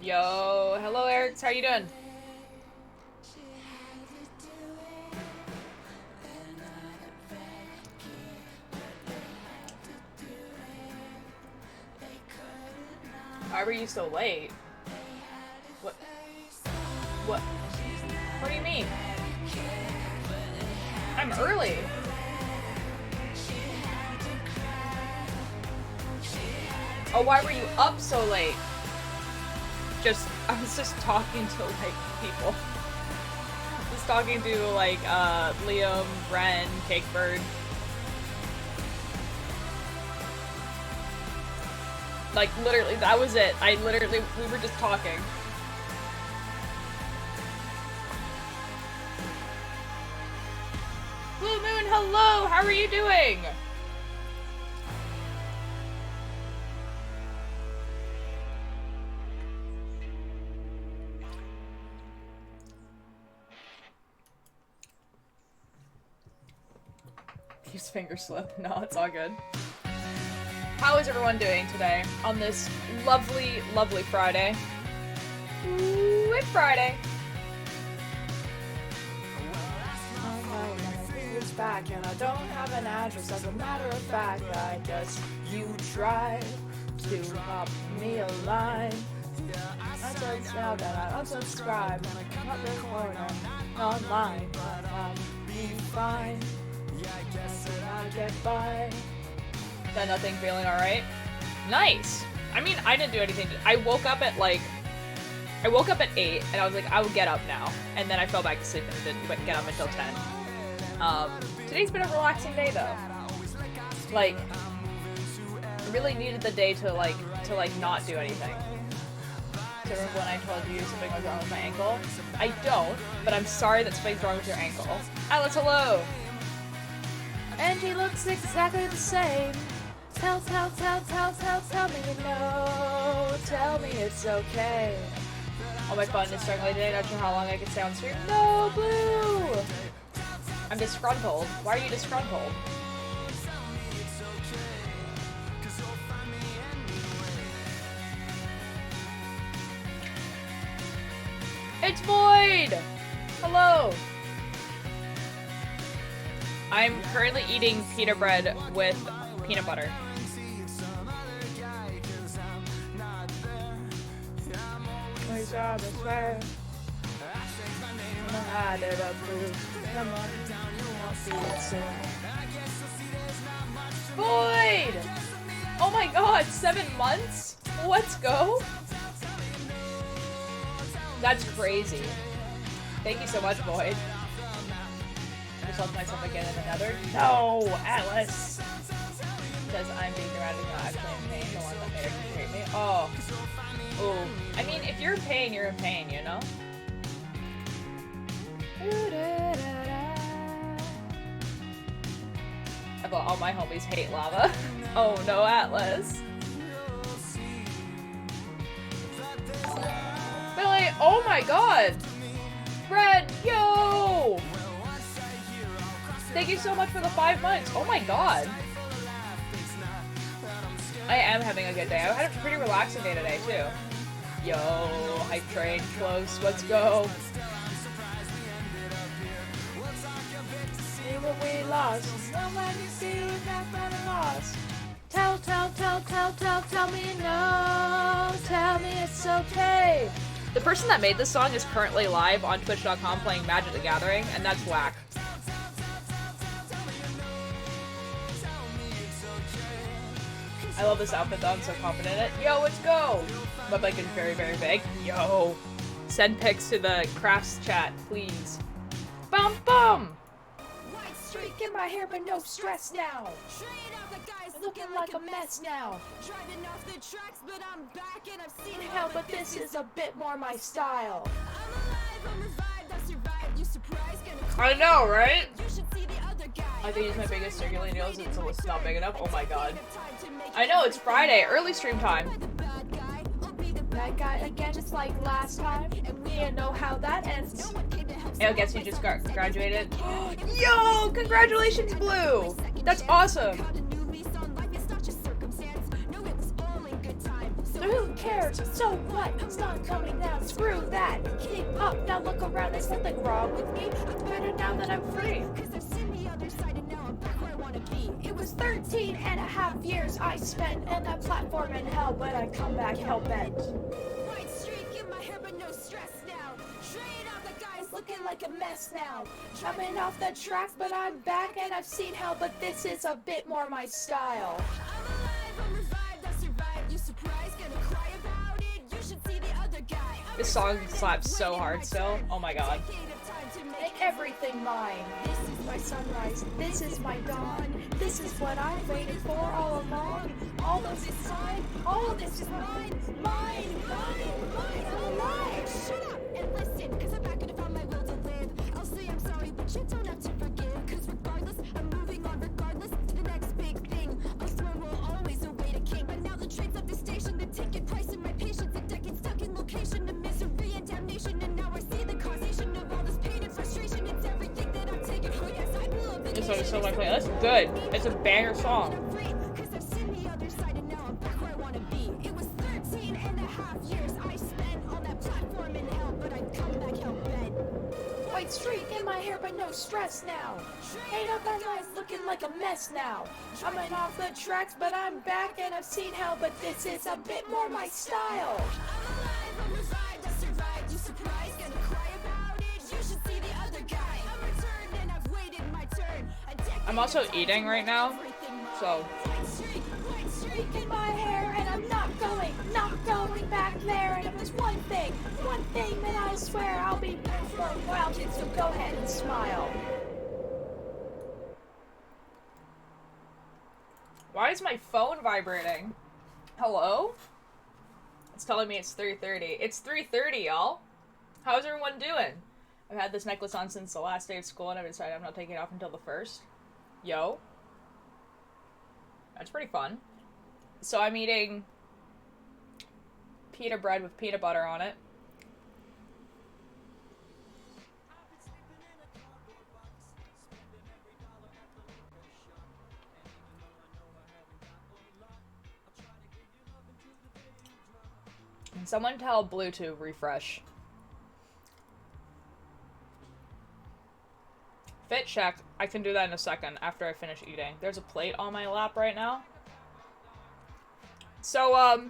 Yo, hello Eric, how you doing? Why were you so late? What? What? What do you mean? I'm early. Oh, why were you up so late? I was just talking to, like, people. I was talking to, like, Liam, Ren, Cakebird. Like, literally, that was it. We were just talking. Blue Moon, hello! How are you doing? Use finger slip. No, it's all good. How is everyone doing today on this lovely, lovely Friday? Ooh, it's Friday. It's back and I don't have an address. As a matter of fact, I guess you tried to pop me a line. I told you now that I unsubscribed and I cut the corner online, but I'll be fine. I guess that I'll get by. Done nothing, feeling alright? Nice! I mean, I didn't do anything. I woke up at 8, and I was like, I will get up now. And then I fell back to sleep and didn't get up until 10. Today's been a relaxing day, though. Like, I really needed the day to not do anything. Do you remember when I told you something was wrong with my ankle? I don't, but I'm sorry that something's wrong with your ankle. Alice, hello! And he looks exactly the same. Tell me you know. Tell me it's okay. All my fun is starting late today. Not sure how long I can stay on stream. No, Blue! I'm disgruntled. Why are you disgruntled? It's Void! Hello! I'm currently eating pita bread with peanut butter. Void! Oh my god, 7 months? Let's go! That's crazy. Thank you so much, Void. I just left myself again in the nether. No, Atlas! Because I'm being dramatic, not actually in pain. The one that made her treat me. Oh. Ooh. I mean, if you're in pain, you're in pain, you know? I thought all my homies hate lava. Oh no, Atlas. Billy, Oh my god! Red, yo! Thank you so much for the 5 months. Oh my god. I am having a good day. I had a pretty relaxing day today, too. Yo, hype train, close, let's go. See what we lost. Nobody see that what we lost. Tell me no. Tell me it's okay. The person that made this song is currently live on Twitch.com playing Magic the Gathering, and that's whack. I love this outfit though, I'm so confident in it. Yo, let's go! My bike is very, very big. Yo! Send pics to the crafts chat, please. Bum bum! White streak in my hair, but no stress now. Looking like a mess now. Driving off the tracks, but I'm back and I've seen hell, but this is a bit more my style. I'm alive, I'm revived, I survived, you surprised, I know, right? I think it's my biggest circulating needles until it's not big enough. Oh my god. I know, it's Friday, early stream time. That guy again, just like last time, and we didn't know how that ends. I guess you just got graduated. Yo, congratulations, Blue! That's awesome. Who cares? So what? It's not coming down. Screw that. Keep up. Now look around. There's nothing wrong with me. I'm better now that I'm free. Cause I've seen the other side and now I'm back where I wanna be. It was 13 and a half years I spent in that platform in hell, but I come back hell-bent. White streak in my hair, but no stress now. Trade out the guys looking like a mess now. Jumping off the track, but I'm back and I've seen hell, but this is a bit more my style. I'm alive, I'm revived, I survived, you surprised, gonna cry about it, you should see the other guy. This song slaps so hard still, oh my god. Make everything mine. This is my sunrise, this is my dawn. This is what I waited for all along. All those is mine, all this is mine. Mine, I'm alive. Shut up and listen, cause I'm back and I found my will to live. I'll say I'm sorry, but you don't have to forgive. Cause regardless, I'm moving on regardless to the next big thing. A throne will always await a king. But now the train's at the station, the ticket price and my patience. A decade stuck in location of misery and damnation. And now I see the causation of all this pain and frustration. It's everything that I've taken. Oh yes, I love it. This song is so my playlist. That's good. It's a banger song. Cause I've seen the other side and now I'm back where I wanna be. It was 13 and a half years I spent on that platform in hell, but I'd come back hell-bent. White streak in my hair, but no stress now. Ain't up that life looking like a mess now. I'm off the tracks, but I'm back and I've seen hell, but this is a bit more my style. I'm alive, I'm revived, I survived, you surprised, gonna cry about it, you should see the other guy. I'm returned and I've waited my turn. I'm also eating right now, so. White streak in my hair, and I'm not going back there. And if there's one thing, then I swear I'll be back for a while, kids, so go ahead and smile. Why is my phone vibrating? Hello? It's telling me it's 3:30. It's 3:30, y'all. How's everyone doing? I've had this necklace on since the last day of school, and I've decided I'm not taking it off until the 1st. Yo. That's pretty fun. So I'm eating pita bread with peanut butter on it. And someone tell Blue to refresh. Fit check. I can do that in a second after I finish eating. There's a plate on my lap right now. So,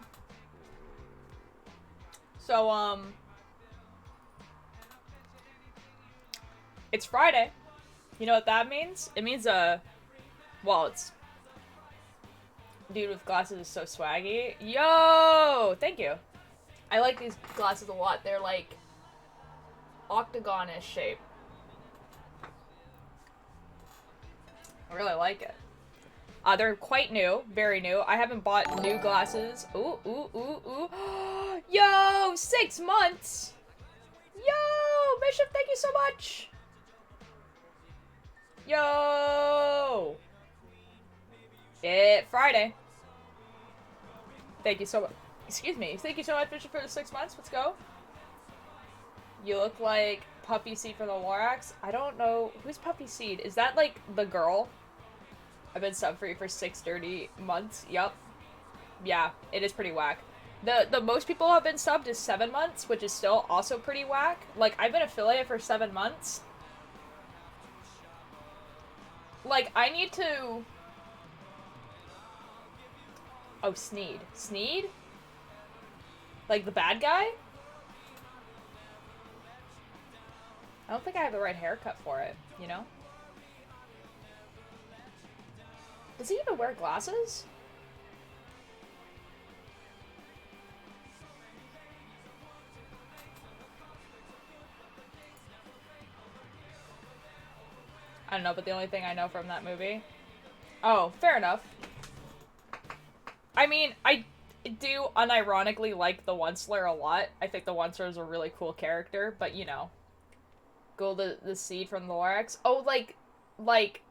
it's Friday. You know what that means? It means, well, it's... Dude with glasses is so swaggy. Yo! Thank you. I like these glasses a lot. They're, like, octagon-ish shape. I really like it. They're quite new. Very new. I haven't bought new glasses. Ooh, ooh, ooh, ooh. Yo! 6 months! Yo! Bishop, thank you so much! Yo! Friday. Thank you so much. Excuse me. Thank you so much, Bishop, for the 6 months. Let's go. You look like Puppy Seed from the Lorax. I don't know. Who's Puppy Seed? Is that, like, the girl? I've been sub free for 630 months. Yup. Yeah, it is pretty whack. The most people have been subbed is 7 months, which is still also pretty whack. Like, I've been affiliate for 7 months. Like, I need to... Oh, Sneed. Sneed? Like, the bad guy? I don't think I have the right haircut for it, you know? Does he even wear glasses? I don't know, but the only thing I know from that movie... Oh, fair enough. I mean, I do unironically like the Onceler a lot. I think the Onceler is a really cool character, but you know. Go the seed from the Lorax. Oh, like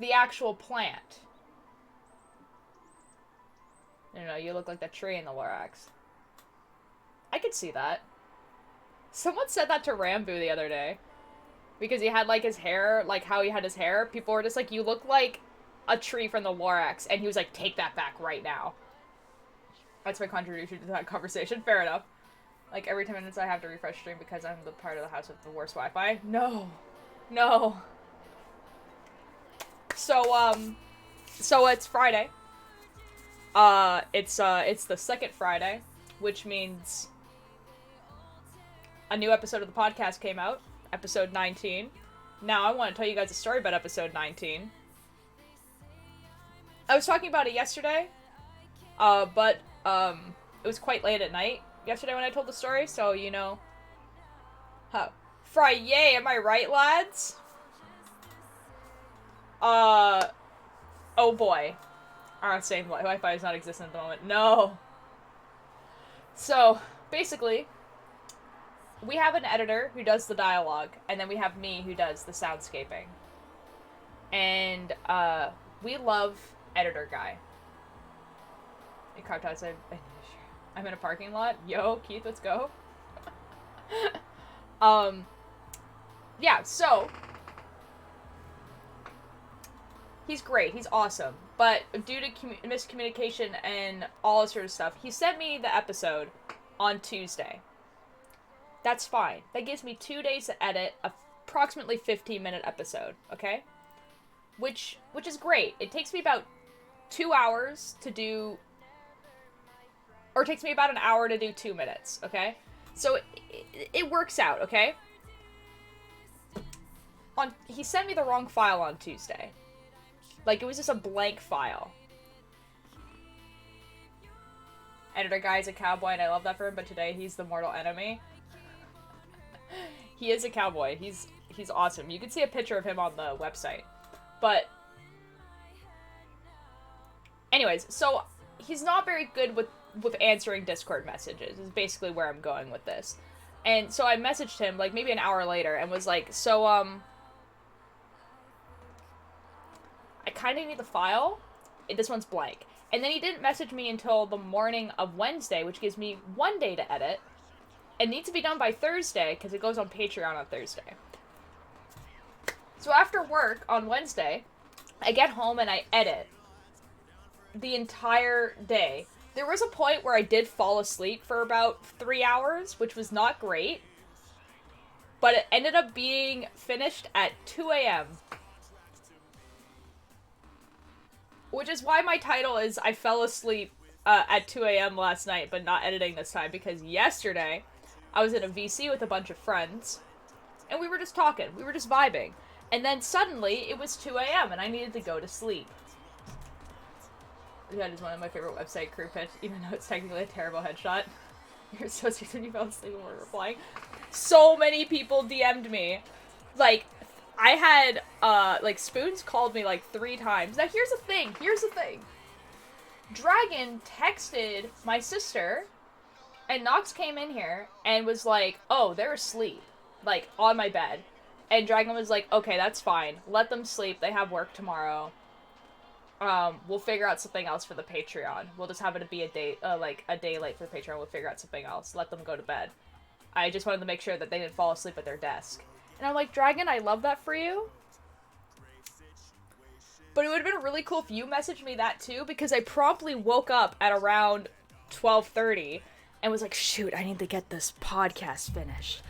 the actual plant. You know, you look like the tree in the Lorax. I could see that. Someone said that to Rambo the other day. Because he had, like, his hair, like, how he had his hair. People were just like, you look like a tree from the Lorax. And he was like, take that back right now. That's my contribution to that conversation. Fair enough. Like, every 10 minutes I have to refresh stream because I'm the part of the house with the worst Wi-Fi. No. No. So it's Friday. It's the second Friday, which means a new episode of the podcast came out. Episode 19. Now, I want to tell you guys a story about episode 19. I was talking about it yesterday, but it was quite late at night yesterday when I told the story, so, you know. Friday, am I right, lads? Oh boy. Our same Wi-Fi is not existent at the moment. No. So, basically, we have an editor who does the dialogue, and then we have me who does the soundscaping. And, we love editor guy. I'm in a parking lot. Yo, Keith, let's go. Yeah, so, he's great. He's awesome. But due to miscommunication and all this sort of stuff, he sent me the episode on Tuesday. That's fine. That gives me 2 days to edit a approximately 15-minute episode, okay? Which is great. It takes me about 2 hours to do... Or it takes me about an hour to do 2 minutes, okay? So it works out, okay? He sent me the wrong file on Tuesday. Like, it was just a blank file. Editor guy's a cowboy, and I love that for him, but today he's the mortal enemy. He is a cowboy. He's awesome. You can see a picture of him on the website. But... anyways, so he's not very good with answering Discord messages, is basically where I'm going with this. And so I messaged him, like, maybe an hour later, and was like, so, I kind of need the file. This one's blank. And then he didn't message me until the morning of Wednesday, which gives me 1 day to edit. It needs to be done by Thursday, because it goes on Patreon on Thursday. So after work on Wednesday, I get home and I edit the entire day. There was a point where I did fall asleep for about 3 hours, which was not great. But it ended up being finished at 2 a.m. Which is why my title is I fell asleep at 2 a.m. last night, but not editing this time, because yesterday I was in a VC with a bunch of friends, and we were just talking. We were just vibing. And then suddenly, it was 2 a.m., and I needed to go to sleep. That is one of my favorite website crew pitch, even though it's technically a terrible headshot. You're so serious when you fell asleep when we were replying. So many people DM'd me. Like, I had, like, Spoons called me, like, 3 times. Now, here's the thing. Dragon texted my sister, and Nox came in here and was like, oh, they're asleep. Like, on my bed. And Dragon was like, okay, that's fine. Let them sleep. They have work tomorrow. We'll figure out something else for the Patreon. We'll just have it be a day, like, a day late for the Patreon. We'll figure out something else. Let them go to bed. I just wanted to make sure that they didn't fall asleep at their desk. And I'm like, Dragon, I love that for you. But it would have been really cool if you messaged me that too, because I promptly woke up at around 12:30 and was like, shoot, I need to get this podcast finished.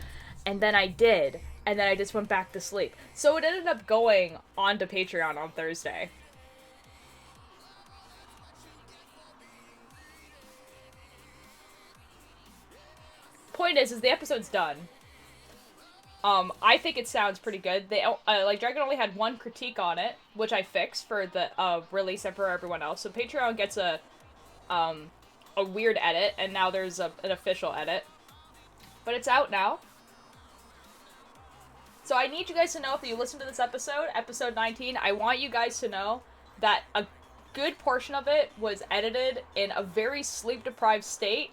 And then I did, and then I just went back to sleep. So it ended up going onto Patreon on Thursday. Point is the episode's done. I think it sounds pretty good. They like Dragon only had one critique on it, which I fixed for the release and for everyone else. So Patreon gets a weird edit, and now there's an official edit. But it's out now. So I need you guys to know, if you listen to this episode, episode 19, I want you guys to know that a good portion of it was edited in a very sleep-deprived state,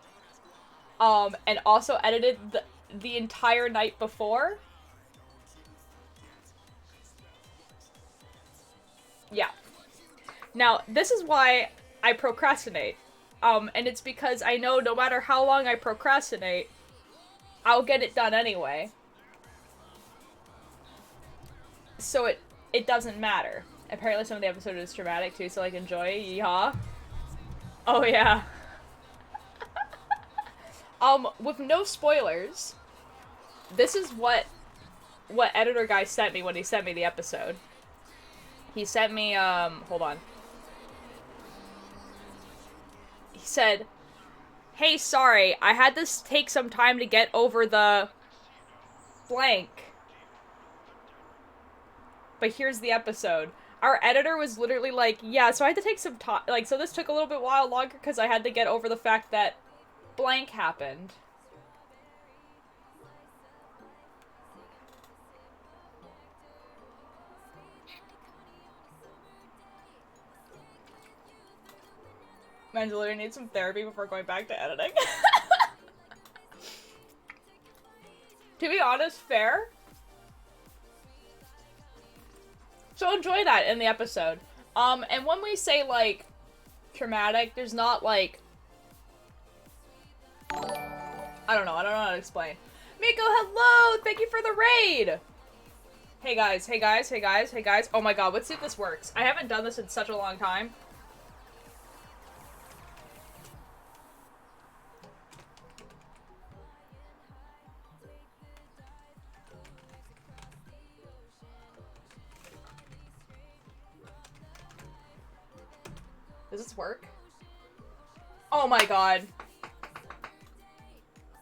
and also edited the entire night before. Yeah. Now, this is why I procrastinate. And it's because I know no matter how long I procrastinate, I'll get it done anyway. So it doesn't matter. Apparently some of the episode is dramatic too, so like enjoy. Yeehaw. Oh yeah. With no spoilers, this is what editor guy sent me when he sent me the episode. He sent me, hold on. He said, hey, sorry, I had to take some time to get over the blank. But here's the episode. Our editor was literally like, yeah, so I had to take some time, like, so this took a little bit while longer because I had to get over the fact that blank happened. Mine's literally needs some therapy before going back to editing. To be honest, fair. So enjoy that in the episode. And when we say, like, traumatic, there's not, like... I don't know how to explain. Miko, hello! Thank you for the raid! Hey guys, hey guys, hey guys, hey guys. Oh my god, let's see if this works. I haven't done this in such a long time. Does this work? Oh my god.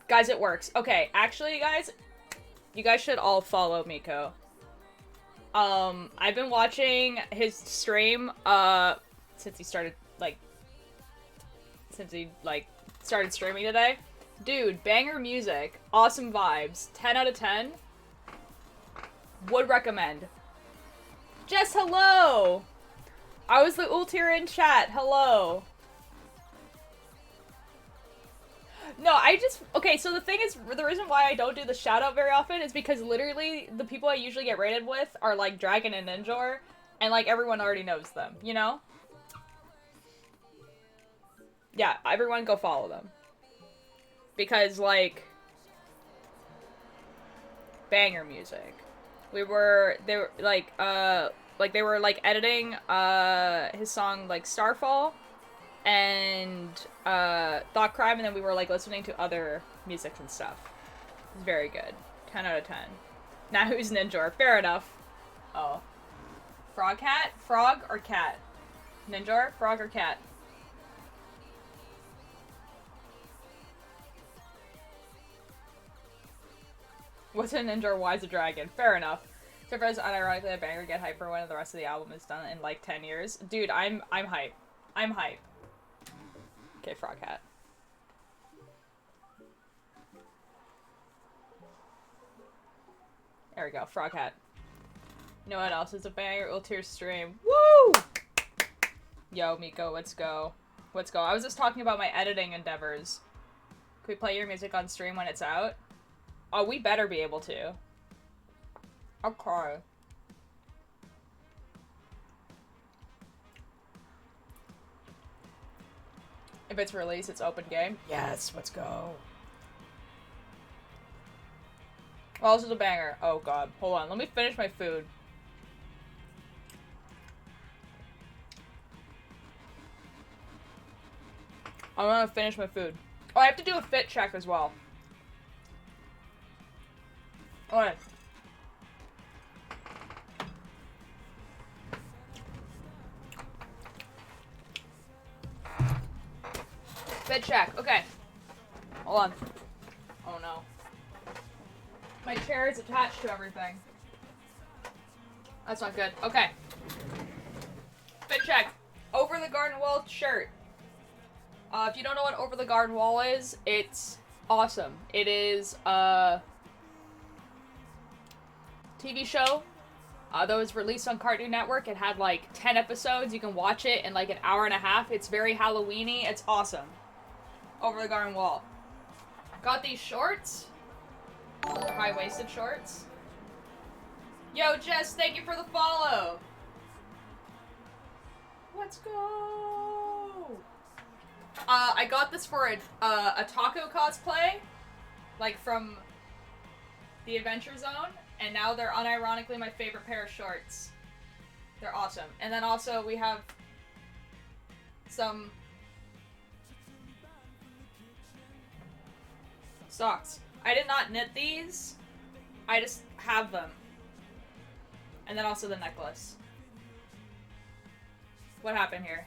Guys, it works. Okay, actually, guys, you guys should all follow Miko. I've been watching his stream, since he started streaming today. Dude, banger music, awesome vibes, 10 out of 10. Would recommend. Jess, hello! I was the Ultir in chat, hello. No, okay, so the thing is, the reason why I don't do the shout out very often is because literally the people I usually get rated with are like Dragon and Ninjor, and like everyone already knows them, you know? Yeah, everyone go follow them. Because like, banger music. They were like they were like editing his song like Starfall and Thought Crime, and then we were like listening to other music and stuff. It's very good. 10 out of 10. Now who's Ninjor? Fair enough. Oh. Frog cat? Frog or cat? Ninjor? Frog or cat? What's a Ninjor? Why's a dragon? Fair enough. So for us, unironically, a banger get hype for when the rest of the album is done in like 10 years. Dude, I'm hype. I'm hype. Okay, frog hat. There we go, frog hat. You know what else is a banger? Ultir stream. Woo! Yo, Miko, let's go. Let's go. I was just talking about my editing endeavors. Can we play your music on stream when it's out? Oh, we better be able to. Okay. If it's released, it's open game. Yes, let's go. What else is a banger? Oh god, hold on. Let me finish my food. I want to finish my food. Oh, I have to do a fit check as well. Alright. Fit check. Okay. Hold on. Oh no. My chair is attached to everything. That's not good. Okay. Fit check. Over the garden wall shirt. If you don't know what Over the Garden Wall is, it's awesome. It is a TV show that was released on Cartoon Network. It had like 10 episodes. You can watch it in like an hour and a half. It's very Halloween-y. It's awesome. Over the Garden Wall. Got these shorts. They're high-waisted shorts. Yo, Jess, thank you for the follow. Let's go. I got this for a taco cosplay, like from the Adventure Zone, and now they're unironically my favorite pair of shorts. They're awesome. And then also we have some socks. I did not knit these. I just have them. And then also the necklace. What happened here?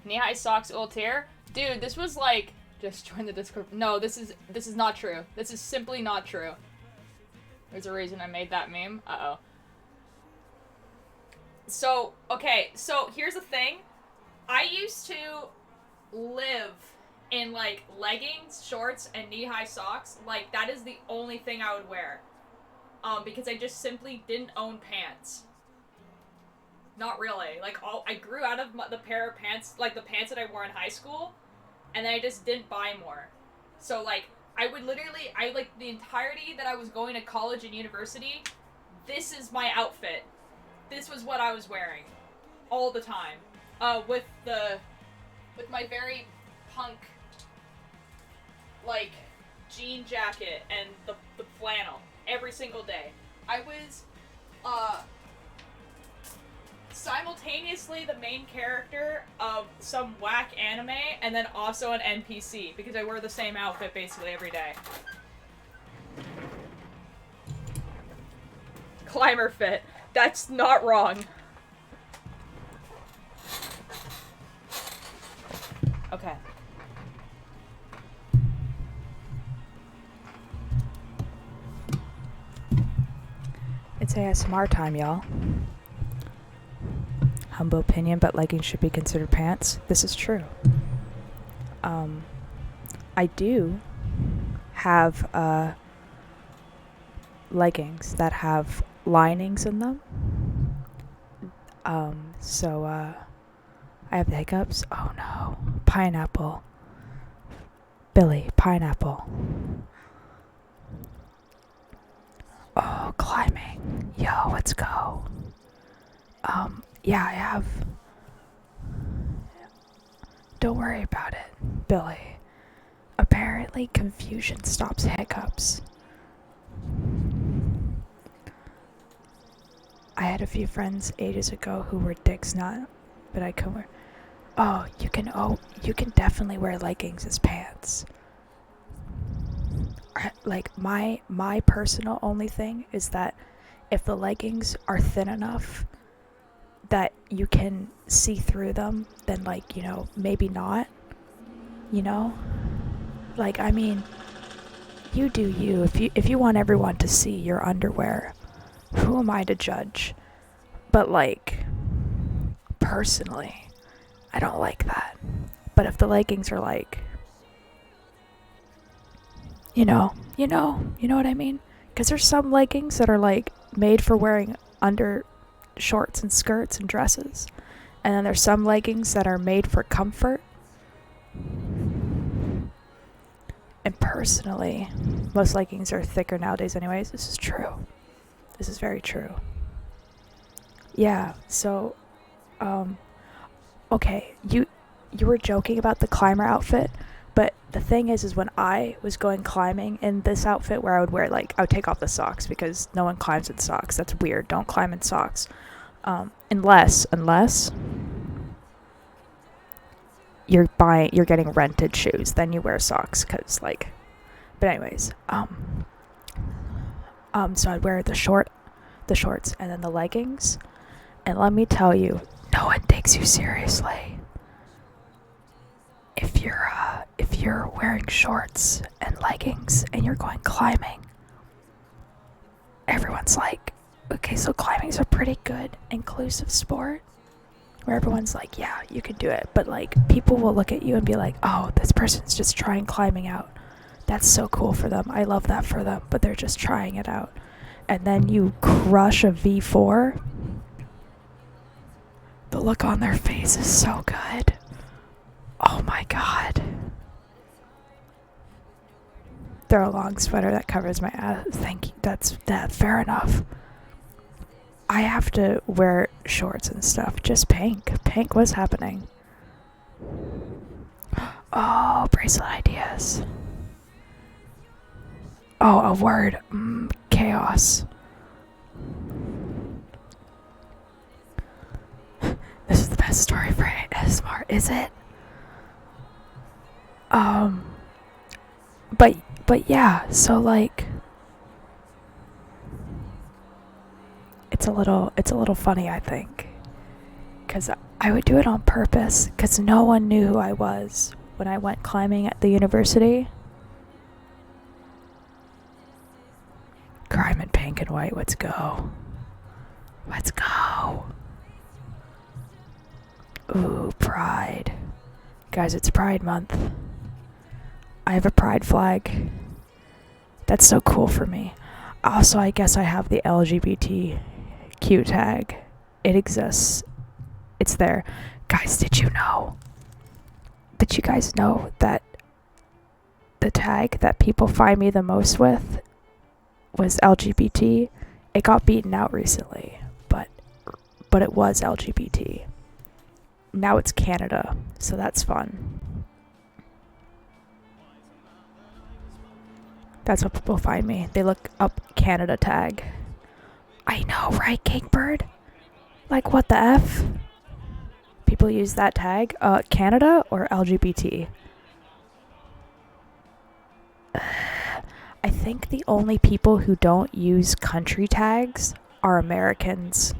Knee-high socks ultier? Dude, this was like... Just join the Discord. No, this is not true. This is simply not true. There's a reason I made that meme. Uh-oh. So, okay. So, here's the thing. I used to live in, like, leggings, shorts, and knee-high socks. Like, that is the only thing I would wear. Because I just simply didn't own pants. Not really. Like, I grew out of the pair of pants, like, the pants that I wore in high school, and then I just didn't buy more. So, like, I would literally, like, the entirety that I was going to college and university, this is my outfit. This was what I was wearing. All the time. With my very punk, like, jean jacket and the flannel. Every single day. I was, simultaneously the main character of some whack anime and then also an NPC because I wear the same outfit basically every day. Climber fit. That's not wrong. Okay. It's ASMR time, y'all. Humble opinion, but leggings should be considered pants. This is true. I do have leggings that have linings in them. So I have the hiccups. Oh no. Pineapple. Billy, pineapple. Oh, climbing. Yo, let's go. Yeah, I have. Don't worry about it, Billy. Apparently, confusion stops hiccups. I had a few friends ages ago who were dicks not, but I could wear. Oh, you can definitely wear leggings as pants. Like, my personal only thing is that if the leggings are thin enough that you can see through them, then, like, you know, maybe not, you know? Like, I mean, you do you. If you want everyone to see your underwear, who am I to judge? But, like, personally, I don't like that. But if the leggings are, like, you know what I mean? Because there's some leggings that are, like, made for wearing under shorts and skirts and dresses. And then there's some leggings that are made for comfort. And personally, most leggings are thicker nowadays anyways. This is true. This is very true. Yeah, so, okay, you were joking about the climber outfit, But the thing is when I was going climbing in this outfit where I would wear, like, I would take off the socks because no one climbs in socks. That's weird. Don't climb in socks. Unless you're getting rented shoes, then you wear socks, cause like, but anyways, so I'd wear the shorts and then the leggings, and let me tell you, no one takes you seriously if you're wearing shorts and leggings and you're going climbing. Everyone's like, okay, so climbing's a pretty good inclusive sport where everyone's like, yeah, you can do it, but like people will look at you and be like, oh, this person's just trying climbing out. That's so cool for them. I love that for them, but they're just trying it out. And then you crush a V4. The look on their face is so good. Oh my god. Throw a long sweater that covers my ass. Thank you. That's fair enough. I have to wear shorts and stuff. Just pink. Pink, what's happening? Oh, bracelet ideas. Oh, a word. Chaos. This is the best story for ASMR, is it? But yeah, so like, it's a little funny, I think, because I would do it on purpose, because no one knew who I was when I went climbing at the university. Crime in pink and white, let's go. Let's go. Ooh, Pride. Guys, it's Pride Month. I have a Pride flag. That's so cool for me. Also, I guess I have the LGBTQ tag. It exists. It's there. Guys, did you know? Did you guys know that the tag that people find me the most with was LGBT? It got beaten out recently, but it was LGBT. Now it's Canada, so that's fun. That's what people find me. They look up Canada tag. I know, right, Cakebird? Like, what the F? People use that tag? Canada or LGBT? I think the only people who don't use country tags are Americans.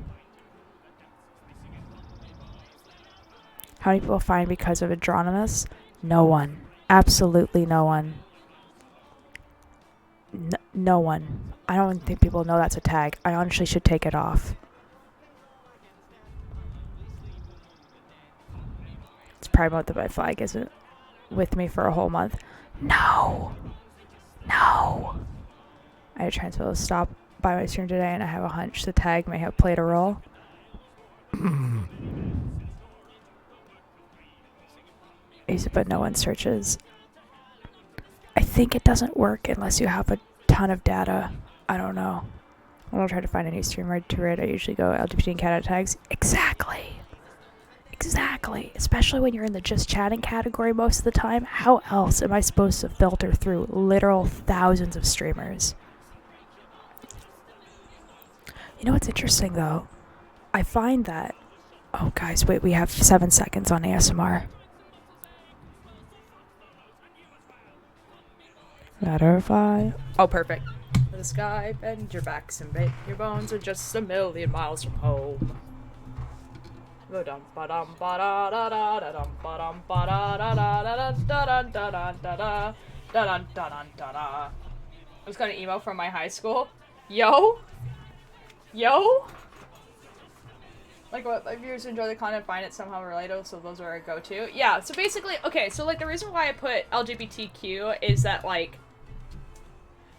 How many people find because of Adronymous? No one. Absolutely no one. No one. I don't think people know that's a tag. I honestly should take it off. It's Pride Month, my flag isn't with me for a whole month. No. I had a transfer to stop by my stream today, and I have a hunch the tag may have played a role. But no one searches. I think it doesn't work unless you have a ton of data. I don't know. I'm gonna try to find a new streamer to read. I usually go LGBT and Canada tags. Exactly. Especially when you're in the just chatting category most of the time. How else am I supposed to filter through literal thousands of streamers? You know what's interesting though? I find that... Oh guys, wait, we have 7 seconds on ASMR. Butterfly. Oh, perfect. The sky, bend your backs and bake. Your bones are just a million miles from home. I was got an email from my high school. Yo. Like, what my viewers enjoy the content, find it somehow relatable, so those are our go-to. Yeah, so basically, okay, so like the reason why I put LGBTQ is that, like,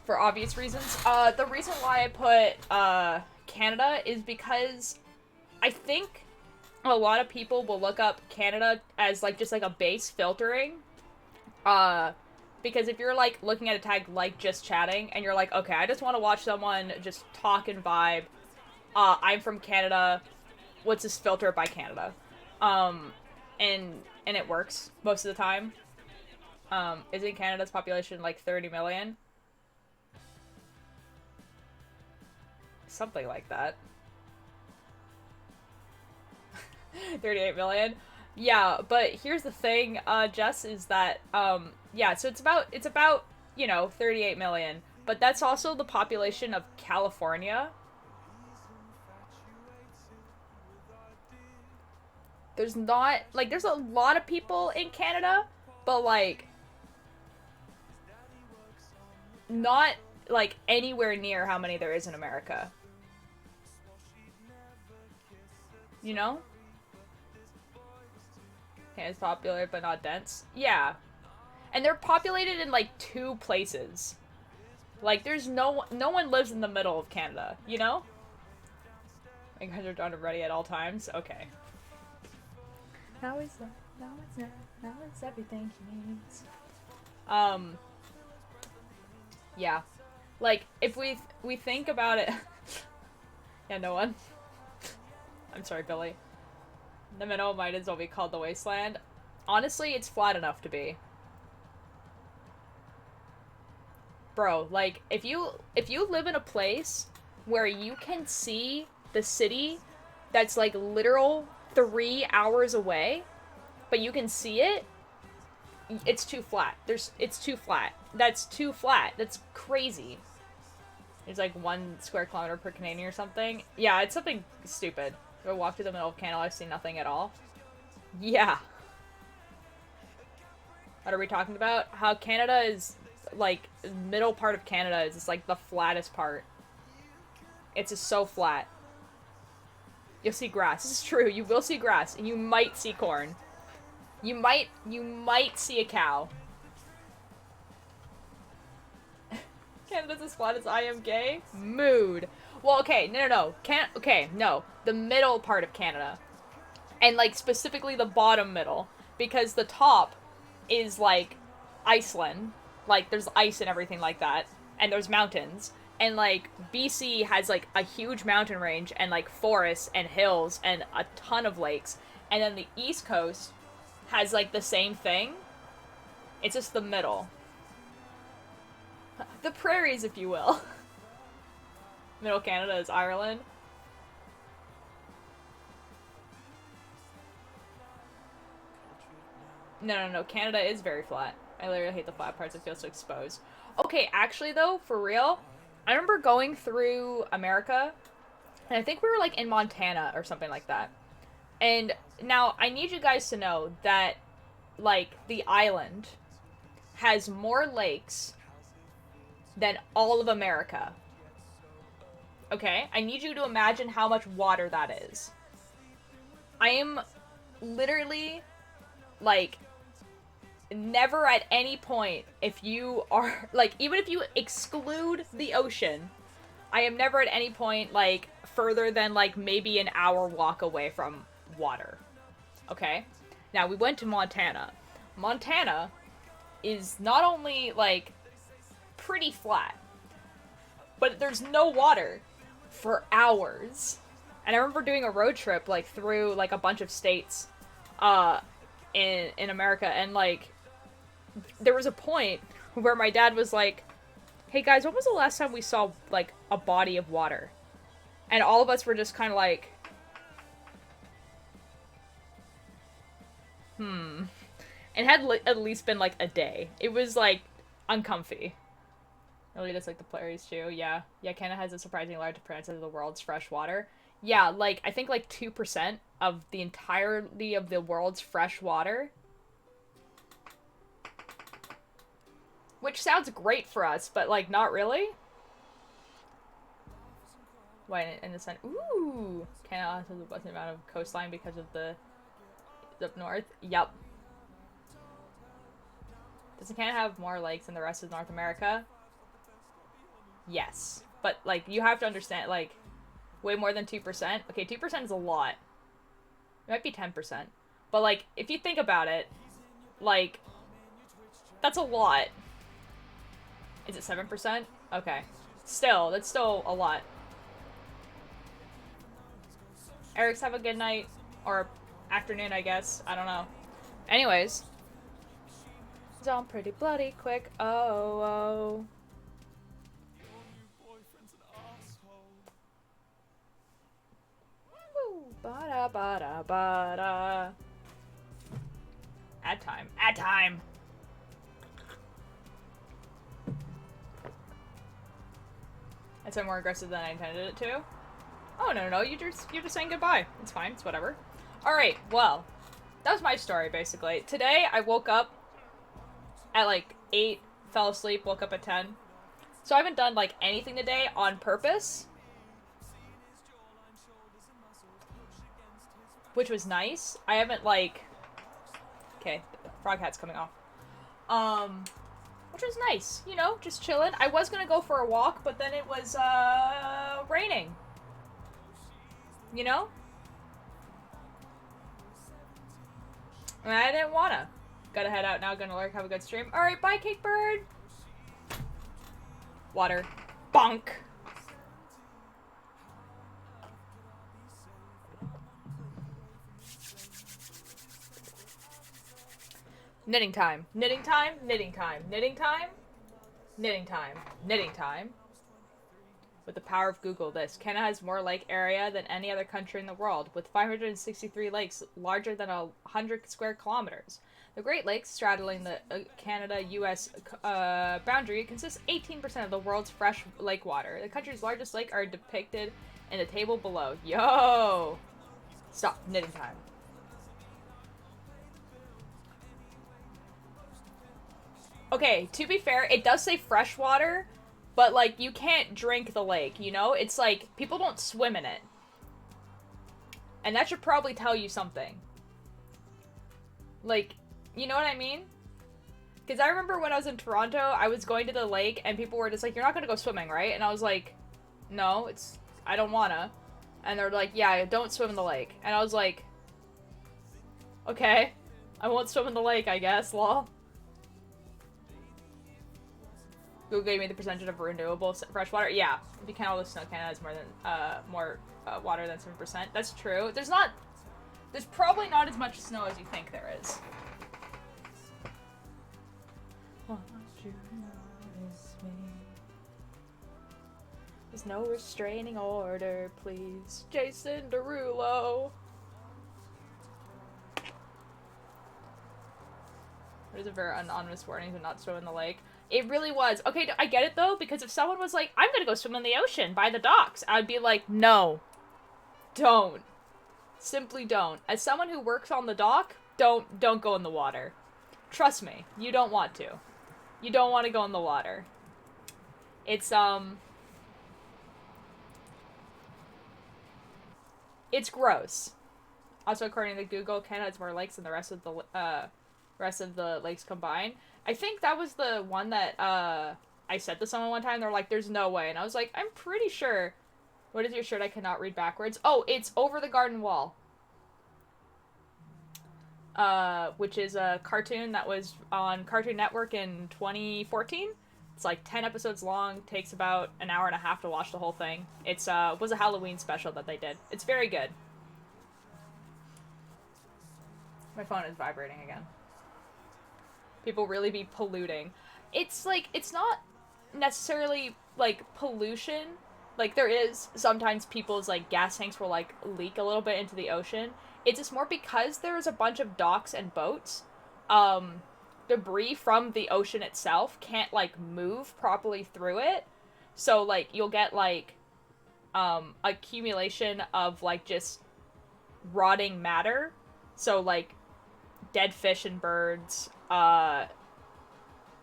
for obvious reasons. The reason why I put Canada is because I think a lot of people will look up Canada as like just like a base filtering. Because if you're like looking at a tag like just chatting and you're like, okay, I just want to watch someone just talk and vibe. I'm from Canada. What's this filter by Canada? And it works most of the time. Isn't Canada's population like 30 million? Something like that. 38 million? Yeah, but here's the thing, Jess, is that, yeah, so it's about, you know, 38 million. But that's also the population of California. There's not, like, there's a lot of people in Canada, but, like, not, like, anywhere near how many there is in America. You know? Canada's popular, but not dense. Yeah. And they're populated in, like, 2 places. Like, there's no one lives in the middle of Canada, you know? You guys are done and ready at all times? Okay. Now it's everything he needs. Yeah. Like, if we think about it... Yeah, no one. I'm sorry, Billy. The middle might as well be called the wasteland. Honestly, it's flat enough to be. Bro, like, if you live in a place where you can see the city that's, like, literal 3 hours away, but you can see it, it's too flat. It's too flat. That's too flat. That's crazy. There's, like, 1 square kilometer per Canadian or something. Yeah, it's something stupid. If I walk through the middle of Canada, I see nothing at all. Yeah. What are we talking about? How Canada is, like, middle part of Canada is just, like, the flattest part. It's just so flat. You'll see grass. This is true. You will see grass. And you might see corn. You might see a cow. Canada's as flat as I am gay? Mood. Well, okay, no. No. The middle part of Canada. And, like, specifically the bottom middle. Because the top is, like, Iceland. Like, there's ice and everything like that. And there's mountains. And, like, BC has, like, a huge mountain range and, like, forests and hills and a ton of lakes. And then the East Coast has, like, the same thing. It's just the middle. The prairies, if you will. Middle Canada is Ireland. No. Canada is very flat. I literally hate the flat parts. It feels so exposed. Okay, actually, though, for real, I remember going through America, and I think we were, like, in Montana or something like that. And now, I need you guys to know that, like, the island has more lakes than all of America. Okay? I need you to imagine how much water that is. I am literally, like, never at any point, if you are, like, even if you exclude the ocean, I am never at any point, like, further than, like, maybe an hour walk away from water. Okay? Now, we went to Montana. Montana is not only, like, pretty flat, but there's no water for hours. And I remember doing a road trip, like, through, like, a bunch of states, in America, and, like, there was a point where my dad was like, hey guys, when was the last time we saw, like, a body of water? And all of us were just kind of like, And it had at least been, like, a day. It was, like, uncomfy. Really just like the prairies too, yeah. Yeah, Canada has a surprisingly large percentage of the world's fresh water. Yeah, like, I think, like, 2% of the entirety of the world's fresh water. Which sounds great for us, but, like, not really. Why, in the sense... Ooh! Canada has a blessed amount of coastline because of the... up north. Yup. Does Canada have more lakes than the rest of North America? Yes. But, like, you have to understand, like, way more than 2%. Okay, 2% is a lot. It might be 10%. But, like, if you think about it, like, that's a lot. Is it 7%? Okay. Still, that's still a lot. Eric's, have a good night. Or afternoon, I guess. I don't know. Anyways. It's all pretty bloody quick. Oh, oh. Woo. Ba-da, ba-da, ba-da. Ad time. Ad time! I'd say more aggressive than I intended it to. Oh, no, you're just saying goodbye. It's fine, it's whatever. Alright, well, that was my story, basically. Today, I woke up at, like, 8, fell asleep, woke up at 10. So I haven't done, like, anything today on purpose. Which was nice. I haven't, like... Okay, frog hat's coming off. Which was nice, you know, just chilling. I was gonna go for a walk, but then it was, raining. You know? And I didn't wanna. Gotta head out now, gonna lurk, have a good stream. Alright, bye, Cake Bird! Water. Bonk! Knitting time. Knitting time. Knitting time. Knitting time. Knitting time. Knitting time. With the power of Google this, Canada has more lake area than any other country in the world, with 563 lakes larger than 100 square kilometers. The Great Lakes, straddling the Canada-US boundary, consists 18% of the world's fresh lake water. The country's largest lake are depicted in the table below. Yo! Stop. Knitting time. Okay, to be fair, it does say freshwater, but, like, you can't drink the lake, you know? It's like, people don't swim in it. And that should probably tell you something. Like, you know what I mean? Because I remember when I was in Toronto, I was going to the lake, and people were just like, you're not gonna go swimming, right? And I was like, no, I don't wanna. And they're like, yeah, don't swim in the lake. And I was like, okay, I won't swim in the lake, I guess, lol. Google gave me the percentage of renewable freshwater. Yeah, if you count all the snow, Canada has more water than 7%. That's true. There's probably not as much snow as you think there is. Won't you notice me? There's no restraining order, please. Jason Derulo. There's a very anonymous warning to not swim in the lake. It really was. Okay, I get it, though, because if someone was like, I'm gonna go swim in the ocean by the docks, I'd be like, no. Don't. Simply don't. As someone who works on the dock, don't go in the water. Trust me, you don't want to. You don't want to go in the water. It's gross. Also, according to Google, Canada has more lakes than the rest of the lakes combined. I think that was the one that I said to someone one time. They're like, there's no way. And I was like, I'm pretty sure. What is your shirt? I cannot read backwards. Oh, it's Over the Garden Wall. Which is a cartoon that was on Cartoon Network in 2014. It's like 10 episodes long, takes about an hour and a half to watch the whole thing. It was a Halloween special that they did. It's very good. My phone is vibrating again. People really be polluting. It's like, it's not necessarily like pollution. Like, there is sometimes people's like gas tanks will like leak a little bit into the ocean. It's just more because there's a bunch of docks and boats. Debris from the ocean itself can't like move properly through it. So like you'll get like accumulation of like just rotting matter. So like dead fish and birds,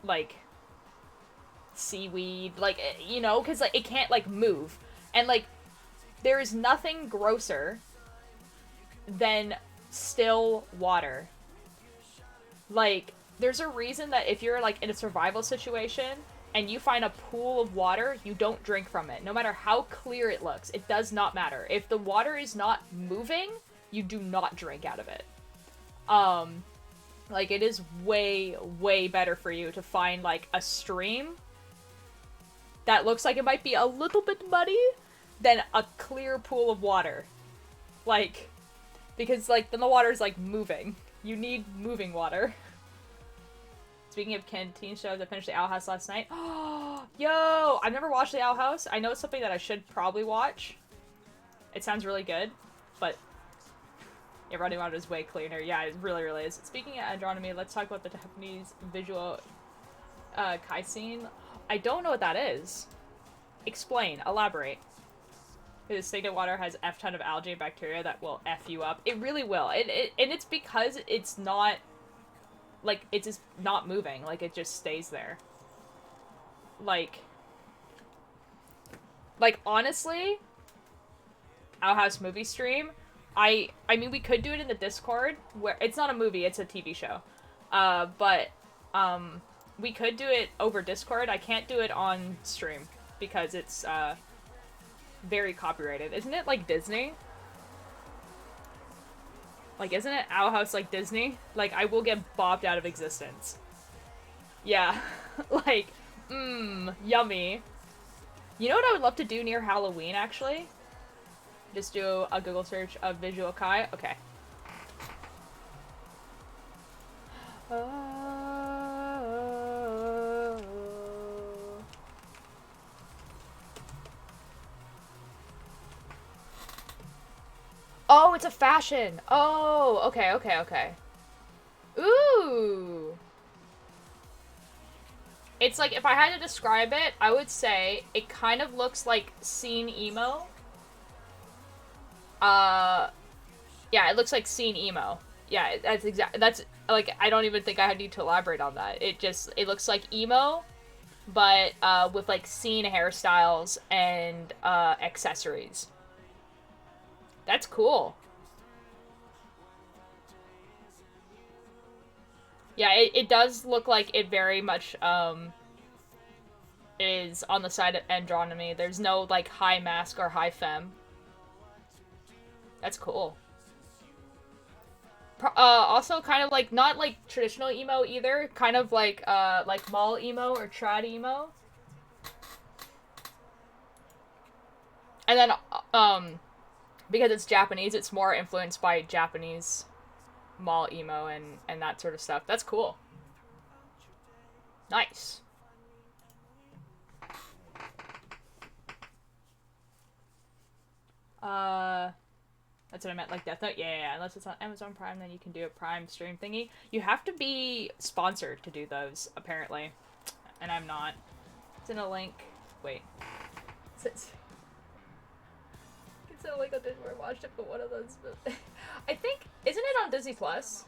like seaweed, like, you know, because like it can't like move. And like there is nothing grosser than still water. Like, there's a reason that if you're like in a survival situation and you find a pool of water, you don't drink from it. No matter how clear it looks, it does not matter. If the water is not moving, you do not drink out of it. Like, it is way, way better for you to find, like, a stream that looks like it might be a little bit muddy than a clear pool of water. Like, because, like, then the water is, like, moving. You need moving water. Speaking of canteen shows, I finished the Owl House last night. Yo! I've never watched the Owl House. I know it's something that I should probably watch. It sounds really good, but yeah, Running Wild is way cleaner. Yeah, it really, really is. Speaking of andronomy, let's talk about the Japanese visual kai scene. I don't know what that is. Explain. Elaborate. The stagnant water has F ton of algae and bacteria that will F you up. It really will. And it's because it's not, like, it's just not moving. Like, it just stays there. Like, honestly, Owl House movie stream, I mean, we could do it in the Discord, where, it's not a movie, it's a TV show. But, we could do it over Discord. I can't do it on stream, because it's, very copyrighted. Isn't it like Disney? Like, isn't it Owl House like Disney? Like, I will get bopped out of existence. Yeah. Like, yummy. You know what I would love to do near Halloween, actually? Just do a Google search of visual kai. Okay. Oh, it's a fashion. Oh, okay, okay, okay. Ooh. It's like, if I had to describe it, I would say it kind of looks like scene emo. Yeah, it looks like scene emo. Yeah, that's exactly, that's, like, I don't even think I need to elaborate on that. It looks like emo, but, with, like, scene hairstyles and, accessories. That's cool. Yeah, it does look like it very much, is on the side of andronomy. There's no, like, high mask or high femme. That's cool. Also kind of, like, not, like, traditional emo either. Kind of, like mall emo or trad emo. And then, because it's Japanese, it's more influenced by Japanese mall emo and that sort of stuff. That's cool. Nice. That's what I meant, like Death Note? Yeah, unless it's on Amazon Prime, then you can do a Prime stream thingy. You have to be sponsored to do those, apparently. And I'm not. It's in a link. Wait. It's a link on Disney where I watched it, but one of those... I think... Isn't it on Disney Plus?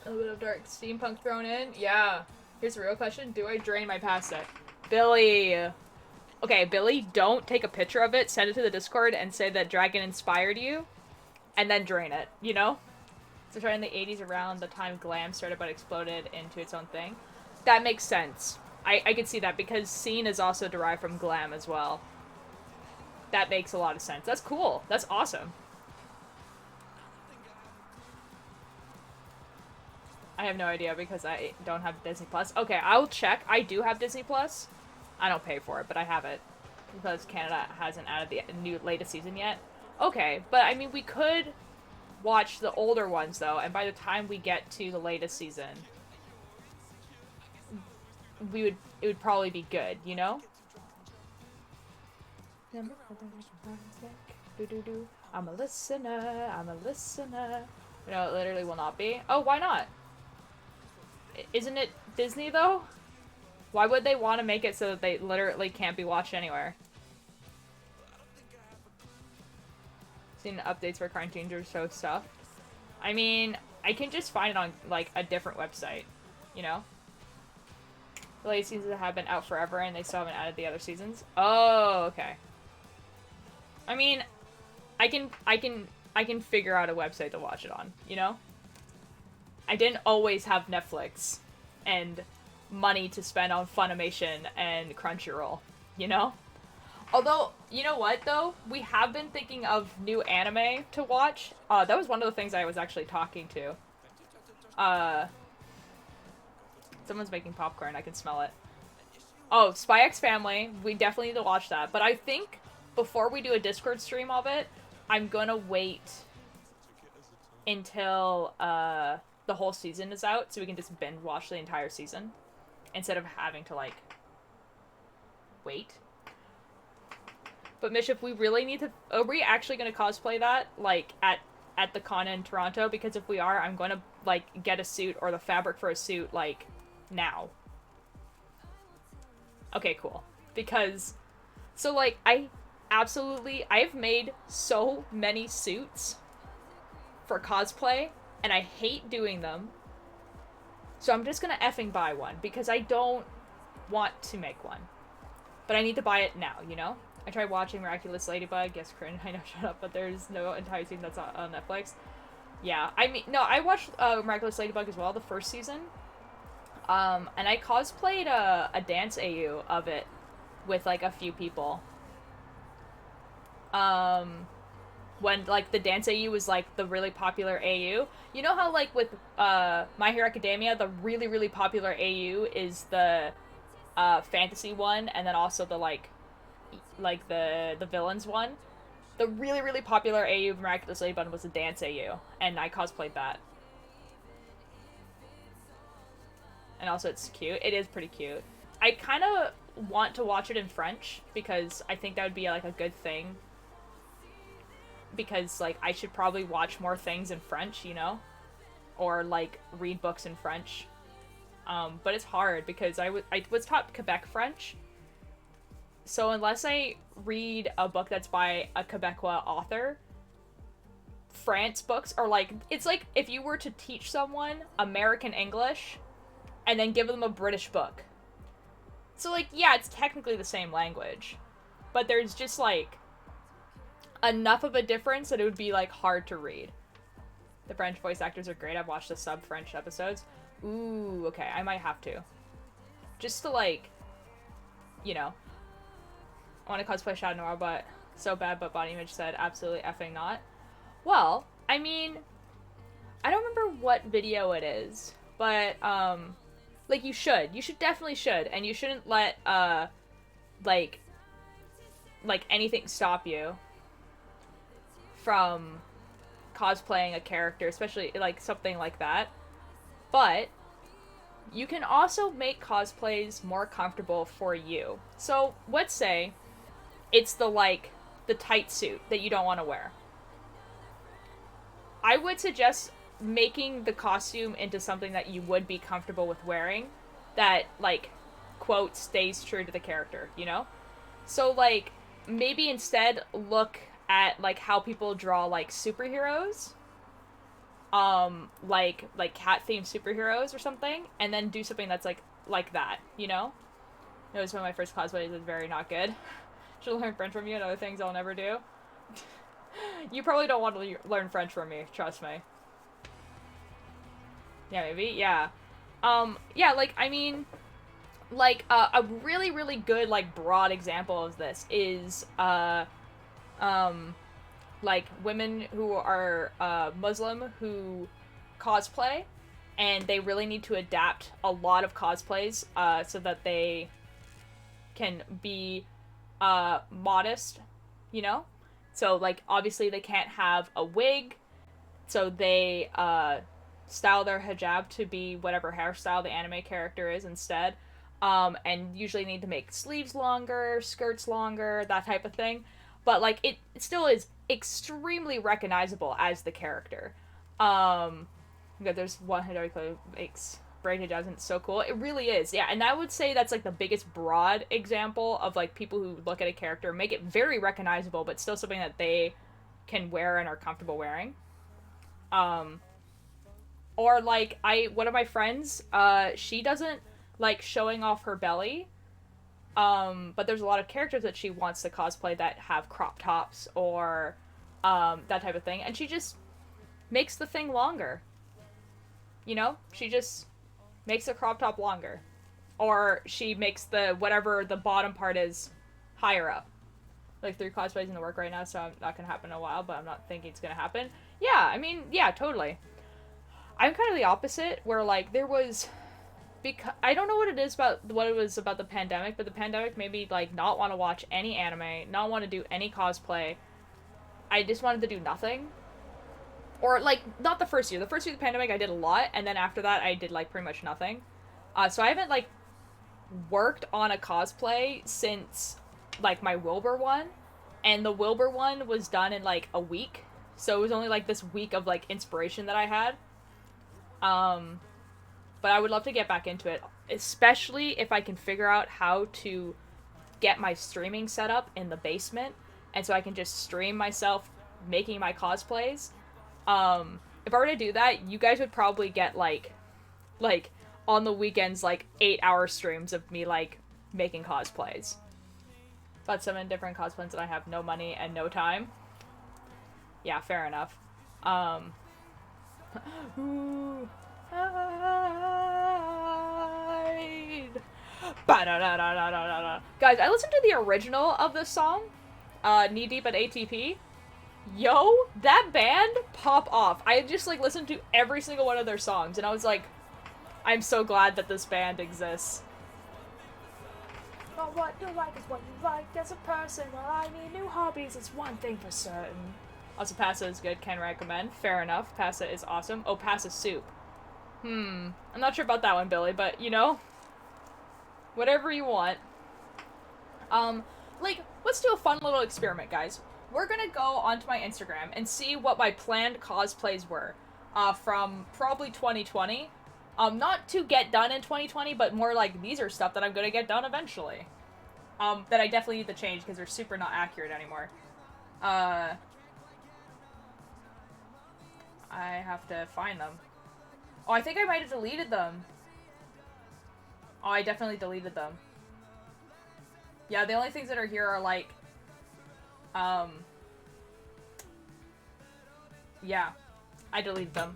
A little bit of dark steampunk thrown in? Yeah. Here's the real question. Do I drain my pasta? Billy... Okay, Billy, don't take a picture of it, send it to the Discord, and say that Dragon inspired you, and then drain it, you know? So started in the 80s, around the time glam started but exploded into its own thing. That makes sense. I could see that, because scene is also derived from glam as well. That makes a lot of sense. That's cool. That's awesome. I have no idea, because I don't have Disney Plus. Okay, I'll check. I do have Disney Plus. I don't pay for it, but I have it. Because Canada hasn't added the latest season yet. Okay, but I mean, we could watch the older ones, though, and by the time we get to the latest season, it would probably be good, you know? I'm a listener, I'm a listener. No, it literally will not be. Oh, why not? Isn't it Disney, though? Why would they want to make it so that they literally can't be watched anywhere? Seen updates for Crime Changers show stuff. I mean, I can just find it on, like, a different website, you know? The latest seasons have been out forever and they still haven't added the other seasons. Oh, okay. I mean, I can figure out a website to watch it on, you know? I didn't always have Netflix and money to spend on Funimation and Crunchyroll, you know? Although, you know what, though? We have been thinking of new anime to watch. That was one of the things I was actually talking to. Someone's making popcorn. I can smell it. Oh, Spy X Family. We definitely need to watch that. But I think before we do a Discord stream of it, I'm gonna wait until, the whole season is out, so we can just binge watch the entire season instead of having to like wait. But Mish, if we really need to, are we actually going to cosplay that like at the con in Toronto? Because if we are, I'm going to like get a suit or the fabric for a suit like now. Okay, cool. Because so like I've made so many suits for cosplay and I hate doing them. So I'm just gonna effing buy one because I don't want to make one. But I need to buy it now, you know? I tried watching Miraculous Ladybug. Yes, cringe. I know, shut up. But there's no entire season that's on Netflix. Yeah, I mean, no, I watched Miraculous Ladybug as well, the first season. And I cosplayed a dance AU of it with, like, a few people. When, like, the dance AU was, like, the really popular AU. You know how, like, with My Hero Academia, the really, really popular AU is the fantasy one, and then also the, like the villains one. The really, really popular AU of Miraculous Ladybug was the dance AU, and I cosplayed that. And also it's cute. It is pretty cute. I kind of want to watch it in French, because I think that would be, like, a good thing. Because, like, I should probably watch more things in French, you know? Or, like, read books in French. But it's hard, because I was taught Quebec French. So unless I read a book that's by a Quebecois author, France books are like, it's like if you were to teach someone American English and then give them a British book. So, like, yeah, it's technically the same language, but there's just, like, enough of a difference that it would be, like, hard to read. The French voice actors are great. I've watched the sub-French episodes. Ooh, okay, I might have to. Just to, like, you know. I want to cosplay Shadow Noir, but so bad, but Body Image said absolutely effing not. Well, I mean, I don't remember what video it is, but, like, you should definitely should, and you shouldn't let, like, anything stop you from cosplaying a character, especially, like, something like that. But you can also make cosplays more comfortable for you. So, let's say it's the tight suit that you don't want to wear. I would suggest making the costume into something that you would be comfortable with wearing that, like, quote, stays true to the character, you know? So, like, maybe instead look at, like, how people draw, like, superheroes. Like cat-themed superheroes or something, and then do something that's, like that, you know? It was one of my first cosplays was very not good. Should learn French from you and other things I'll never do. You probably don't want to learn French from me, trust me. Yeah, maybe, yeah. Yeah, like, I mean, like, a really, really good, like, broad example of this is, like, women who are, Muslim who cosplay, and they really need to adapt a lot of cosplays, so that they can be, modest, you know? So, like, obviously they can't have a wig, so they, style their hijab to be whatever hairstyle the anime character is instead, and usually need to make sleeves longer, skirts longer, that type of thing. But, like, it still is extremely recognizable as the character. There's one hijab makes braid hijabs and it's so cool. It really is, yeah. And I would say that's, like, the biggest broad example of, like, people who look at a character, make it very recognizable, but still something that they can wear and are comfortable wearing. Or, like, one of my friends, she doesn't like showing off her belly. But there's a lot of characters that she wants to cosplay that have crop tops or that type of thing, and she just makes the thing longer. You know? She just makes the crop top longer. Or she makes the whatever the bottom part is higher up. Like 3 cosplays in the work right now, so I'm not gonna happen in a while, but I'm not thinking it's gonna happen. Yeah, I mean, yeah, totally. I'm kind of the opposite, where, like, there was... Because I don't know what it was about the pandemic, but the pandemic made me, like, not want to watch any anime, not want to do any cosplay. I just wanted to do nothing. Or, like, not the first year. The first year of the pandemic, I did a lot, and then after that, I did, like, pretty much nothing. So I haven't, like, worked on a cosplay since, like, my Wilbur one. And the Wilbur one was done in, like, a week. So it was only, like, this week of, like, inspiration that I had. But I would love to get back into it. Especially if I can figure out how to get my streaming set up in the basement. And so I can just stream myself making my cosplays. If I were to do that, you guys would probably get, like, on the weekends, like, 8-hour streams of me, like, making cosplays. About 7 different cosplays that I have no money and no time. Yeah, fair enough. Ooh, hide. Guys, I listened to the original of this song, Knee Deep at ATP. Yo, that band pop off. I just, like, listened to every single one of their songs, and I was like, I'm so glad that this band exists. But what you like is what you like as a person. Well, I need new hobbies, it's one thing for certain. Also, pasta is good, can recommend. Fair enough, pasta is awesome. Oh, pasta soup. I'm not sure about that one, Billy, but, you know, whatever you want. Like, let's do a fun little experiment, guys. We're gonna go onto my Instagram and see what my planned cosplays were, from probably 2020. Not to get done in 2020, but more like these are stuff that I'm gonna get done eventually. That I definitely need to change because they're super not accurate anymore. I have to find them. Oh, I think I might have deleted them. Oh, I definitely deleted them. Yeah, the only things that are here are like, yeah, I deleted them.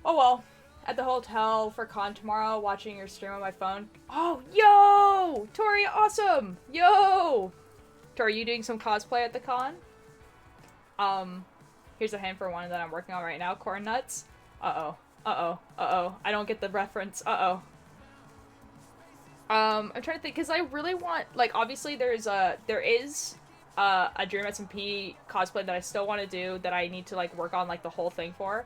Oh well. At the hotel for con tomorrow, watching your stream on my phone. Oh, yo! Tori, awesome! Yo! Tori, you doing some cosplay at the con? Here's a hint for one that I'm working on right now. Corn nuts. Uh-oh. Uh-oh. Uh-oh. I don't get the reference. Uh-oh. I'm trying to think, because I really want, like, obviously there is a Dream SMP cosplay that I still want to do, that I need to, like, work on, like, the whole thing for.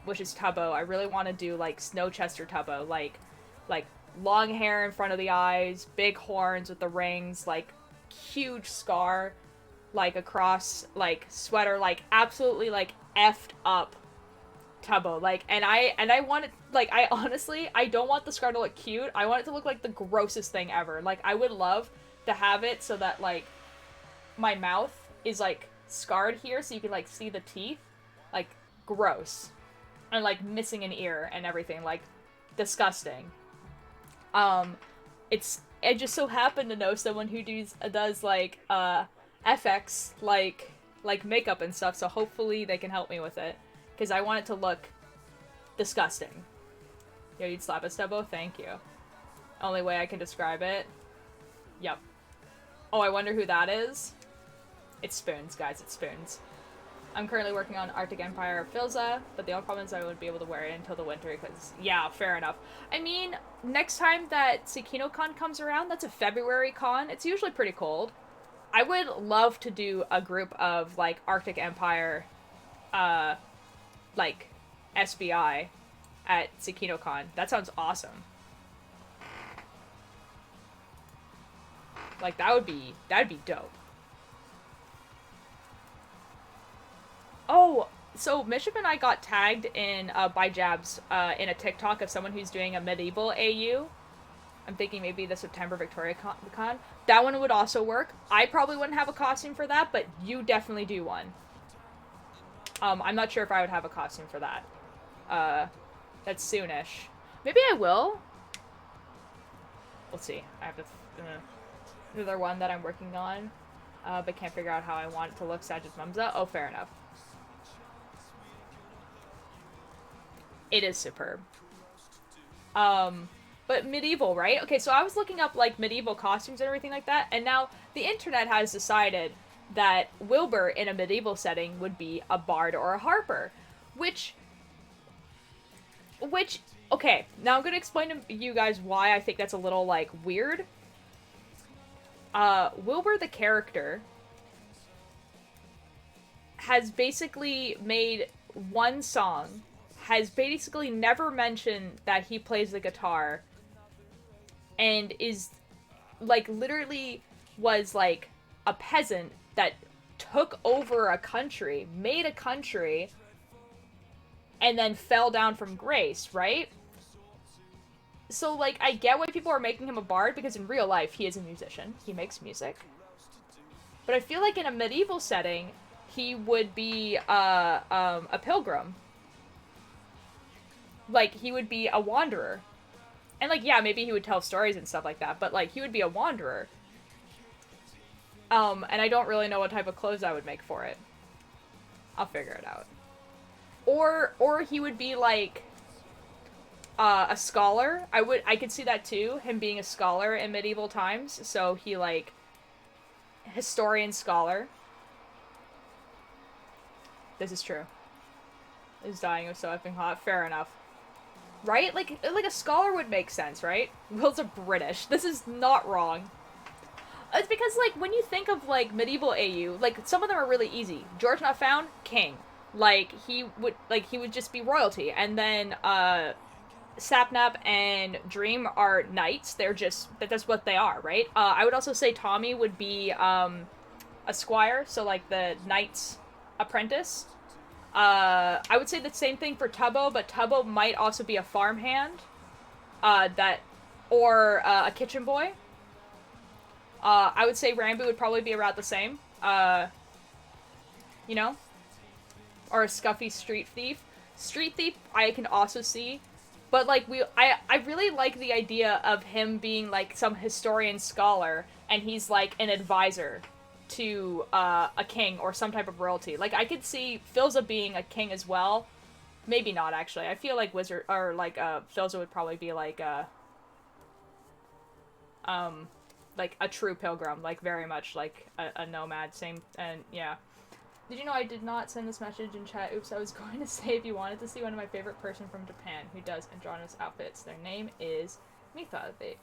Which is Tubbo. I really want to do, like, Snowchester Tubbo, like, long hair in front of the eyes, big horns with the rings, like, huge scar, like, across, like, sweater, like, absolutely, like, effed up Tubbo, like, and I want it, like, I honestly, I don't want the scar to look cute, I want it to look like the grossest thing ever, like, I would love to have it so that, like, my mouth is, like, scarred here, so you can, like, see the teeth, like, gross. And, like, missing an ear and everything. Like, disgusting. I just so happen to know someone who does like, FX, like, makeup and stuff, so hopefully they can help me with it. Because I want it to look disgusting. Yo, you'd slap a stubbo? Thank you. Only way I can describe it. Yep. Oh, I wonder who that is? It's Spoons, guys, it's Spoons. I'm currently working on Arctic Empire Filza, but the only problem is I wouldn't be able to wear it until the winter, because, yeah, fair enough. I mean, next time that SukinoCon comes around, that's a February con, it's usually pretty cold. I would love to do a group of, like, Arctic Empire, like, SBI at SukinoCon. That sounds awesome. Like, that'd be dope. Oh, so Mishap and I got tagged in, by Jabs, in a TikTok of someone who's doing a medieval AU. I'm thinking maybe the September Victoria Con. That one would also work. I probably wouldn't have a costume for that, but you definitely do one. I'm not sure if I would have a costume for that. That's soonish. Maybe I will. We'll see. I have to, another one that I'm working on, but can't figure out how I want it to look. Sajid Mumza. Oh, fair enough. It is superb. But medieval, right? Okay, so I was looking up, like, medieval costumes and everything like that, and now the internet has decided that Wilbur in a medieval setting would be a bard or a harper, which, okay, now I'm gonna explain to you guys why I think that's a little, like, weird. Wilbur the character has basically made one song, has basically never mentioned that he plays the guitar, and is like literally was like a peasant that took over a country, made a country, and then fell down from grace, right? So, like, I get why people are making him a bard, because in real life, he is a musician. He makes music. But I feel like in a medieval setting, he would be a pilgrim. Like, he would be a wanderer. And, like, yeah, maybe he would tell stories and stuff like that, but, like, he would be a wanderer. And I don't really know what type of clothes I would make for it. I'll figure it out. Or he would be, like, a scholar. I could see that too, him being a scholar in medieval times. So he, like, historian scholar. This is true. Is dying, it was so effing hot. Fair enough. Right? Like a scholar would make sense, right? Will's a British. This is not wrong. It's because, like, when you think of, like, medieval AU, like, some of them are really easy. George Not Found, king. Like, he would just be royalty. And then, Sapnap and Dream are knights. They're just, that's what they are, right? I would also say Tommy would be, a squire, so, like, the knight's apprentice. I would say the same thing for Tubbo, but Tubbo might also be a farmhand. Or a kitchen boy. I would say Rambo would probably be about the same. You know? Or a scuffy street thief. Street thief, I can also see. But, like, I really like the idea of him being, like, some historian scholar, and he's, like, an advisor to, a king or some type of royalty. Like, I could see Filza being a king as well. Maybe not, actually. I feel like Filza would probably be, like a true pilgrim, like, very much like a nomad, same, and yeah. Did you know I did not send this message in chat? Oops, I was going to say if you wanted to see one of my favorite person from Japan who does androgynous outfits. Their name is Mitha. They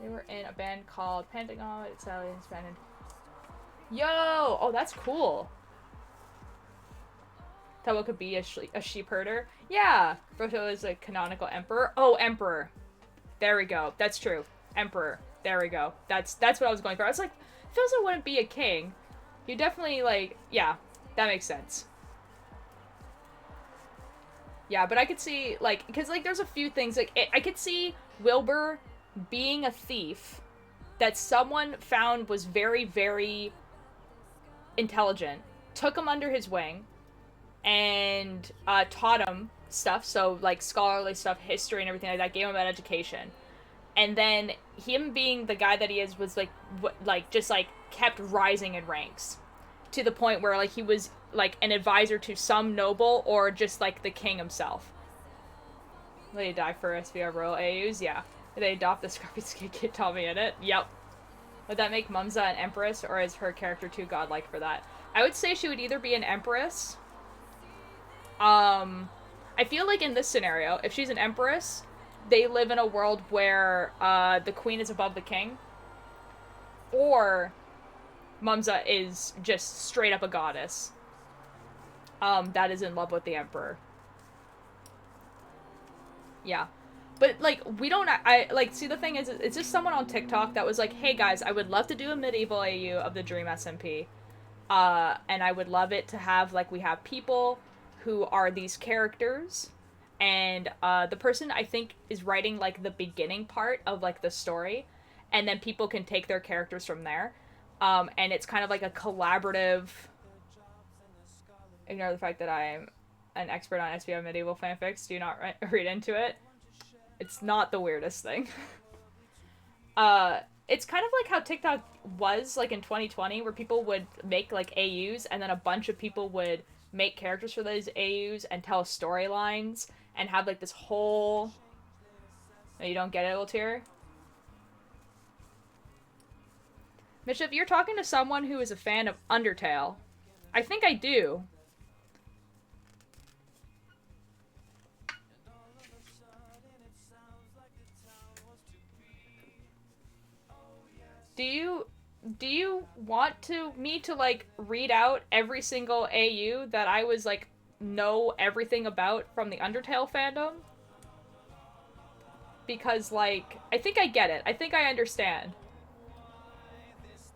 were in a band called Pentagon, it's Italian, Spanish. Yo! Oh, that's cool. Tubbo could be a sheep herder. Yeah! Frodo is a canonical emperor. Oh, emperor. There we go. That's true. Emperor. There we go. That's what I was going for. I was like, Filza wouldn't be a king. You definitely, like, yeah, that makes sense. Yeah, but I could see, like, because, like, there's a few things, like, I could see Wilbur being a thief that someone found was very, very intelligent, took him under his wing, and taught him stuff, so, like, scholarly stuff, history and everything like that, gave him an education. And then him being the guy that he is was, like, just, like, kept rising in ranks. To the point where, like, he was, like, an advisor to some noble or just, like, the king himself. Will they die for SVR Royal AUs? Yeah. Did they adopt the Scruffy Skid Kid Tommy in it? Yep. Would that make Mumza an empress, or is her character too godlike for that? I would say she would either be an empress. I feel like in this scenario, if she's an empress, they live in a world where the queen is above the king. Or Mumza is just straight up a goddess. That is in love with the emperor. Yeah. But, like, we don't, see, the thing is, it's just someone on TikTok that was like, hey guys, I would love to do a medieval AU of the Dream SMP. And I would love it to have, like, we have people who are these characters. And, the person, I think, is writing, like, the beginning part of, like, the story. And then people can take their characters from there. And it's kind of like a collaborative... Ignore the fact that I'm an expert on SBI medieval fanfics. Do not read into it. It's not the weirdest thing. It's kind of like how TikTok was, like, in 2020, where people would make, like, AUs, and then a bunch of people would make characters for those AUs and tell storylines, and have, like, this whole... Oh, you don't get it, Ultier? Mischief, you're talking to someone who is a fan of Undertale. I think I do. Do you... do you want me to like read out every single AU that I was like know everything about from the Undertale fandom? Because like I think I get it. I think I understand.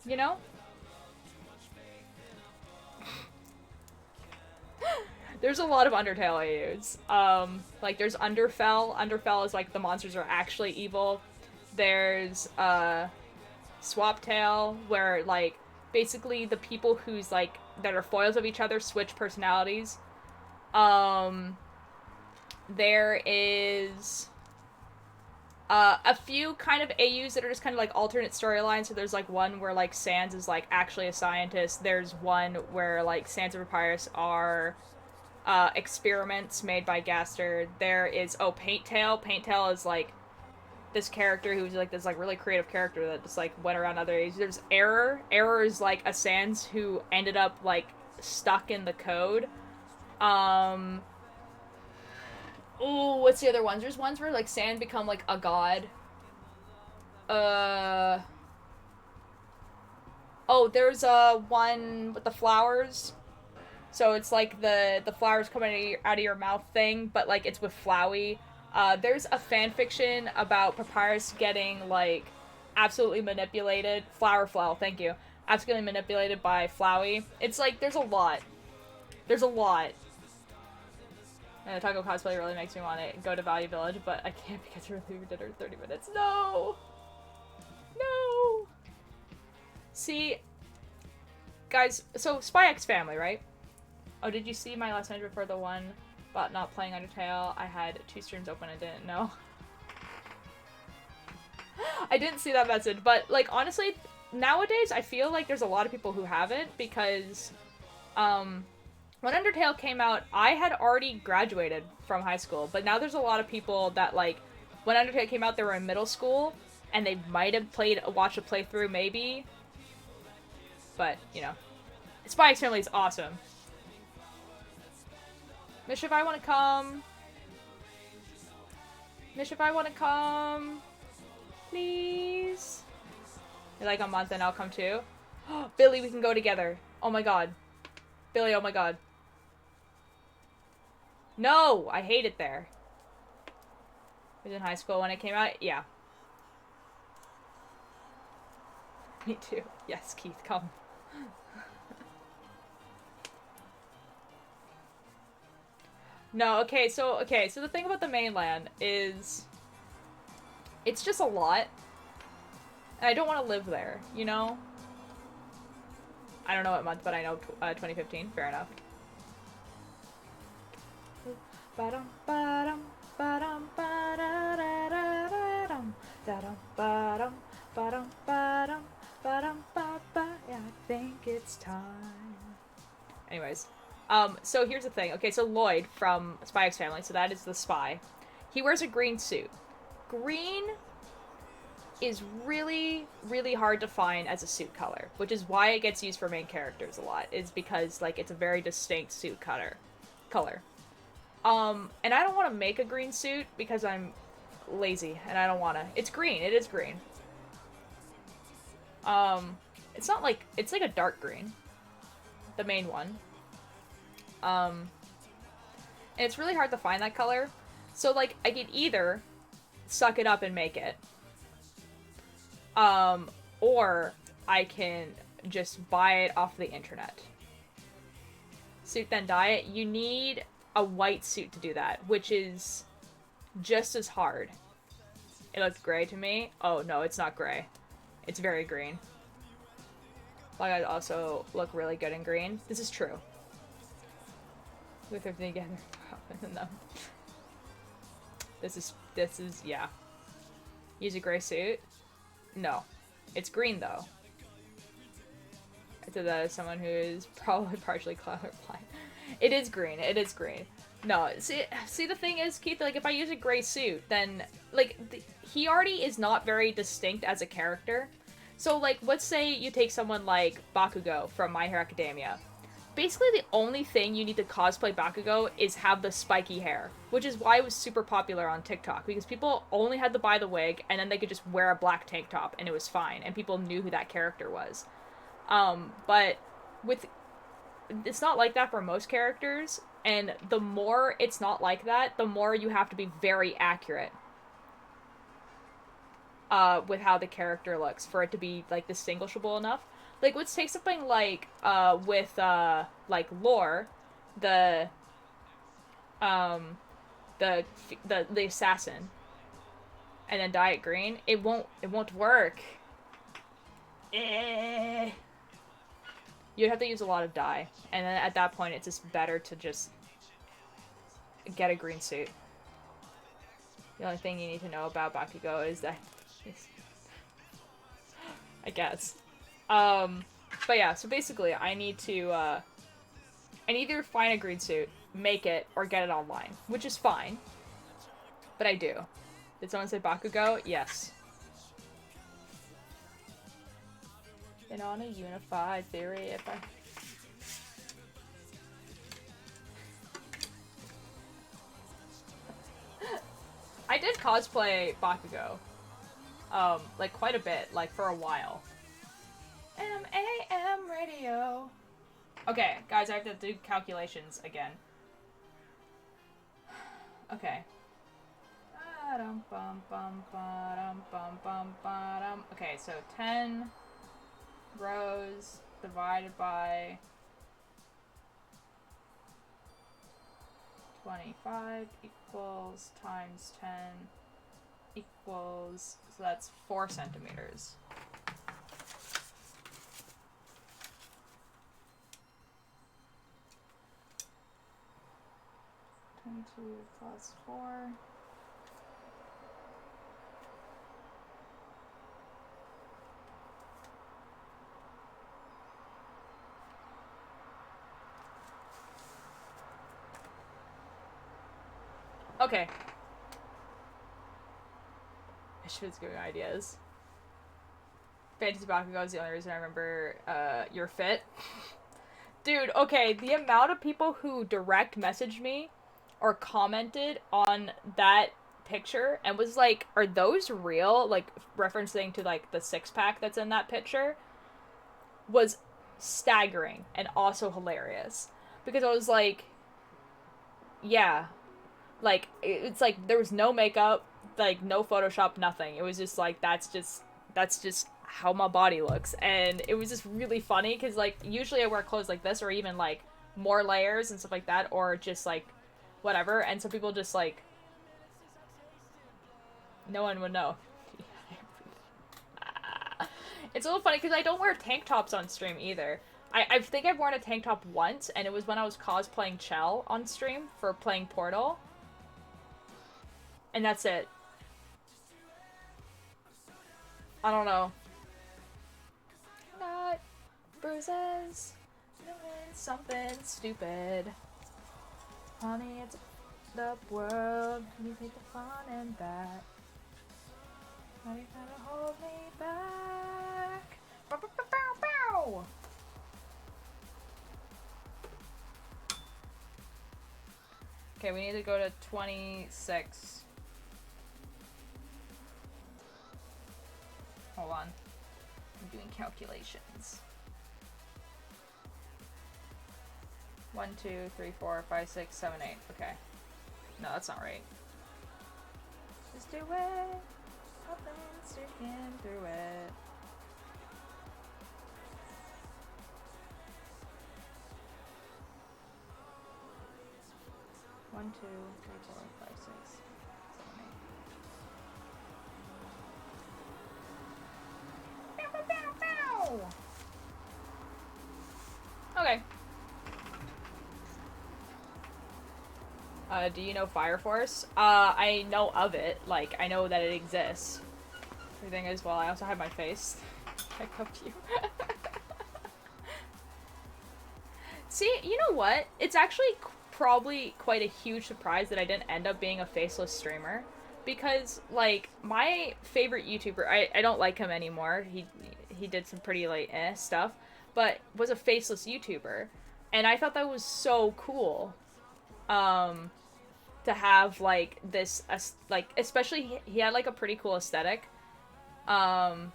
You know? There's a lot of Undertale AUs. Like there's Underfell. Underfell is like the monsters are actually evil. There's Swaptail, where like basically the people who's like that are foils of each other switch personalities. There is a few kind of AUs that are just kind of like alternate storylines. So there's like one where like Sans is like actually a scientist. There's one where like Sans and Papyrus are experiments made by Gaster. There is Painttail. Painttail is like this character who's like this like really creative character that just like went around other ages. There's Error. Error is like a Sans who ended up like stuck in the code. Oh, what's the other ones? There's ones where like Sans become like a god. Oh, there's one with the flowers. So it's like the flowers coming out of your mouth thing, but like it's with Flowey. There's a fan fiction about Papyrus getting like absolutely manipulated. Flower, thank you. Absolutely manipulated by Flowey. It's like there's a lot. There's a lot. And the Taco cosplay really makes me want to go to Value Village, but I can't because we're leaving dinner in 30 minutes. No! No! See, guys, so Spy X Family, right? Oh, did you see my last message before the one about not playing Undertale? I had 2 streams open and didn't know. I didn't see that message, but, like, honestly, nowadays I feel like there's a lot of people who haven't because, when Undertale came out, I had already graduated from high school, but now there's a lot of people that, like, when Undertale came out, they were in middle school, and they might have watched a playthrough, maybe. But, you know. Spy X Family is awesome. Mischief, I want to come. Mischief, I want to come. Please. In like a month and I'll come too. Billy, we can go together. Oh my god. Billy, oh my god. No! I hate it there. I was in high school when it came out? Yeah. Me too. Yes, Keith, come. No, okay, so the thing about the mainland is it's just a lot. And I don't want to live there, you know? I don't know what month, but I know 2015. Fair enough. Ba-dum, ba-dum, ba-dum, ba-da-da-da-da-dum, da-dum, ba-dum, ba-dum, ba-dum, ba-dum, ba-ba. Yeah, I think it's time. Anyways, so here's the thing. Okay, so Lloyd from Spy X Family, so that is the spy. He wears a green suit. Green is really, really hard to find as a suit color, which is why it gets used for main characters a lot, is because, like, it's a very distinct suit color. And I don't want to make a green suit because I'm lazy, and I don't want to. It's green. It is green. It's not like, it's like a dark green. The main one. And it's really hard to find that color. So, like, I could either suck it up and make it. Or I can just buy it off the internet. Suit then dye it. You need a white suit to do that, which is just as hard. It looks gray to me. Oh, no, it's not gray. It's very green. Black eyes also look really good in green. This is true. With everything together. No. This is, yeah. Use a gray suit? No. It's green, though. I said that as someone who is probably partially colorblind. It is green. It is green. No, see, the thing is, Keith, like, if I use a gray suit, then, like, he already is not very distinct as a character. So, like, let's say you take someone like Bakugo from My Hero Academia. basically the only thing you need to cosplay Bakugo is have the spiky hair, which is why it was super popular on TikTok, because people only had to buy the wig and then they could just wear a black tank top and it was fine, and people knew who that character was. But with it's not like that for most characters, and the more it's not like that, the more you have to be very accurate with how the character looks for it to be like distinguishable enough. Like, let's take something like with like Lore, the the assassin, and then dye it green. It won't work. You'd have to use a lot of dye, and then at that point it's just better to just get a green suit. The only thing you need to know about Bakugo is that I guess. But yeah, so basically I need to I either find a green suit, make it, or get it online, which is fine. But I do. Did someone say Bakugo? Yes. And on a unified theory, if I did cosplay Bakugo. Like quite a bit, like for a while. AM radio. Okay, guys, I have to do calculations again. Okay. Okay, so 10 rows divided by 25 equals times 10 equals, so that's 4 centimeters. Two plus 4. Okay. I should have given ideas. Fantasy Bakugo is the only reason I remember your fit. Dude, okay, the amount of people who direct messaged me or commented on that picture and was like, are those real? Like, referencing to, like, the six-pack that's in that picture was staggering and also hilarious. Because I was like, yeah. Like, it's like, there was no makeup, like, no Photoshop, nothing. It was just like, that's just how my body looks. And it was just really funny, because, like, usually I wear clothes like this, or even, like, more layers and stuff like that, or just, like, whatever, and some people just, like, no one would know. It's a little funny, because I don't wear tank tops on stream, either. I think I've worn a tank top once, and it was when I was cosplaying Chell on stream for playing Portal. And that's it. I don't know. Not bruises, doing something stupid. Honey, it's the world. You take the fun in that. Why you trying to hold me back? Bow, bow, bow, bow, bow. Okay, we need to go to 26. Hold on. I'm doing calculations. 1, 2, 3, 4, 5, 6, 7, 8. Okay. No, that's not right. Just do it. I've been sticking through it. One, 2, 3, 4, 5, 6, 7, 8. Bow, bow, bow, bow. Okay. Do you know Fire Force? I know of it. Like, I know that it exists. The thing is, well, I also have my face. I cupped you. See, you know what? It's actually probably quite a huge surprise that I didn't end up being a faceless streamer. Because, like, my favorite YouTuber, I don't like him anymore. He did some pretty, like, stuff. But was a faceless YouTuber. And I thought that was so cool. To have like this, like especially he had like a pretty cool aesthetic. Um,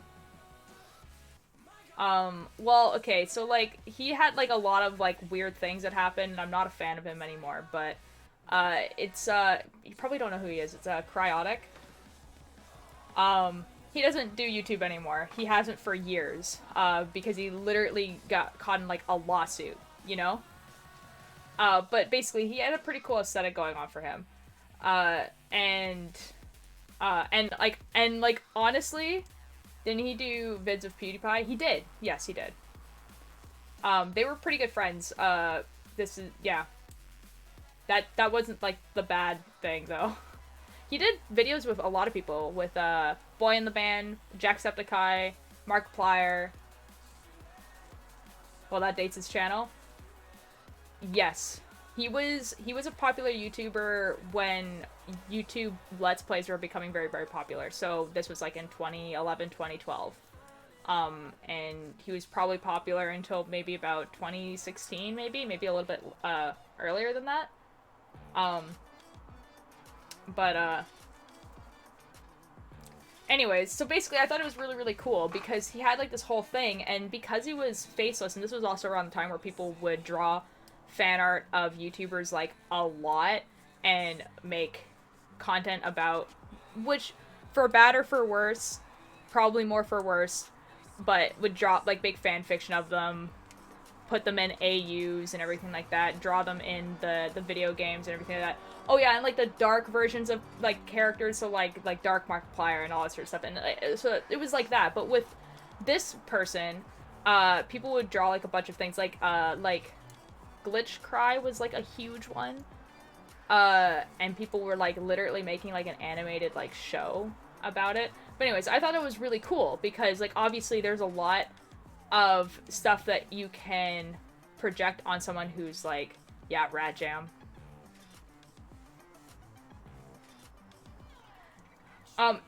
well, okay, so like he had like a lot of like weird things that happened. And I'm not a fan of him anymore, but it's you probably don't know who he is. It's Cryotic. He doesn't do YouTube anymore. He hasn't for years. Because he literally got caught in like a lawsuit. You know. But basically, he had a pretty cool aesthetic going on for him. Uh, and and honestly, didn't he do vids of PewDiePie? He did. Yes, he did. They were pretty good friends. This is yeah. That wasn't like the bad thing though. He did videos with a lot of people, with Boy in the Band, Jacksepticeye, Markiplier. Well, that dates his channel. Yes. He was a popular YouTuber when YouTube Let's Plays were becoming very, very popular. So this was like in 2011, 2012. And he was probably popular until maybe about 2016, maybe a little bit earlier than that. But anyways, so basically I thought it was really, really cool because he had like this whole thing, and because he was faceless, and this was also around the time where people would draw fan art of YouTubers like a lot and make content about, which for bad or for worse, probably more for worse, but would drop like big fan fiction of them, put them in AUs and everything like that, draw them in the video games and everything like that. Oh yeah, and like the dark versions of like characters, so like Dark Markiplier and all that sort of stuff. And so it was like that, but with this person, people would draw like a bunch of things, like Glitch Cry was like a huge one. And people were like literally making like an animated like show about it. But anyways, I thought it was really cool because like obviously there's a lot of stuff that you can project on someone who's like, yeah, Rad Jam.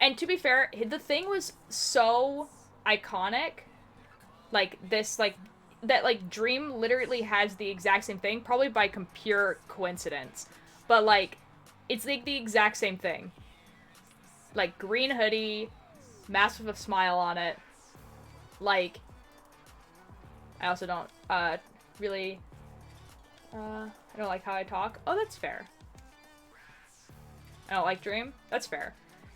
And to be fair, the thing was so iconic, like this, like that, like Dream literally has the exact same thing, probably by pure coincidence, but like it's like the exact same thing, like green hoodie, mask with a smile on it. Like I also don't really I don't like how I talk. Oh, that's fair. I don't like Dream. That's fair.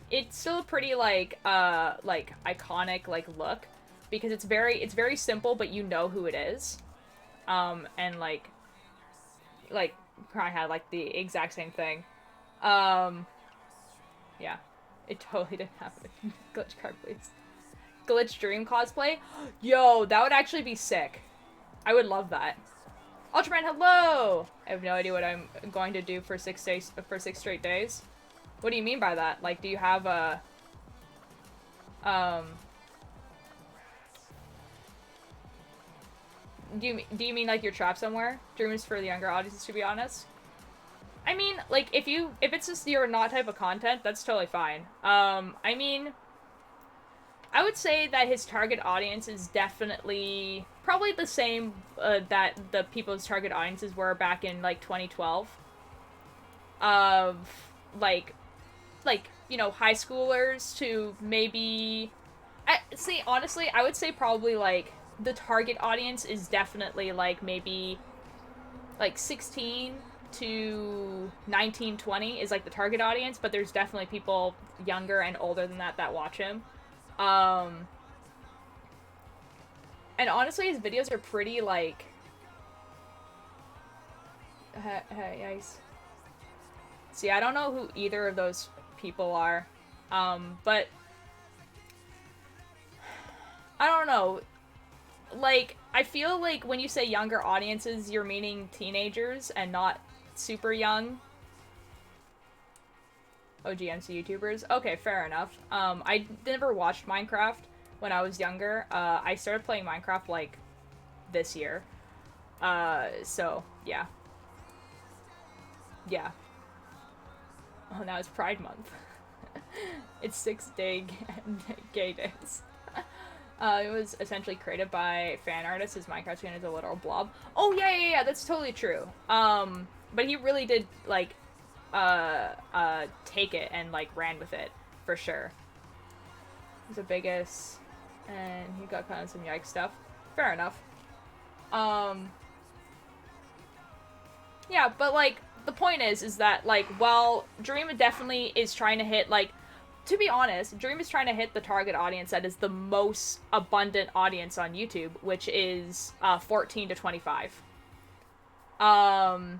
It's still a pretty like iconic like look, because it's very simple, but you know who it is. And like I had like the exact same thing. Yeah, it totally didn't happen. Glitch card, please. Glitch Dream cosplay. Yo, that would actually be sick. I would love that. Ultraman, hello. I have no idea what I'm going to do for 6 days, for 6 straight days. What do you mean by that? Like, do you have a do you mean like you're trapped somewhere? Dream is for the younger audiences, to be honest. I mean, like, if it's just your not type of content, that's totally fine. I mean, I would say that his target audience is definitely probably the same that the people's target audiences were back in like 2012. Of like you know, high schoolers to maybe, see, honestly, I would say probably like the target audience is definitely like maybe like 16 to 19, 20 is like the target audience, but there's definitely people younger and older than that watch him. And honestly, his videos are pretty like yikes. See, I don't know who either of those people are, but I don't know. Like, I feel like when you say younger audiences, you're meaning teenagers and not super young OGMC YouTubers. Okay, fair enough. I never watched Minecraft when I was younger. I started playing Minecraft like this year. So yeah. Yeah. Oh, now it's Pride Month. It's 6 day gay days. It was essentially created by fan artists. His Minecraft skin is a literal blob. Oh yeah, that's totally true. But he really did like take it and like ran with it for sure. He's the biggest, and he got kind of some yikes stuff. Fair enough. Yeah, but like the point is that like while Dream definitely is trying to hit like, to be honest, Dream is trying to hit the target audience that is the most abundant audience on YouTube, which is 14 to 25. And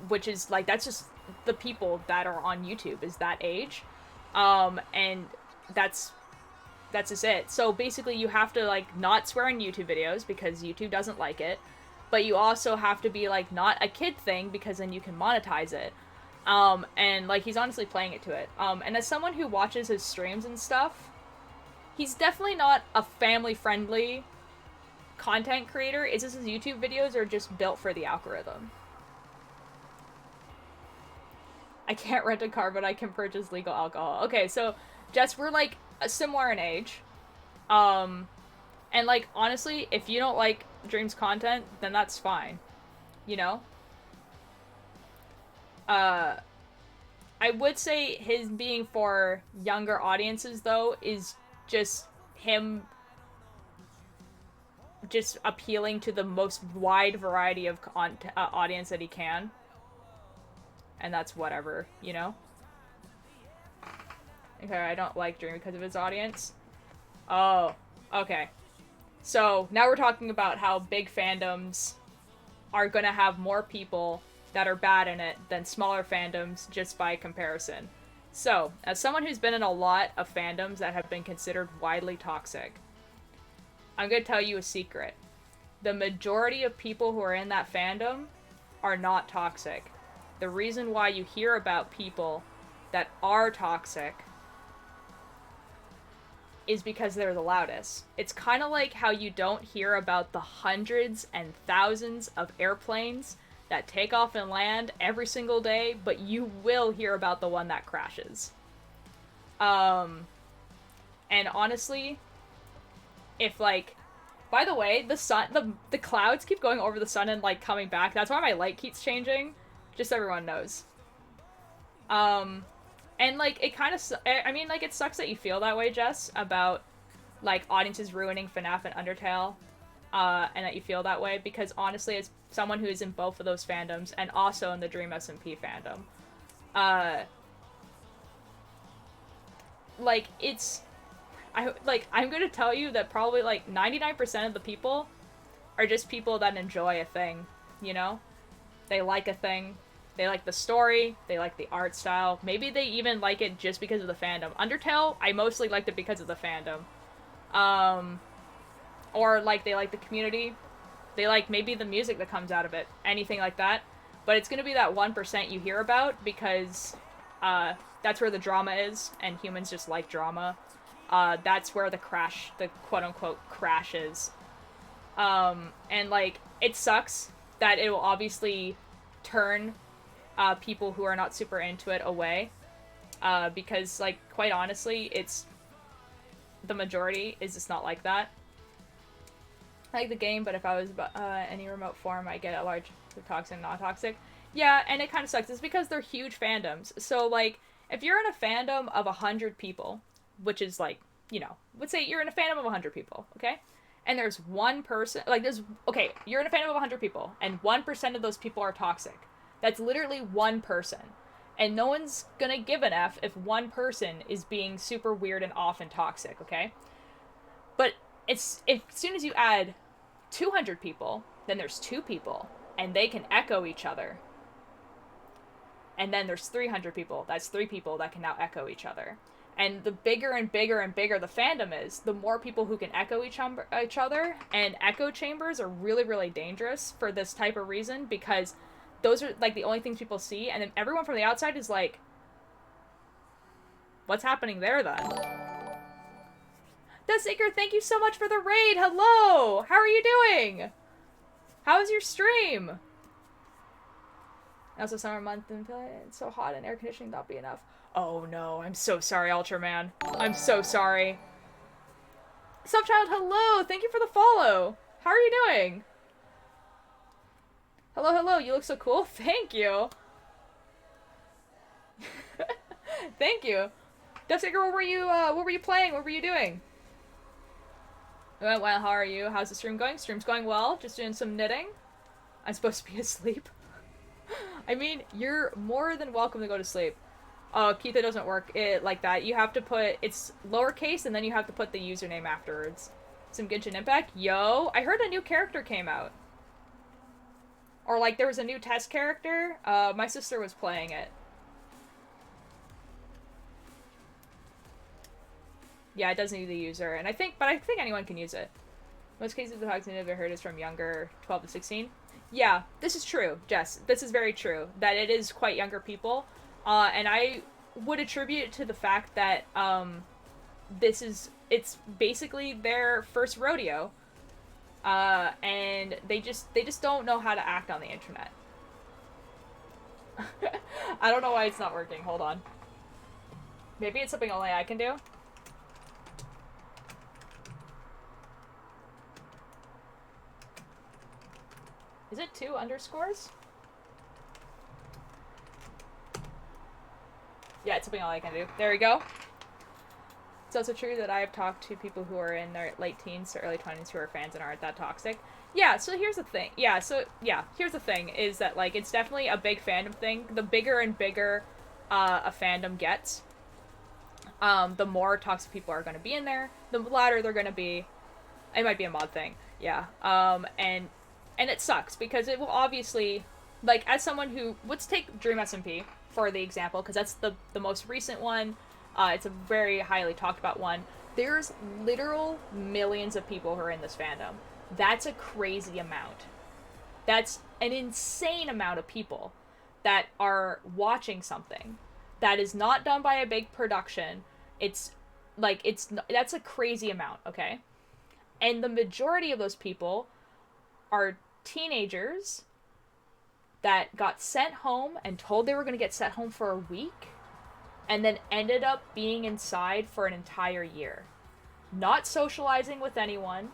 which is like, that's just the people that are on YouTube is that age. And that's just it. So basically you have to like not swear in YouTube videos because YouTube doesn't like it, but you also have to be like not a kid thing because then you can monetize it. And like he's honestly playing it to it. And as someone who watches his streams and stuff, he's definitely not a family friendly content creator. It's just his YouTube videos are just built for the algorithm. I can't rent a car, but I can purchase legal alcohol. Okay, so Jess, we're like similar in age. And like honestly, if you don't like Dream's content, then that's fine. You know? I would say his being for younger audiences, though, is just him just appealing to the most wide variety of audience that he can. And that's whatever, you know? Okay, I don't like Dream because of his audience. Oh, okay. So, now we're talking about how big fandoms are gonna have more people that are bad in it than smaller fandoms just by comparison. So, as someone who's been in a lot of fandoms that have been considered widely toxic, I'm gonna tell you a secret. The majority of people who are in that fandom are not toxic. The reason why you hear about people that are toxic is because they're the loudest. It's kind of like how you don't hear about the hundreds and thousands of airplanes that take off and land every single day, but you will hear about the one that crashes. And honestly, if like, by the way, the sun, the clouds keep going over the sun and like coming back. That's why my light keeps changing. Just so everyone knows. And like it kind of, I mean, like it sucks that you feel that way, Jess, about like audiences ruining FNAF and Undertale, and that you feel that way because honestly, as someone who is in both of those fandoms and also in the Dream SMP fandom, like it's, I'm gonna tell you that probably like 99% of the people are just people that enjoy a thing, you know? They like a thing. They like the story. They like the art style. Maybe they even like it just because of the fandom. Undertale, I mostly liked it because of the fandom. Or like they like the community. They like maybe the music that comes out of it. Anything like that. But it's gonna be that 1% you hear about because that's where the drama is, and humans just like drama. That's where the quote-unquote crash is. And like, it sucks that it will obviously turn people who are not super into it away. Because, like, quite honestly, it's... the majority is just not like that. I like the game, but if I was any remote form, I get at large toxic and non-toxic. Yeah, and it kind of sucks. It's because they're huge fandoms. So, like, if you're in a fandom of 100 people, which is, like, you know, let's say you're in a fandom of 100 people, okay? And there's one person, like, okay, you're in a fandom of 100 people, and 1% of those people are toxic. That's literally one person. And no one's gonna give an F if one person is being super weird and off and toxic, okay? But as soon as you add 200 people, then there's 2 people, and they can echo each other. And then there's 300 people. That's 3 people that can now echo each other. And the bigger and bigger and bigger the fandom is, the more people who can echo each other. And echo chambers are really, really dangerous for this type of reason, because those are, like, the only things people see. And then everyone from the outside is like, what's happening there, then? Deathseeker, thank you so much for the raid! Hello! How are you doing? How's your stream? Also, summer month and it's so hot and air conditioning not be enough. Oh no, I'm so sorry, Ultraman. I'm so sorry. Subchild, hello! Thank you for the follow! How are you doing? Hello, hello, you look so cool. Thank you. Thank you. Dustacre, what were you playing? What were you doing? Well, how are you? How's the stream going? Stream's going well. Just doing some knitting. I'm supposed to be asleep. I mean, you're more than welcome to go to sleep. Oh, Keith, it doesn't work like that. You have to put, it's lowercase, and then you have to put the username afterwards. Some Genshin Impact? Yo, I heard a new character came out. Or, like, there was a new test character. My sister was playing it. Yeah, it does need the user, and I think anyone can use it. Most cases of hugs I've ever heard is from younger 12 to 16. Yeah, this is true, Jess. This is very true. That it is quite younger people. And I would attribute it to the fact that it's basically their first rodeo. And they just don't know how to act on the internet. I don't know why it's not working. Hold on. Maybe it's something only I can do. Is it 2 underscores? Yeah, it's something all I can do. There we go. It's also true that I have talked to people who are in their late teens to early 20s who are fans and aren't that toxic. Yeah, so here's the thing. Here's the thing is that, like, it's definitely a big fandom thing. The bigger and bigger a fandom gets, the more toxic people are going to be in there, the louder they're going to be. It might be a mod thing. Yeah. And it sucks because it will obviously, like, as someone who, let's take Dream SMP for the example, because that's the most recent one. It's a very highly talked about one. There's literal millions of people who are in this fandom. That's a crazy amount. That's an insane amount of people that are watching something that is not done by a big production. That's a crazy amount, okay? And the majority of those people are teenagers that got sent home and told they were going to get sent home for a week and then ended up being inside for an entire year. Not socializing with anyone.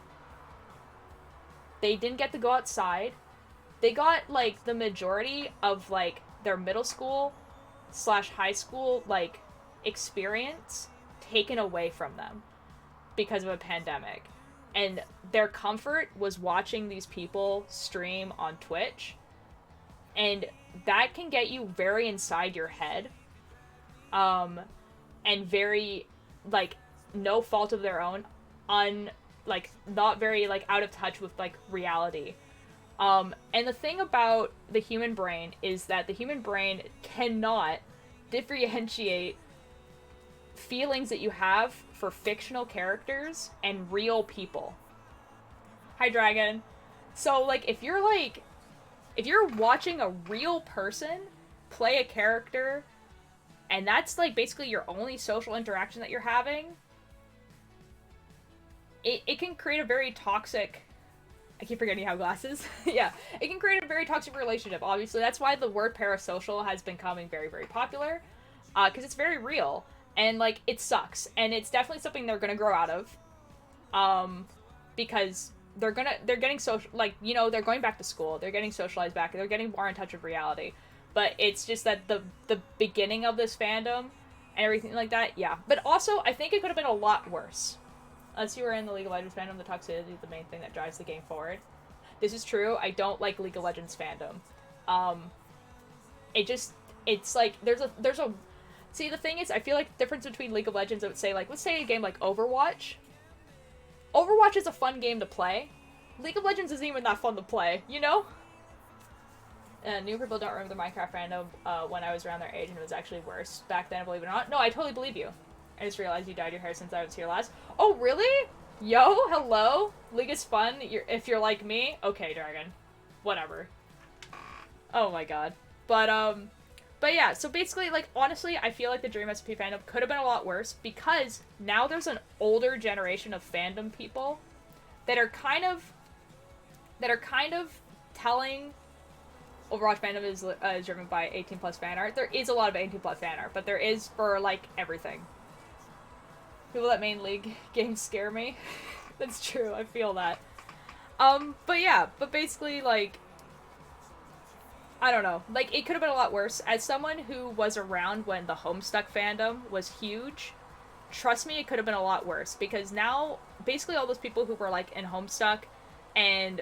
They didn't get to go outside. They got, like, the majority of, like, their middle school / high school, like, experience taken away from them because of a pandemic. And their comfort was watching these people stream on Twitch. And that can get you very inside your head. And very, like, no fault of their own. Not very, like, out of touch with, like, reality. And the thing about the human brain is that the human brain cannot differentiate feelings that you have for fictional characters and real people. Hi, Dragon. So, like, if you're watching a real person play a character, and that's, like, basically your only social interaction that you're having, it can create a very toxic... I keep forgetting you have glasses. Yeah, it can create a very toxic relationship, obviously. That's why the word parasocial has been becoming very, very popular, because it's very real. And, like, it sucks. And it's definitely something they're gonna grow out of. Because they're getting social, like, you know, they're going back to school. They're getting socialized back. They're getting more in touch with reality. But it's just that the beginning of this fandom and everything like that, yeah. But also, I think it could have been a lot worse. Unless you were in the League of Legends fandom, the toxicity is the main thing that drives the game forward. This is true. I don't like League of Legends fandom. It's like, there's a see, the thing is, I feel like the difference between League of Legends, I would say, like, let's say a game like Overwatch. Overwatch is a fun game to play. League of Legends isn't even that fun to play, you know? New people don't remember the Minecraft fandom when I was around their age, and it was actually worse back then, believe it or not. No, I totally believe you. I just realized you dyed your hair since I was here last. Oh, really? Yo, hello? League is fun if you're like me? Okay, Dragon. Whatever. Oh my god. But yeah, so basically, like, honestly, I feel like the Dream SP fandom could have been a lot worse because now there's an older generation of fandom people that are kind of telling Overwatch fandom is driven by 18+ fan art. There is a lot of 18+ fan art, but there is for, like, everything. People that main League games scare me. That's true, I feel that. But yeah, but basically, like, I don't know. Like, it could have been a lot worse. As someone who was around when the Homestuck fandom was huge, trust me, it could have been a lot worse. Because now, basically all those people who were, like, in Homestuck and,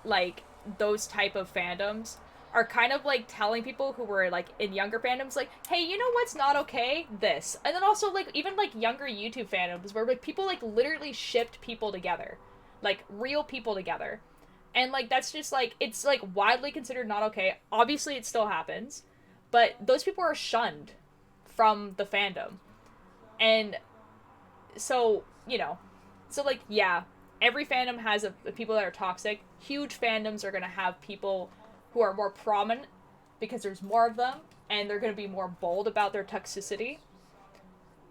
like, those type of fandoms are kind of, like, telling people who were, like, in younger fandoms, like, hey, you know what's not okay? This. And then also, like, even, like, younger YouTube fandoms where, like, people, like, literally shipped people together. Like, real people together. And, like, that's just, like, it's, like, widely considered not okay. Obviously, it still happens. But those people are shunned from the fandom. And so, you know. So, like, yeah. Every fandom has people that are toxic. Huge fandoms are going to have people who are more prominent because there's more of them. And they're going to be more bold about their toxicity.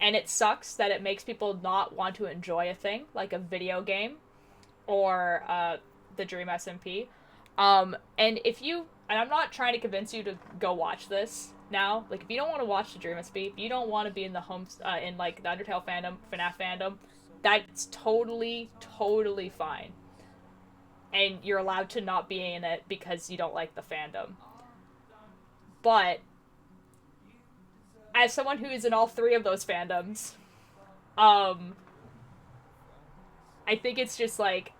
And it sucks that it makes people not want to enjoy a thing, like a video game. Or, the Dream SMP. And if you, and I'm not trying to convince you to go watch this now, like, if you don't want to watch the Dream SMP, if you don't want to be in the in, like, the Undertale fandom, FNAF fandom, that's totally, totally fine. And you're allowed to not be in it because you don't like the fandom. But, as someone who is in all three of those fandoms, I think it's just, like,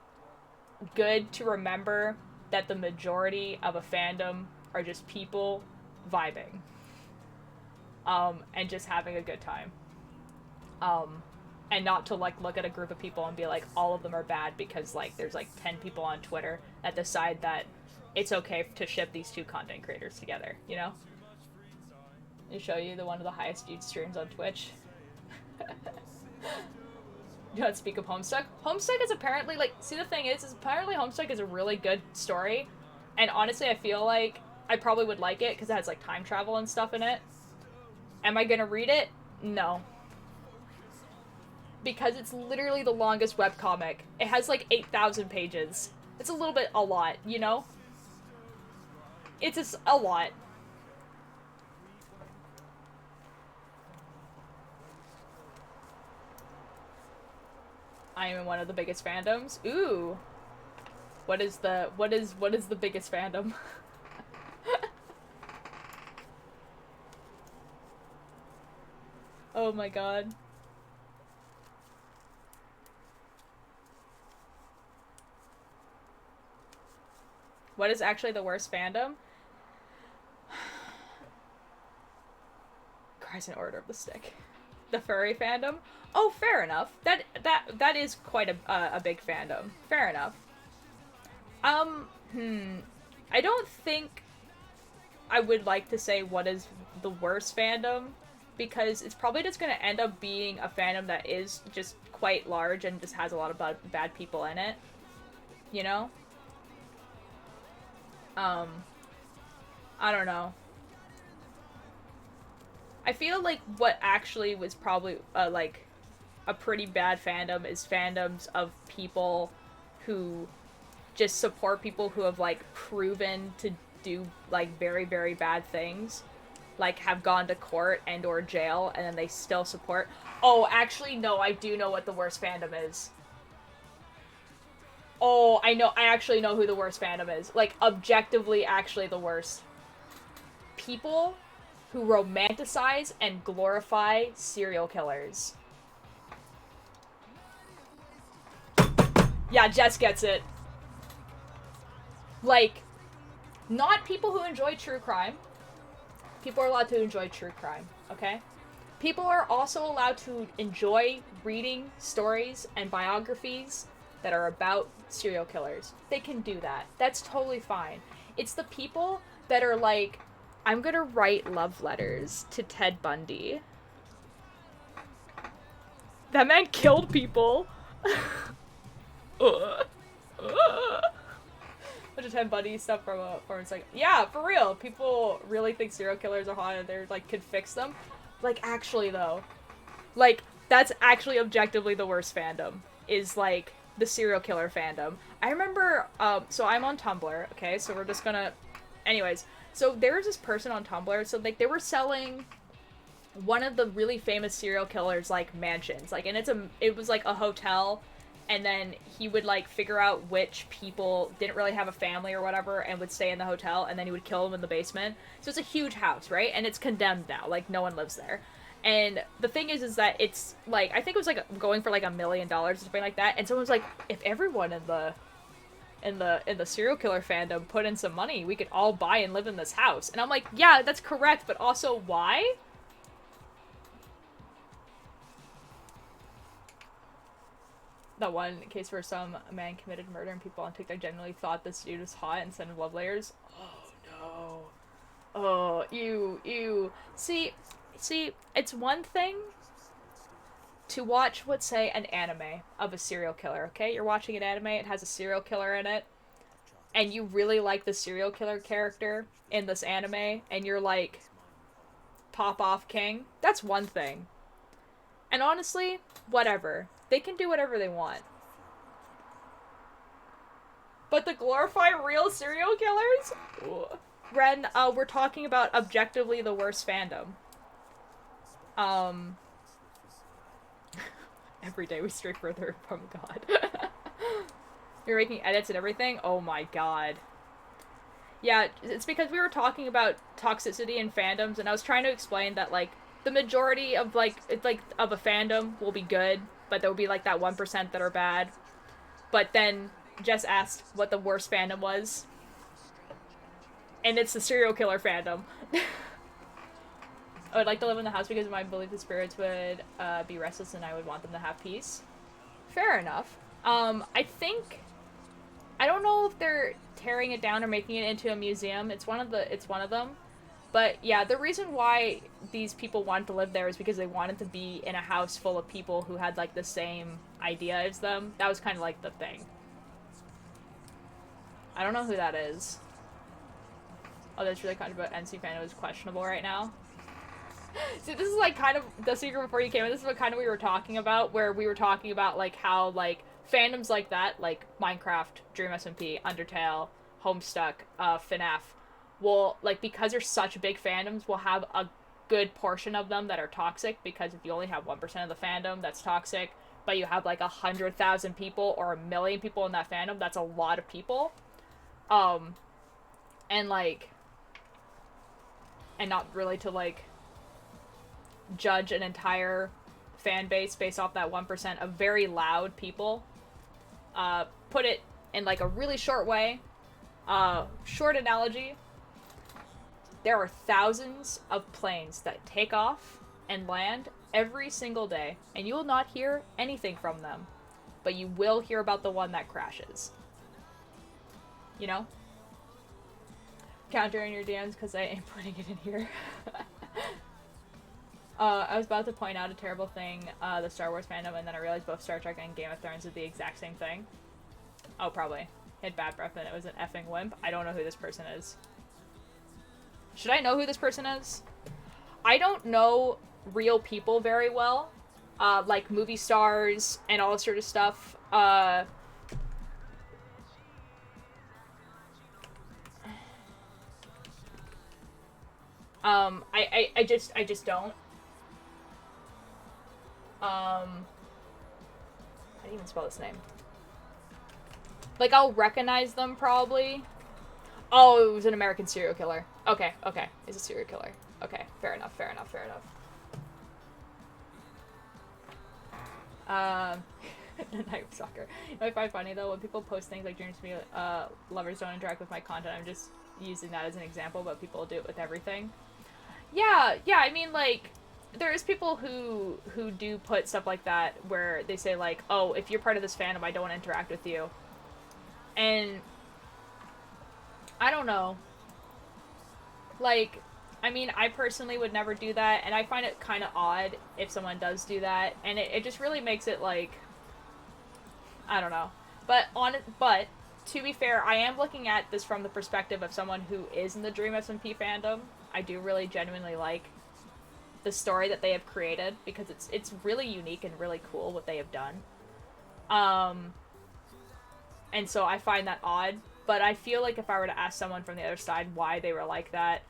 good to remember that the majority of a fandom are just people vibing. And just having a good time. And not to, like, look at a group of people and be like, all of them are bad because, like, there's, like, 10 people on Twitter that decide that it's okay to ship these two content creators together, you know? I'll show you one of the highest viewed streams on Twitch. Do not speak of Homestuck. Homestuck is apparently, like, see, the thing is apparently Homestuck is a really good story. And honestly, I feel like I probably would like it because it has, like, time travel and stuff in it. Am I gonna read it? No. Because it's literally the longest webcomic. It has, like, 8,000 pages. It's a little bit a lot, you know? It's just a lot. I am in one of the biggest fandoms. Ooh. What is the biggest fandom? Oh my god. What is actually the worst fandom? Crescent Order of the Stick. The furry fandom? Oh, fair enough. That is quite a big fandom. Fair enough. I don't think I would like to say what is the worst fandom, because it's probably just going to end up being a fandom that is just quite large and just has a lot of bad people in it. You know? I don't know. I feel like what actually was probably, like, a pretty bad fandom is fandoms of people who just support people who have, like, proven to do, like, very, very bad things. Like, have gone to court and or jail, and then they still support. Oh, actually, no, I do know what the worst fandom is. Oh, I actually know who the worst fandom is. Like, objectively, actually the worst. People who romanticize and glorify serial killers. Yeah, Jess gets it. Like, not people who enjoy true crime. People are allowed to enjoy true crime, okay? People are also allowed to enjoy reading stories and biographies that are about serial killers. They can do that. That's totally fine. It's the people that are like, I'm gonna write love letters to Ted Bundy. That man killed people. Bunch of Ted Bundy stuff from it's like, yeah, for real. People really think serial killers are hot and they're like, could fix them. Like, actually though, like, that's actually objectively the worst fandom, is like the serial killer fandom. I remember, so I'm on Tumblr, okay, so we're just gonna, anyways, so there was this person on Tumblr, so like they were selling one of the really famous serial killers, like, mansions. Like, and it was, like, a hotel, and then he would, like, figure out which people didn't really have a family or whatever and would stay in the hotel, and then he would kill them in the basement. So it's a huge house, right? And it's condemned now. Like, no one lives there. And the thing is that it's, like, I think it was, like, going for, like, $1 million or something like that, and someone was like, if everyone in the serial killer fandom put in some money, we could all buy and live in this house. And I'm like, yeah, that's correct, but also why? That one case where some man committed murder and people on TikTok genuinely thought this dude was hot and sent him love layers. Oh no. Oh, ew. See, it's one thing to watch, let's say, an anime of a serial killer, okay? You're watching an anime, it has a serial killer in it, and you really like the serial killer character in this anime, and you're like, pop off king. That's one thing. And honestly, whatever. They can do whatever they want. But to glorify real serial killers? Ugh. Ren, we're talking about objectively the worst fandom. Every day we stray further from God. You're making edits and everything? Oh my god. Yeah, it's because we were talking about toxicity in fandoms, and I was trying to explain that, like, the majority of, like, of a fandom will be good, but there will be, like, that 1% that are bad. But then Jess asked what the worst fandom was. And it's the serial killer fandom. I would like to live in the house because of my belief the spirits would be restless and I would want them to have peace. Fair enough. I think... I don't know if they're tearing it down or making it into a museum. It's one of them. But yeah, the reason why these people wanted to live there is because they wanted to be in a house full of people who had, like, the same idea as them. That was kind of, like, the thing. I don't know who that is. Oh, that's really kind of about NC fandom is questionable right now. See, this is, like, kind of the secret before you came in. This is what kind of we were talking about, where we were talking about, like, how, like, fandoms like that, like Minecraft, Dream SMP, Undertale, Homestuck, FNAF, will, like, because they're such big fandoms, will have a good portion of them that are toxic, because if you only have 1% of the fandom that's toxic, but you have, like, 100,000 people or 1 million people in that fandom, that's a lot of people. And, like, and not really to, like, judge an entire fan base based off that 1% of very loud people. Put it in, like, a really short way. Short analogy. There are thousands of planes that take off and land every single day, and you will not hear anything from them. But you will hear about the one that crashes. You know? Counter in your DMs because I ain't putting it in here. I was about to point out a terrible thing, the Star Wars fandom, and then I realized both Star Trek and Game of Thrones did the exact same thing. Oh, probably. Had bad breath and it was an effing wimp. I don't know who this person is. Should I know who this person is? I don't know real people very well. Like movie stars and all this sort of stuff. I just don't. How do you even spell this name? Like, I'll recognize them, probably. Oh, it was an American serial killer. Okay. It's a serial killer. Okay, fair enough. Night soccer. You know, I find funny, though, when people post things like dreams to me, lovers don't interact with my content. I'm just using that as an example, but people do it with everything. Yeah, I mean, like, there's people who do put stuff like that where they say, like, oh, if you're part of this fandom, I don't want to interact with you. And I don't know. Like, I mean, I personally would never do that, and I find it kind of odd if someone does do that, and it just really makes it, like, I don't know. But to be fair, I am looking at this from the perspective of someone who is in the Dream SMP fandom. I do really genuinely like the story that they have created, because it's really unique and really cool what they have done. And so I find that odd, but I feel like if I were to ask someone from the other side why they were like that,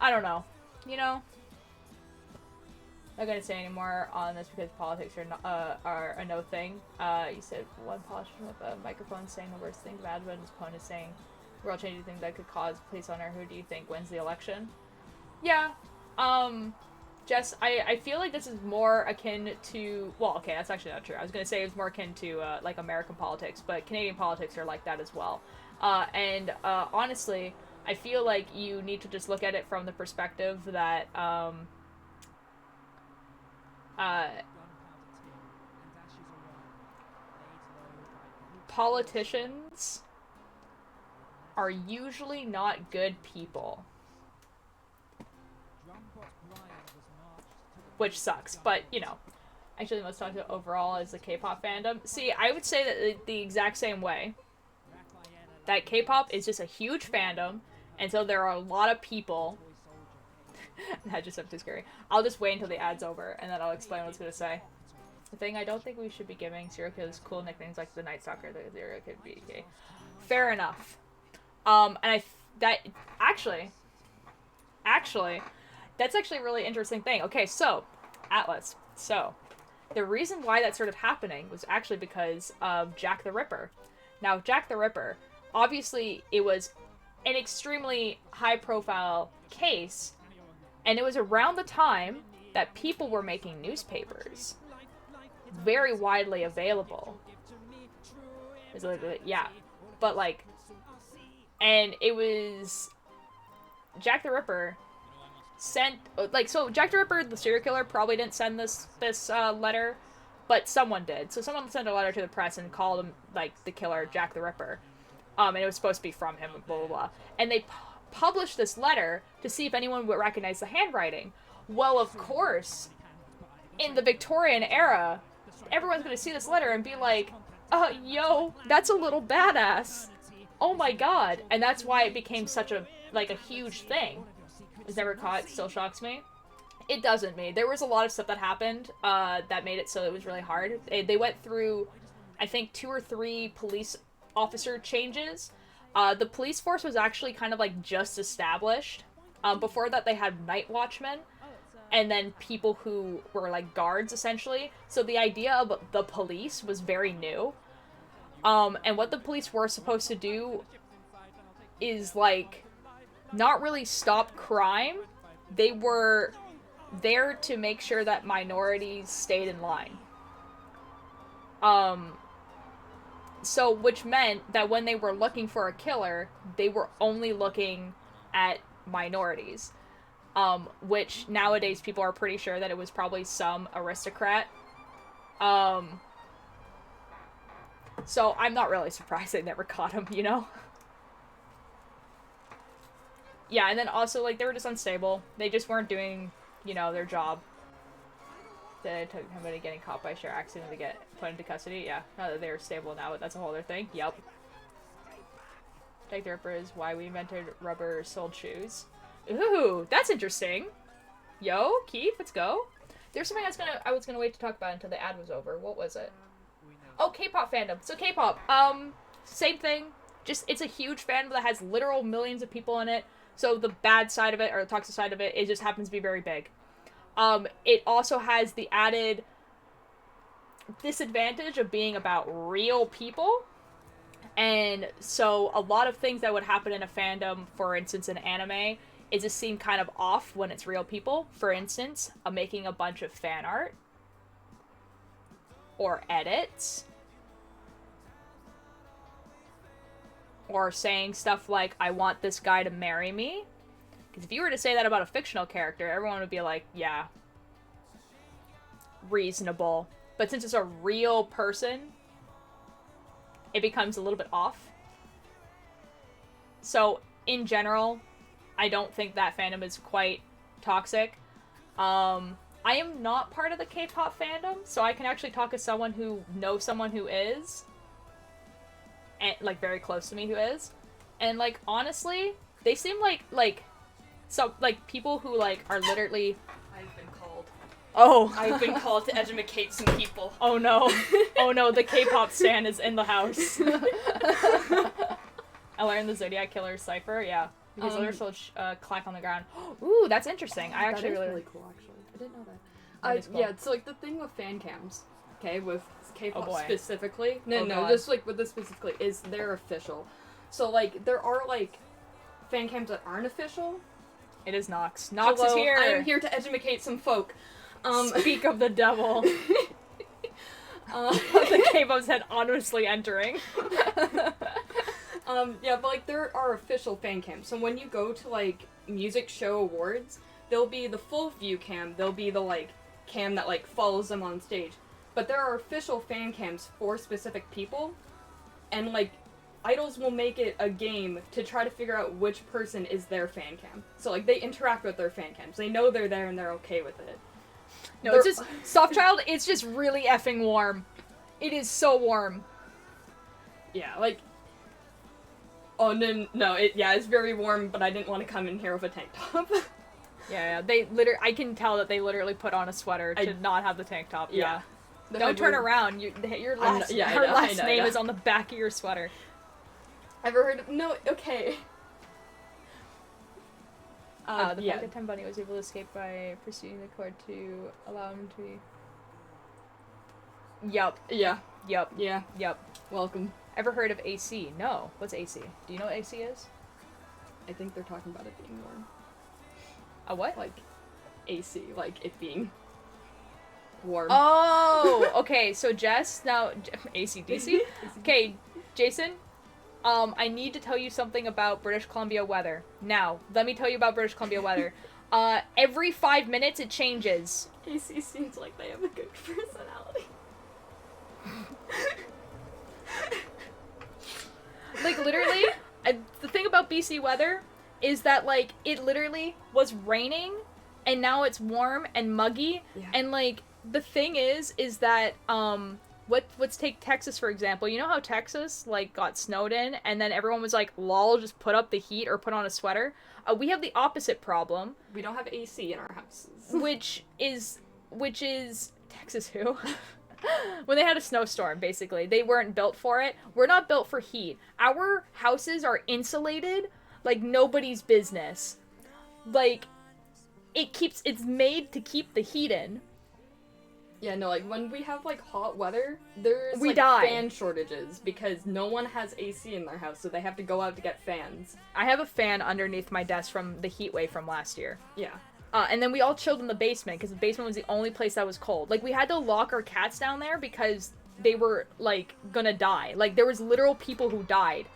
I don't know, you know? not gonna say anymore on this because politics are a no thing. You said one politician with a microphone saying the worst thing about his opponent, saying world changing thing that could cause police owner. Who do you think wins the election? Yeah. Jess, I feel like this is more akin to, well, okay, that's actually not true. I was gonna say it was more akin to like American politics, but Canadian politics are like that as well. Honestly, I feel like you need to just look at it from the perspective that politicians are usually not good people. Which sucks, but, you know. Actually, the most talked about overall is the K-pop fandom. See, I would say that the exact same way. That K-pop is just a huge fandom, and so there are a lot of people... That just sounds too scary. I'll just wait until the ad's over, and then I'll explain what it's going to say. The thing, I don't think we should be giving serial killers cool nicknames like the Night Stalker, the serial kid BK. Fair enough. Actually, that's actually a really interesting thing. Okay, so, Atlas. So, the reason why that's sort of happening was actually because of Jack the Ripper. Now, Jack the Ripper, obviously, it was an extremely high-profile case, and it was around the time that people were making newspapers. Very widely available. Yeah. But, like, and it was Jack the Ripper sent, like, so Jack the Ripper, the serial killer, probably didn't send this letter, but someone did. So someone sent a letter to the press and called him, like, the killer, Jack the Ripper. And it was supposed to be from him, blah, blah, blah. And they published this letter to see if anyone would recognize the handwriting. Well, of course, in the Victorian era, everyone's gonna see this letter and be like, yo, that's a little badass. Oh my god. And that's why it became such a, like, a huge thing. It was never caught, still shocks me. It doesn't me. There was a lot of stuff that happened that made it so it was really hard. They went through, I think, 2 or 3 police officer changes. The police force was actually kind of, like, just established. Before that, they had night watchmen. And then people who were, like, guards, essentially. So the idea of the police was very new. And what the police were supposed to do is, like, not really stop crime. They were there to make sure that minorities stayed in line. So, which meant that when they were looking for a killer, they were only looking at minorities. Which nowadays people are pretty sure that it was probably some aristocrat. So I'm not really surprised they never caught him, you know? Yeah, and then also, like, they were just unstable. They just weren't doing, you know, their job. That took somebody getting caught by sheer accident to get put into custody. Yeah, now that they're stable now, that's a whole other thing. Yep. Jack the Ripper is why we invented rubber-soled shoes. Ooh, that's interesting. Yo, Keith, let's go. There's something I was gonna wait to talk about until the ad was over. What was it? Oh, K-pop fandom. So K-pop, same thing. Just, it's a huge fandom that has literal millions of people in it. So the bad side of it, or the toxic side of it, it just happens to be very big. It also has the added disadvantage of being about real people. And so a lot of things that would happen in a fandom, for instance, in anime, is just seem kind of off when it's real people. For instance, making a bunch of fan art. Or edits. Or saying stuff like, I want this guy to marry me. Because if you were to say that about a fictional character, everyone would be like, yeah. Reasonable. But since it's a real person, it becomes a little bit off. So, in general, I don't think that fandom is quite toxic. I am not part of the K-pop fandom, so I can actually talk to someone who knows someone who is. And, like, very close to me who is. And, like, honestly, they seem like people who, like, are literally... I've been called. Oh. I've been called to educate some people. Oh no. Oh no, the K-pop stan is in the house. I learned the Zodiac Killer's cipher, yeah. Because others will clack on the ground. Ooh, that's interesting. I actually that is really cool, actually. I didn't know That is cool. Yeah, so like the thing with fan cams, okay, with K-pop boy. specifically. Oh, No, God. just like with this specifically is they're official. So like there are like fan cams that aren't official. It is Nox. Nox Hello, is here. I am here to educate some folk. Speak of the devil. Uh, The K-pop's head honestly entering. yeah, but like there are official fan cams. So when you go to like music show awards, there'll be the full view cam. There'll be the like cam that like follows them on stage. But there are official fan cams for specific people, and like idols will make it a game to try to figure out which person is their fan cam. So like they interact with their fan cams. They know they're there and they're okay with it. No, it's just Softchild. It's just really effing warm. It is so warm. Yeah, like. Oh no! It's very warm, but I didn't want to come in here with a tank top. Yeah. I can tell that they literally put on a sweater to not have the tank top. Yeah. Don't turn around. Your last name is on the back of your sweater. Ever heard of... No, okay. The fact that Ten Bunny was able to escape by pursuing the cord to allow him to be... Yup. Yeah. Yup. Yeah. Yup. Welcome. Ever heard of AC? No. What's AC? Do you know what AC is? I think they're talking about it being warm. A what? Like, AC, like it being warm. Oh! Okay, so Jess, now... AC/DC? Okay, Jason, I need to tell you something about British Columbia weather. Now, let me tell you about British Columbia weather. Every 5 minutes it changes. AC seems like they have a good personality. Like, literally, the thing about BC weather is that, like, it literally was raining, and now it's warm and muggy, and, like, the thing is that, let's take Texas, for example. You know how Texas, like, got snowed in, and then everyone was like, lol, just put up the heat or put on a sweater? We have the opposite problem. We don't have AC in our houses. Which is Texas who? When they had a snowstorm, basically. They weren't built for it. We're not built for heat. Our houses are insulated like nobody's business. Like, it's made to keep the heat in. Yeah, no, like, when we have, like, hot weather, there's, we like, die. fan shortages because no one has AC in their house, so they have to go out to get fans. I have a fan underneath my desk from the heat wave from last year. Yeah. And then we all chilled in the basement, because the basement was the only place that was cold. Like, we had to lock our cats down there because they were, like, gonna die. Like, there was literal people who died.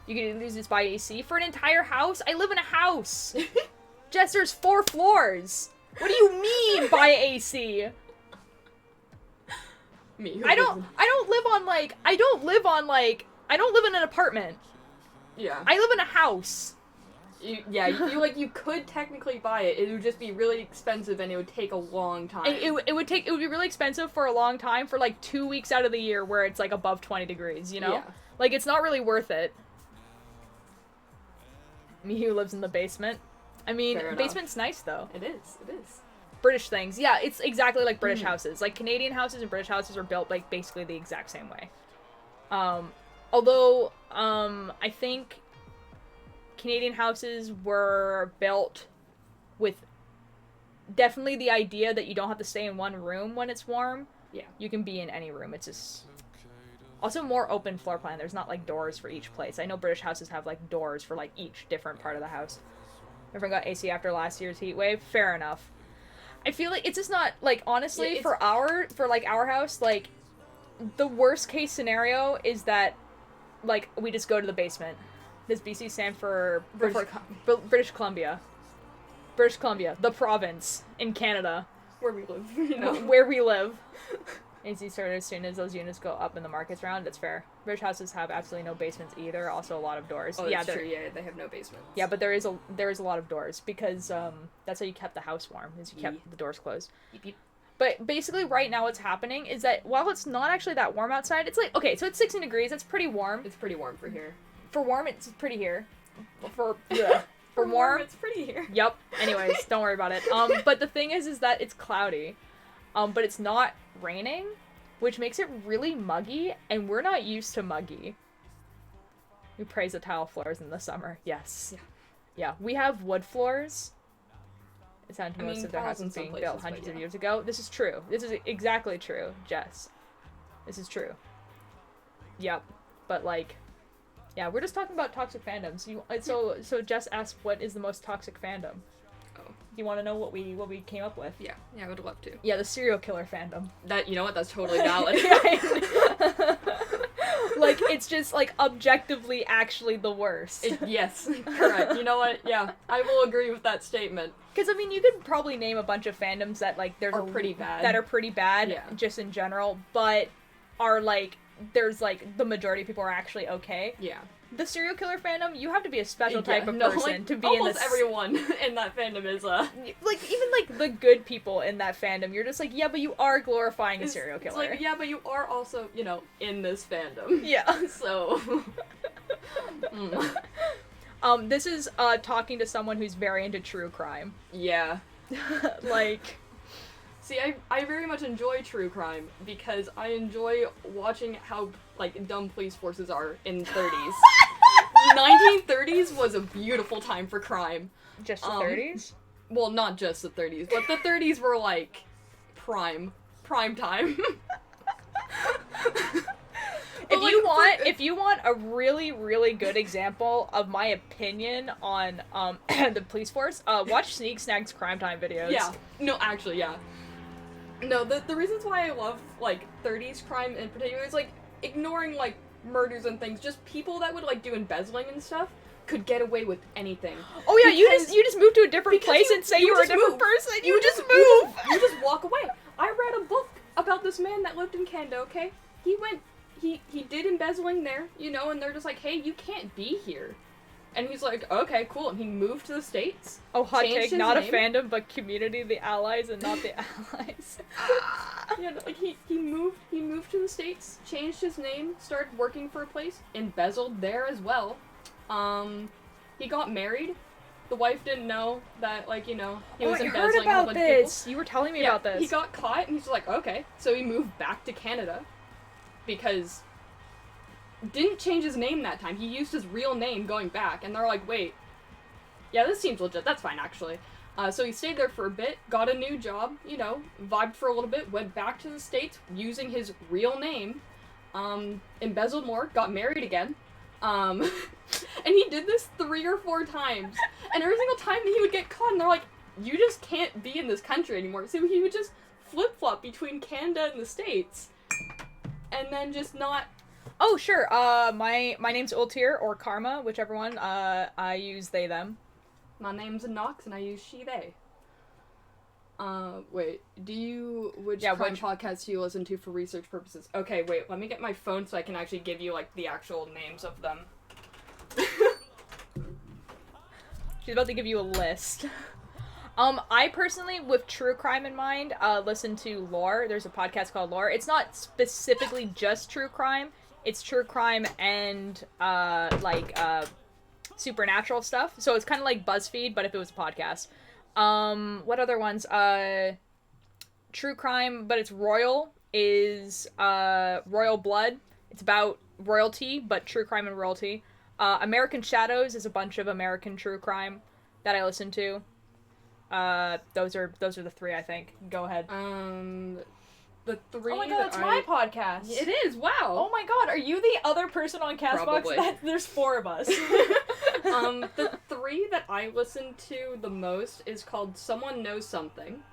You could just buy AC for an entire house? I live in a house! Jess, there's 4 floors! What do you mean, buy AC? Me. I don't live in an apartment. Yeah. I live in a house. You could technically buy it. It would just be really expensive and it would take a long time. It would be really expensive for a long time, for like 2 weeks out of the year where it's like above 20 degrees, you know? Yeah. Like, it's not really worth it. Me who lives in the basement. I mean, basement's nice though. It is. British things. Yeah, it's exactly like British houses. Like, Canadian houses and British houses are built like basically the exact same way. Although, I think Canadian houses were built with definitely the idea that you don't have to stay in one room when it's warm. Yeah. You can be in any room. It's just... Also, more open floor plan. There's not, like, doors for each place. I know British houses have, like, doors for, like, each different part of the house. Everyone got AC after last year's heat wave? Fair enough. I feel like it's just not, like, honestly, for our house, like, the worst case scenario is that, like, we just go to the basement. Does BC stand for British Columbia? British Columbia, the province in Canada. Where we live, you know? Where we live. AC started as soon as those units go up in the markets round. That's fair. British houses have absolutely no basements either. Also, a lot of doors. Oh, that's true. Yeah, they have no basements. Yeah, but there is a lot of doors because that's how you kept the house warm. Is you kept the doors closed. Beep, beep. But basically, right now, what's happening is that while it's not actually that warm outside, it's like, okay, so it's 16 degrees. That's pretty warm. It's pretty warm for here. For warm, it's pretty here. For warm, it's pretty here. Yep. Anyways, don't worry about it. But the thing is that it's cloudy, but it's not raining, which makes it really muggy, and we're not used to muggy. We praise the tile floors in the summer. Yes. Yeah. We have wood floors. sound to I most mean, of their Kyle's in houses some being places, built but hundreds of yeah. years ago. This is true. This is exactly true, Jess. This is true. Yep. But, like, yeah, we're just talking about toxic fandoms. So Jess asked, what is the most toxic fandom? Oh. Do you want to know what we came up with? Yeah, I would love to. Yeah, the serial killer fandom. You know what, that's totally valid. Like, it's just, like, objectively actually the worst. Yes, correct. You know what, yeah, I will agree with that statement. Because, I mean, you could probably name a bunch of fandoms that, like, Are pretty bad. That are pretty bad, Yeah. just in general, but are, like, there's, like, the majority of people are actually okay. Yeah. The serial killer fandom, you have to be a special type of person like, to be in this. Almost everyone in that fandom is, Like, even, like, the good people in that fandom, you're just like, yeah, but you are glorifying a serial killer. It's like, yeah, but you are also, in this fandom. Yeah. So... This is, talking to someone who's very into true crime. Yeah. Like... See, I very much enjoy true crime, because I enjoy watching how, like, dumb police forces are in the 30s. 1930s was a beautiful time for crime. Just the 30s? Well, not just the 30s, but the 30s were, like, prime time. If you want a really, really good example of my opinion on the police force, watch Sneak Snags Crime Time videos. Yeah. No, actually, yeah. No, the reasons why I love, like, 30s crime in particular is, like, ignoring, like, murders and things, just people that would, like, do embezzling and stuff could get away with anything. Oh yeah, you just move to a different place and say you were a different person. You just move. You just walk away. I read a book about this man that lived in Canada, okay? He did embezzling there, and they're just like, hey, you can't be here. And he's like, okay, cool. And he moved to the States. Oh, hot take, not name. A fandom, but community, the allies, and not the allies. Yeah, like he moved to the States, changed his name, started working for a place, embezzled there as well. He got married. The wife didn't know that, like, he was embezzling a whole bunch of people. You were telling me about this. He got caught, and he's like, okay. So he moved back to Canada, because... didn't change his name that time. He used his real name going back, and they're like, wait, yeah, this seems legit. That's fine, actually. So he stayed there for a bit, got a new job, vibed for a little bit, went back to the States using his real name, embezzled more, got married again, and he did this 3 or 4 times, and every single time he would get caught, and they're like, you just can't be in this country anymore. So he would just flip-flop between Canada and the States, and then just not... Oh, sure. My name's Ultir, or Karma, whichever one. I use they, them. My name's Nox, and I use she, they. Wait, which podcasts do you listen to for research purposes? Okay, wait, let me get my phone so I can actually give you, like, the actual names of them. She's about to give you a list. I personally, with true crime in mind, listen to Lore. There's a podcast called Lore. It's not specifically just true crime. It's true crime and, supernatural stuff. So it's kind of like BuzzFeed, but if it was a podcast. What other ones? True crime, but it's royal, is, Royal Blood. It's about royalty, but true crime and royalty. American Shadows is a bunch of American true crime that I listen to. Those are the 3, I think. Go ahead. The 3. Oh my god, that's my podcast. It is. Wow. Oh my god, are you the other person on Castbox? Probably. There's 4 of us. The 3 that I listen to the most is called Someone Knows Something.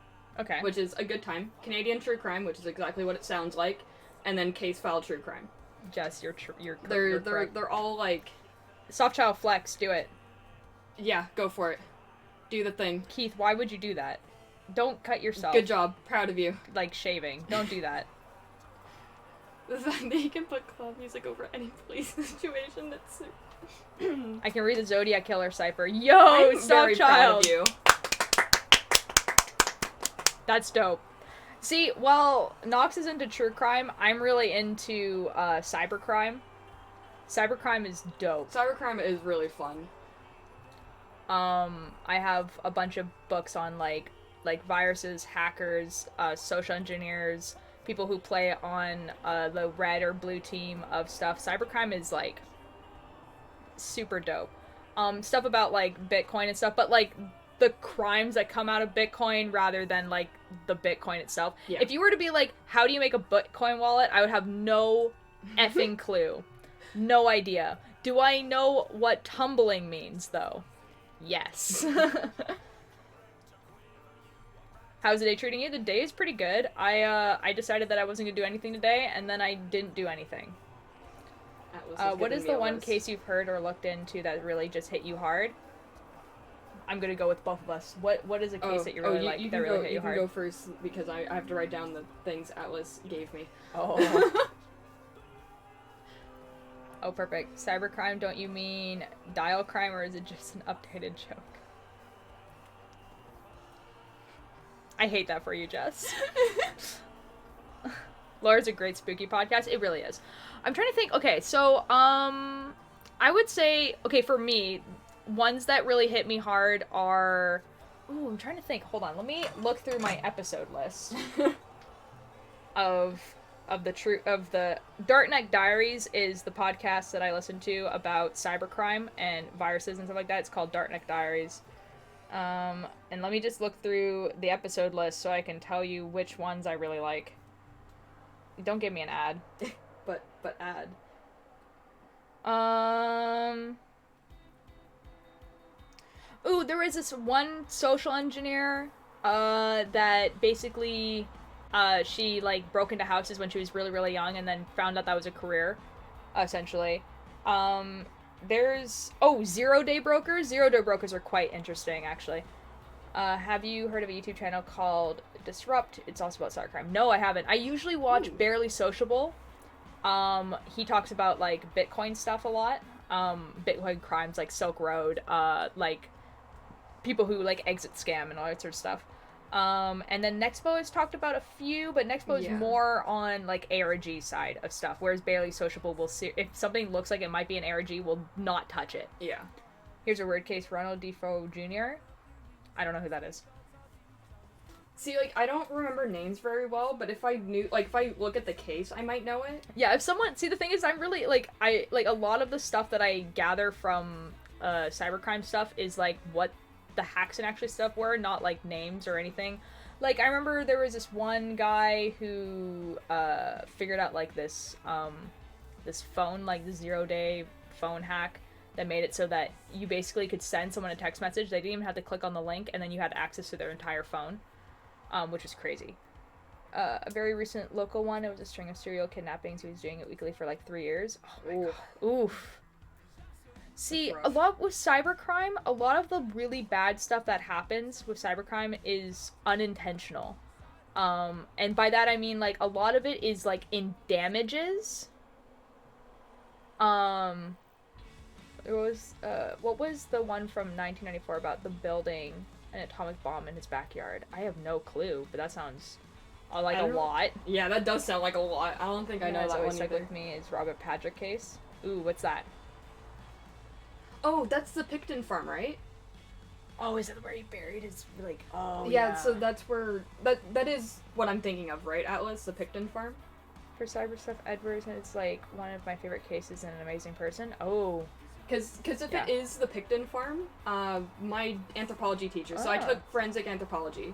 Okay. Which is a good time. Canadian true crime, which is exactly what it sounds like, and then Case File True Crime. Jess, you're they're all like... Softchild Flex, do it. Yeah, go for it. Do the thing. Keith, why would you do that? Don't cut yourself. Good job. Proud of you. Like shaving. Don't do that. The fact that you can put club music over any police situation, that's... I can read the Zodiac Killer cipher. Yo, I'm very proud Softchild! of you. That's dope. See, while Nox is into true crime, I'm really into cybercrime. Cybercrime is dope. Cybercrime is really fun. I have a bunch of books on like viruses, hackers, social engineers, people who play on the red or blue team of stuff. Cybercrime is like super dope. Stuff about like Bitcoin and stuff, but like the crimes that come out of Bitcoin rather than, like, the Bitcoin itself. Yeah. If you were to be like, how do you make a Bitcoin wallet? I would have no effing clue. No idea. Do I know what tumbling means, though? Yes. How's the day treating you? The day is pretty good. I decided that I wasn't gonna do anything today, and then I didn't do anything. What is the one case you've heard or looked into that really just hit you hard? I'm gonna go with both of us. What is a case that you really like that really hit you hard? You can go first because I have to write down the things Atlas gave me. Oh. Oh, perfect. Cybercrime, don't you mean dial crime, or is it just an updated joke? I hate that for you, Jess. Laura's a great spooky podcast. It really is. I'm trying to think. Okay, so, I would say, okay, for me, ones that really hit me hard are... Ooh, I'm trying to think. Hold on. Let me look through my episode list of the Darknet Diaries is the podcast that I listen to about cybercrime and viruses and stuff like that. It's called Darknet Diaries. And let me just look through the episode list so I can tell you which ones I really like. Don't give me an ad. but ad. Ooh, there was this one social engineer, that basically, she, like, broke into houses when she was really, really young and then found out that was a career, essentially. There's... Oh, zero-day brokers? Zero-day brokers are quite interesting, actually. Have you heard of a YouTube channel called Disrupt? It's also about cybercrime. No, I haven't. I usually watch Barely Sociable. He talks about, like, Bitcoin stuff a lot. Bitcoin crimes, like Silk Road, like, people who, like, exit scam and all that sort of stuff. And then Nexpo has talked about a few, but Nexpo is more on, like, ARG side of stuff, whereas Barely Sociable will see, if something looks like it might be an ARG, will not touch it. Yeah. Here's a word case, Ronald Defoe Jr. I don't know who that is. See, like, I don't remember names very well, but if I knew, like, if I look at the case, I might know it. Yeah, if someone, see, the thing is, I'm really, like, a lot of the stuff that I gather from, cybercrime stuff is, like, what the hacks and actually stuff were, not, like, names or anything. Like, I remember there was this one guy who, figured out, like, this phone, like, the zero-day phone hack that made it so that you basically could send someone a text message. They didn't even have to click on the link, and then you had access to their entire phone, which is crazy. A very recent local one, it was a string of serial kidnappings. He was doing it weekly for, like, 3 years. Oh, my God. Oof. See, a lot with cybercrime, a lot of the really bad stuff that happens with cybercrime is unintentional. And by that I mean, like, a lot of it is, like, in damages. There was, what was the one from 1994 about the building an atomic bomb in his backyard? I have no clue, but that sounds like a lot. Yeah, that does sound like a lot. I don't think I know that one always stuck either. with me is Robert Patrick case. Ooh, what's that? Oh, that's the Picton farm, right? Oh, is it where he buried his, like, yeah, so that's where, that is what I'm thinking of, right, Atlas? The Picton farm? For cyber stuff, Edwards, and it's, like, one of my favorite cases and an amazing person. Oh. Because if it is the Picton farm, my anthropology teacher, so I took forensic anthropology,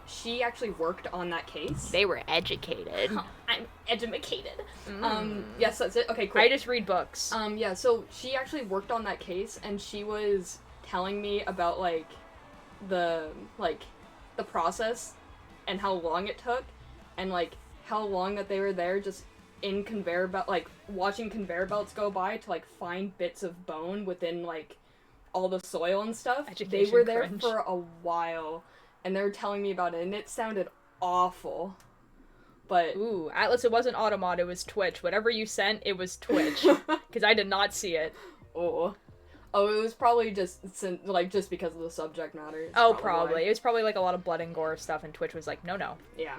she actually worked on that case. They were educated. I'm educated. Yes, that's it. Okay, cool. I just read books. Yeah, so she actually worked on that case, and she was telling me about, like, the process and how long it took, and, like, how long that they were there just in conveyor belt, like, watching conveyor belts go by to, like, find bits of bone within, like, all the soil and stuff. They were there cringe. For a while, and they were telling me about it, and it sounded awful. But ooh, Atlas, it wasn't Automod, it was Twitch. Whatever you sent, it was Twitch. Because I did not see it. Oh, it was probably just, like, just because of the subject matter. Oh, probably. It was probably, like, a lot of blood and gore stuff, and Twitch was like, no. Yeah.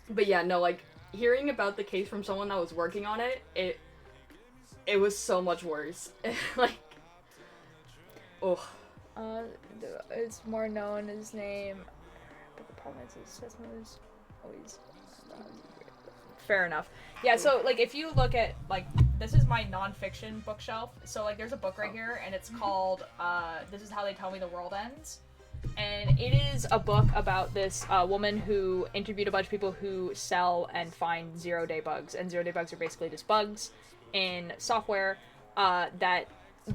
But yeah, no, like, hearing about the case from someone that was working on it, it was so much worse. Like, oh. It's more known his name, but the problem is his testimony is always... Fair enough. Yeah, so, like, if you look at, like, this is my nonfiction bookshelf. So, like, there's a book right here, and it's called, This Is How They Tell Me the World Ends. And it is a book about this woman who interviewed a bunch of people who sell and find zero-day bugs. And zero-day bugs are basically just bugs in software that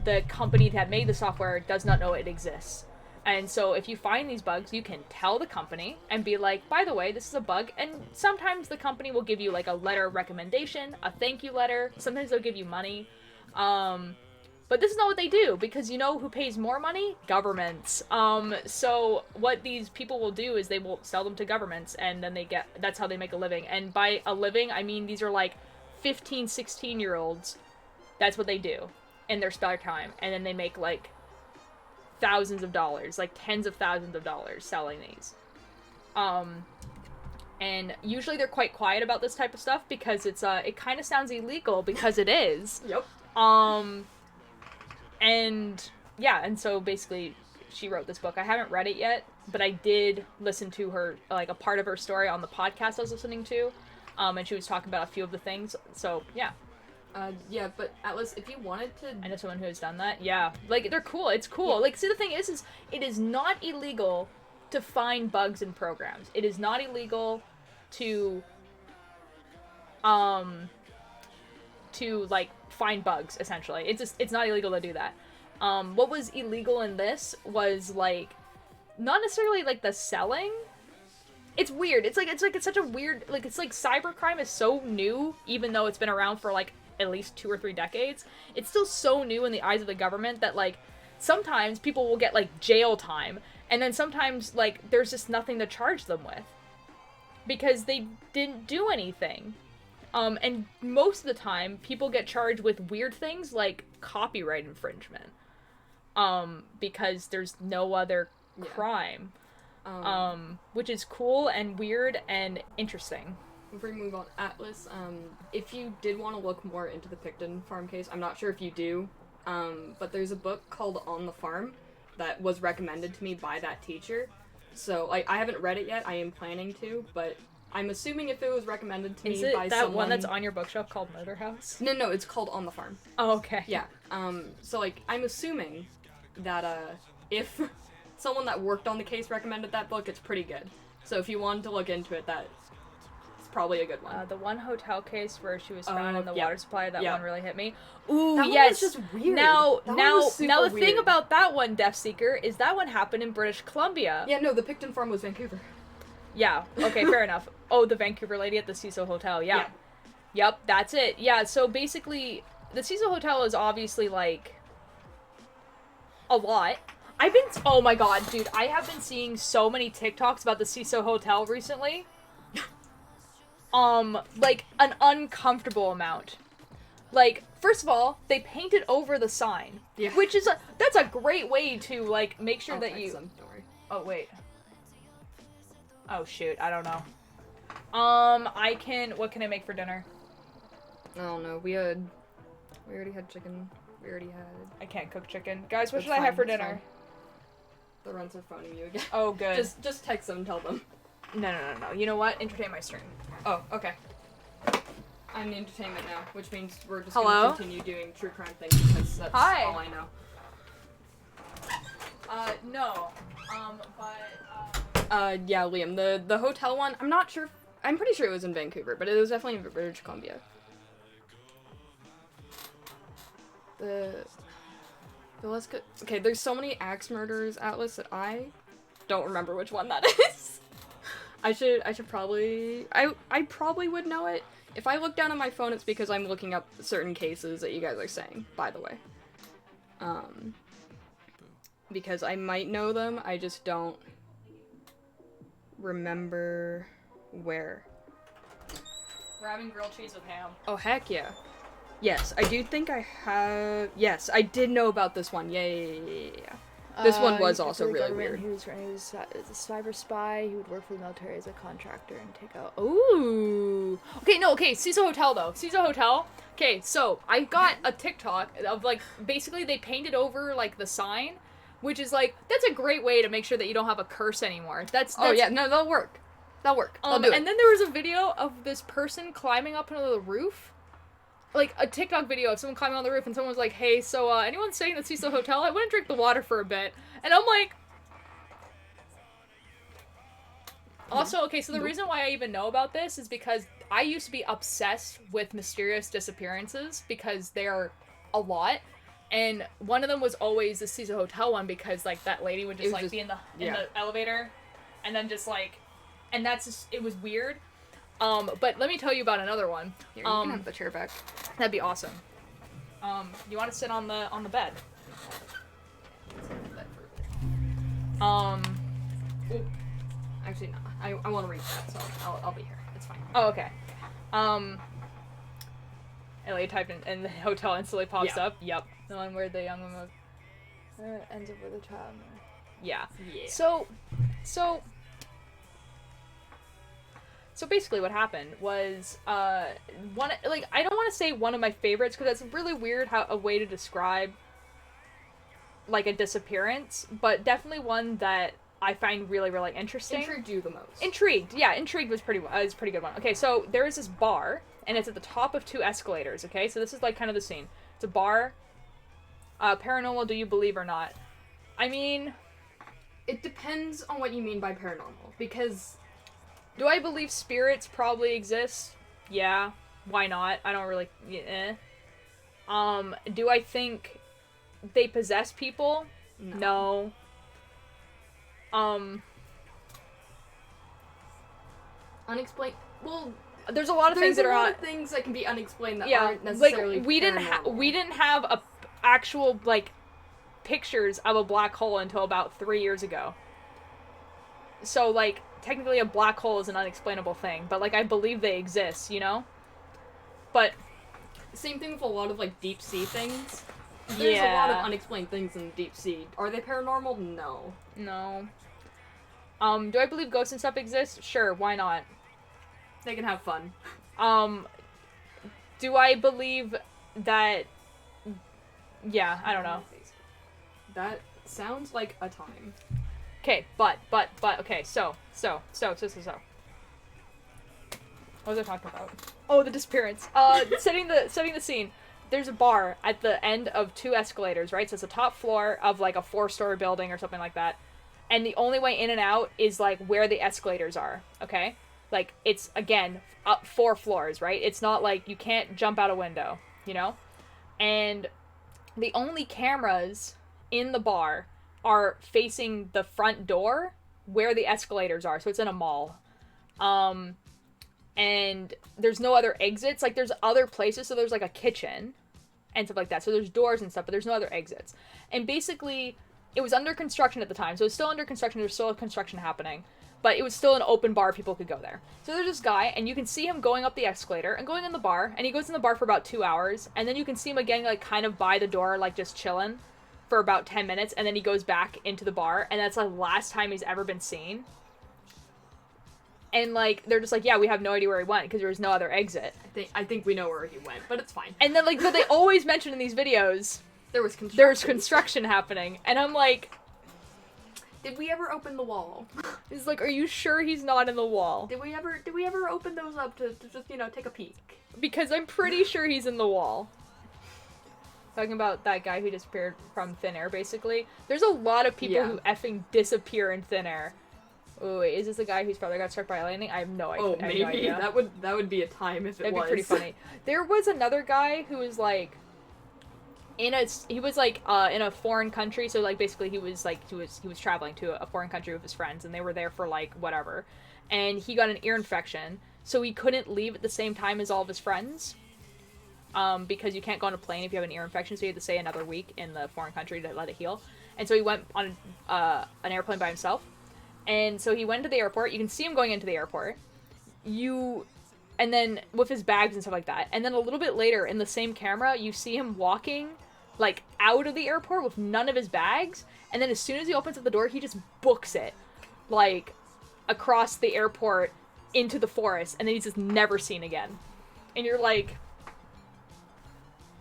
the company that made the software does not know it exists. And so if you find these bugs, you can tell the company and be like, by the way, this is a bug. And sometimes the company will give you like a letter of recommendation, a thank you letter. Sometimes they'll give you money. But this is not what they do, because you know who pays more money? Governments. So what these people will do is they will sell them to governments, and then that's how they make a living. And by a living, I mean these are like 15, 16-year-olds. That's what they do in their spare time. And then they make like thousands of dollars, like tens of thousands of dollars selling these. And usually they're quite quiet about this type of stuff because it kind of sounds illegal, because it is. Yep. And yeah, and so basically she wrote this book. I haven't read it yet, but I did listen to her, like a part of her story on the podcast I was listening to, and she was talking about a few of the things. So yeah. Yeah, but Atlas, if you wanted to... I know someone who has done that. Yeah. Like, they're cool. It's cool. Yeah. Like, see, the thing is it is not illegal to find bugs in programs. It is not illegal to like, find bugs, essentially. It's not illegal to do that. What was illegal in this was, like, not necessarily, like, the selling. It's weird. It's such a weird, like, it's like cybercrime is so new, even though it's been around for, like, at least 2 or 3 decades. It's still so new in the eyes of the government that, like, sometimes people will get, like, jail time, and then sometimes, like, there's just nothing to charge them with, because they didn't do anything. And most of the time, people get charged with weird things like copyright infringement, because there's no other crime, which is cool and weird and interesting. Before we move on, Atlas, if you did want to look more into the Picton farm case, I'm not sure if you do, but there's a book called On the Farm that was recommended to me by that teacher. So, like, I haven't read it yet. I am planning to, but I'm assuming if it was recommended to me by someone... Is it that one that's on your bookshelf called Murder House? No, it's called On the Farm. Oh, okay. Yeah. So, like, I'm assuming that, if someone that worked on the case recommended that book, it's pretty good. So if you wanted to look into it, that's probably a good one. The one hotel case where she was found in the yep. water supply, that Yep. one really hit me. Ooh, that yes. One was just weird. Now the weird. thing about that one, Death Seeker, is that one happened in British Columbia. Yeah, no, the Picton farm was Vancouver. Yeah, okay, fair enough. Oh, the Vancouver lady at the Cecil Hotel, yeah. Yep, that's it. Yeah, so basically, the Cecil Hotel is obviously, like, a lot. Oh my god, dude, I have been seeing so many TikToks about the Cecil Hotel recently. Like, an uncomfortable amount. Like, first of all, they painted over the sign. Yeah. Which is that's a great way to, like, make sure that you... Don't worry. Oh, wait. Oh, shoot, I don't know. What can I make for dinner? I don't know, we already had chicken. I can't cook chicken. Guys, what That's should I have for fine, it's dinner? The Rents are phoning you again. Oh, good. Just text them and tell them. No. You know what? Entertain my stream. Oh, okay. I'm in entertainment now, which means we're just Hello? gonna continue doing true crime things because that's Hi. all I know. No. Yeah, Liam, the hotel one, I'm not sure, I'm pretty sure it was in Vancouver, but it was definitely in British Columbia. Let's go. Okay, there's so many axe murders, Atlas, that I don't remember which one that is. I should probably, I probably would know it. If I look down on my phone, it's because I'm looking up certain cases that you guys are saying, by the way. Because I might know them, I just don't remember where. We're having grilled cheese with ham. Oh, heck yeah. Yes, I do think I have... Yes, I did know about this one. Yeah. This one was also really weird. He was a cyber spy. He would work for the military as a contractor and take out... Ooh! Okay, Cecil Hotel, though. Cecil Hotel. Okay, so I got a TikTok of, like, basically they painted over, like, the sign, which is, like, that's a great way to make sure that you don't have a curse anymore. That's Oh, yeah, no, that'll work. I'll do it. And then there was a video of this person climbing up onto the roof. Like, a TikTok video of someone climbing on the roof, and someone was like, hey, so, anyone staying at the Cecil Hotel? I went and drank the water for a bit. And I'm like, Also, okay, so the reason why I even know about this is because I used to be obsessed with mysterious disappearances because they're a lot. And one of them was always the Cecil Hotel one because, like, that lady would just, like, be in the elevator and then just, like... And that's just... It was weird. But let me tell you about another one. Here, you can have the chair back. That'd be awesome. You want to sit on the bed? Ooh. Actually, no. I want to read that, so I'll be here. It's fine. Oh, okay. Ellie typed in, and the hotel instantly pops up. Yep. The one where the young woman ends up with a child. Yeah. So basically what happened was, I don't want to say one of my favorites, because that's really weird a way to describe, like, a disappearance, but definitely one that I find really, really interesting. Intrigued you the most. Intrigued. Yeah, intrigued was pretty good one. Okay, so there is this bar, and it's at the top of 2 escalators, okay? So this is, like, kind of the scene. It's a bar. Paranormal, do you believe or not? I mean... It depends on what you mean by paranormal, because... Do I believe spirits probably exist? Yeah. Why not? I don't really... Do I think they possess people? No. Unexplained... Well... There's a lot of things that are There's a lot of things that can be unexplained that aren't necessarily like, we didn't have a actual, like, pictures of a black hole until about 3 years ago. So, like, technically a black hole is an unexplainable thing, but, like, I believe they exist, you know? But... Same thing with a lot of, like, deep sea things. There's a lot of unexplained things in the deep sea. Are they paranormal? No. No. Do I believe ghosts and stuff exist? Sure, why not? They can have fun. Do I believe that... Yeah, I don't know. That sounds like a time. Okay, but, okay, so. What was I talking about? Oh, the disappearance. Setting the scene. There's a bar at the end of 2 escalators, right? So it's the top floor of, like, a 4-story building or something like that. And the only way in and out is, like, where the escalators are, okay? Like, it's, again, up 4 floors, right? It's not like you can't jump out a window, you know? And the only cameras in the bar are facing the front door where the escalators are. So it's in a mall. And there's no other exits. Like, there's other places. So there's, like, a kitchen and stuff like that. So there's doors and stuff, but there's no other exits. And basically, it was under construction at the time. So it's still under construction. There's still construction happening. But it was still an open bar. People could go there. So there's this guy, and you can see him going up the escalator and going in the bar. And he goes in the bar for about 2 hours. And then you can see him again, like, kind of by the door, like, just chilling for about 10 minutes. And then he goes back into the bar. And that's, like, last time he's ever been seen. And, like, they're just like, yeah, we have no idea where he went because there was no other exit. I think we know where he went, but it's fine. And then, like, but they always mention in these videos... There was construction happening. And I'm like... Did we ever open the wall? He's like, are you sure he's not in the wall? Did we ever open those up to just, you know, take a peek? Because I'm pretty sure he's in the wall. Talking about that guy who disappeared from thin air, basically. There's a lot of people who effing disappear in thin air. Oh, wait, is this the guy whose father got struck by lightning? I have no idea. Oh, maybe. No idea. That would be a time if it was. That'd be pretty funny. There was another guy who was, like... in a foreign country, so, like, basically he was traveling to a foreign country with his friends, and they were there for, like, whatever. And he got an ear infection, so he couldn't leave at the same time as all of his friends. Because you can't go on a plane if you have an ear infection, so you have to stay another week in the foreign country to let it heal. And so he went on an airplane by himself. And so he went to the airport. You can see him going into the airport. And then with his bags and stuff like that. And then a little bit later, in the same camera, you see him walking, like, out of the airport with none of his bags. And then as soon as he opens up the door, he just books it, like, across the airport into the forest. And then he's just never seen again. And you're like,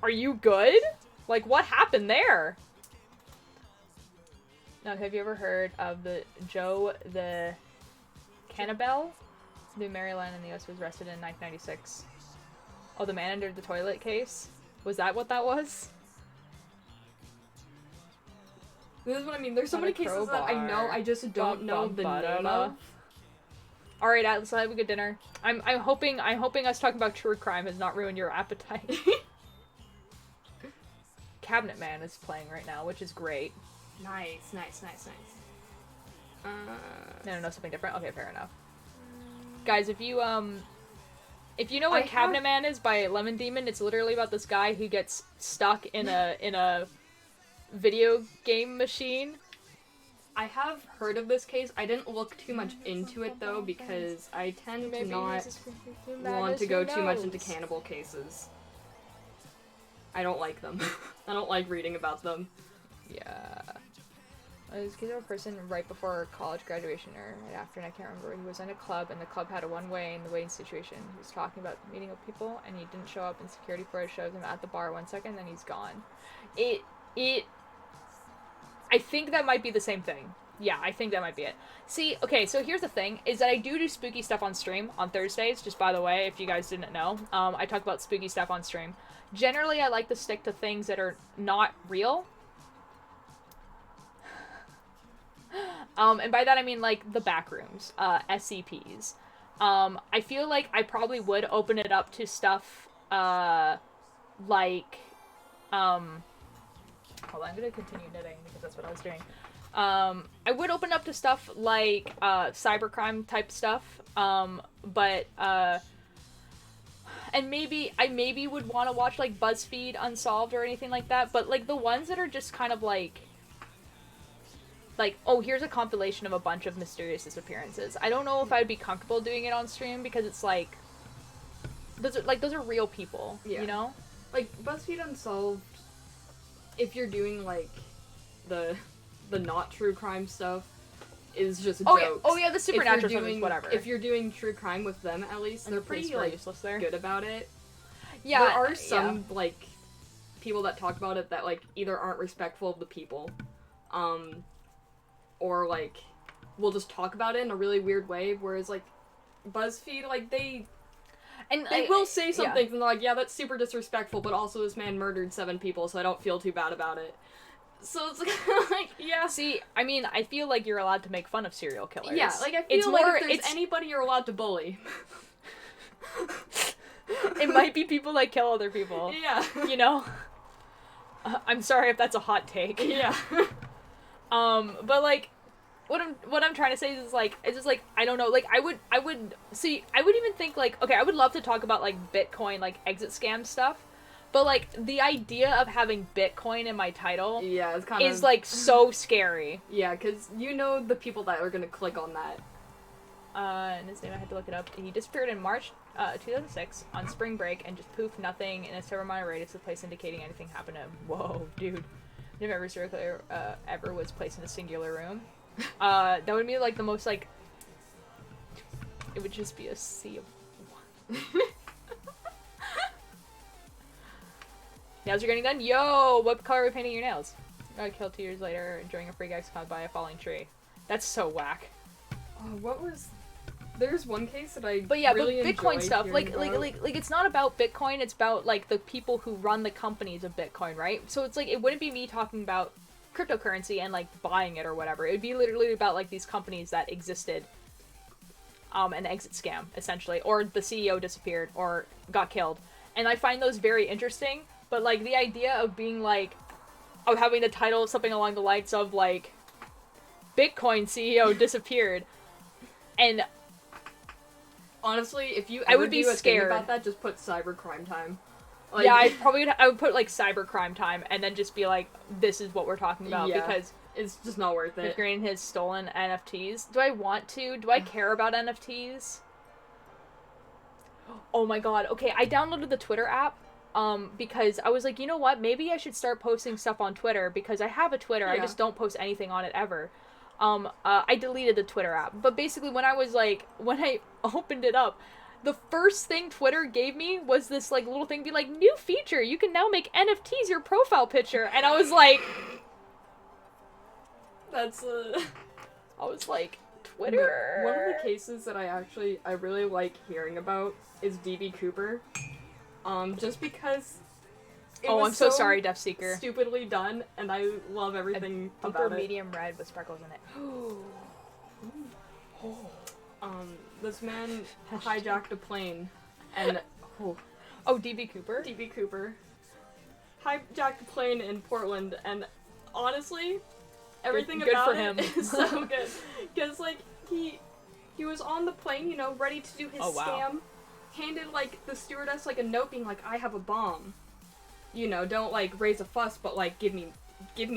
are you good? Like, what happened there? Now, have you ever heard of Joe the Cannibal? The Maryland in the U.S. was arrested in 1996. Oh, the man under the toilet case? Was that what that was? This is what I mean. There's so many cases that I know, I just don't know the name of. All right, Atlas, have a good dinner. I'm hoping us talking about true crime has not ruined your appetite. Cabinet Man is playing right now, which is great. Nice. No, something different. Okay, fair enough. Guys, if you know what Cabinet Man is by Lemon Demon, it's literally about this guy who gets stuck in a video game machine. I have heard of this case. I didn't look too much into it though because I tend to not want to go too much into cannibal cases. I don't like them. I don't like reading about them. Yeah. I was a person right before college graduation or right after, and I can't remember. He was in a club, and the club had a one-way in the waiting situation. He was talking about meeting with people, and he didn't show up, and security force shows him at the bar 1 second, then he's gone. I think that might be the same thing. Yeah, I think that might be it. See, okay, so here's the thing, is that I do spooky stuff on stream on Thursdays, just by the way, if you guys didn't know. I talk about spooky stuff on stream. Generally, I like to stick to things that are not real. And by that I mean, like, the backrooms, SCPs. I feel like I probably would open it up to stuff, like, hold on, I'm gonna continue knitting because that's what I was doing. I would open up to stuff like, cybercrime type stuff, but, and I maybe would want to watch, like, BuzzFeed Unsolved or anything like that, but, like, the ones that are just kind of, like, oh, here's a compilation of a bunch of mysterious disappearances. I don't know if I'd be comfortable doing it on stream because it's, like, those are real people, you know? Like, BuzzFeed Unsolved, if you're doing, like, the not true crime stuff, is just jokes. Oh yeah, the supernatural stuff is whatever. If you're doing true crime with them, at least, they're pretty, like, useless there. good about it. Yeah, there are some, like, people that talk about it that, like, either aren't respectful of the people, or, like, will just talk about it in a really weird way, whereas, like, BuzzFeed, like, they will say some things, and they're like, yeah, that's super disrespectful, but also this man murdered 7 people, so I don't feel too bad about it. So it's like, yeah. See, I mean, I feel like you're allowed to make fun of serial killers. Yeah, like, I feel like if there's anybody you're allowed to bully. It might be people that kill other people. Yeah. You know? I'm sorry if that's a hot take. Yeah. But, like, what I'm trying to say is, like, it's just, like, I don't know, like, I would even think, like, okay, I would love to talk about, like, Bitcoin, like, exit scam stuff, but, like, the idea of having Bitcoin in my title is, like, so scary. Yeah, because you know the people that are gonna click on that. And his name, I had to look it up. He disappeared in March 2006 on spring break and just poof, nothing in a several-mile radius of the place indicating anything happened to him. Whoa, dude. If every serial killer ever was placed in a singular room. That would be, like, the most, like... It would just be a sea of... Nails are getting done? Yo! What color are we painting your nails? Got killed 2 years later during a freak accident by a falling tree. That's so whack. Oh, what was... There's one case that I But yeah, really but Bitcoin stuff, like, about. it's not about Bitcoin, it's about, like, the people who run the companies of Bitcoin, right? So it's, like, it wouldn't be me talking about cryptocurrency and, like, buying it or whatever. It would be literally about, like, these companies that existed, an exit scam, essentially, or the CEO disappeared, or got killed. And I find those very interesting, but, like, the idea of being, like, of having the title of something along the lines of, like, Bitcoin CEO disappeared, and... Honestly, if you ever do a thing about that, just put cybercrime time. Like, yeah, I would put, like, cybercrime time, and then just be like, this is what we're talking about, because it's just not worth it. Green his stolen NFTs. Do I want to? Do I care about NFTs? Oh my god, okay, I downloaded the Twitter app, because I was like, you know what, maybe I should start posting stuff on Twitter, because I have a Twitter, I just don't post anything on it ever. I deleted the Twitter app, but basically when I opened it up, the first thing Twitter gave me was this, like, little thing, be like, new feature, you can now make NFTs your profile picture, and I was like... That's, I was like, Twitter... One of the cases that I really like hearing about is DB Cooper, just because... I'm so sorry, Death Seeker. Stupidly done, and I love everything about it. Medium red with sparkles in it. This man hijacked a plane, and Oh, DB Cooper? DB Cooper hijacked a plane in Portland, and honestly, everything Good about for him. it is so good. Because, like, he was on the plane, you know, ready to do his scam, handed, like, the stewardess, like, a note being like, I have a bomb. You know, don't, like, raise a fuss, but, like, give me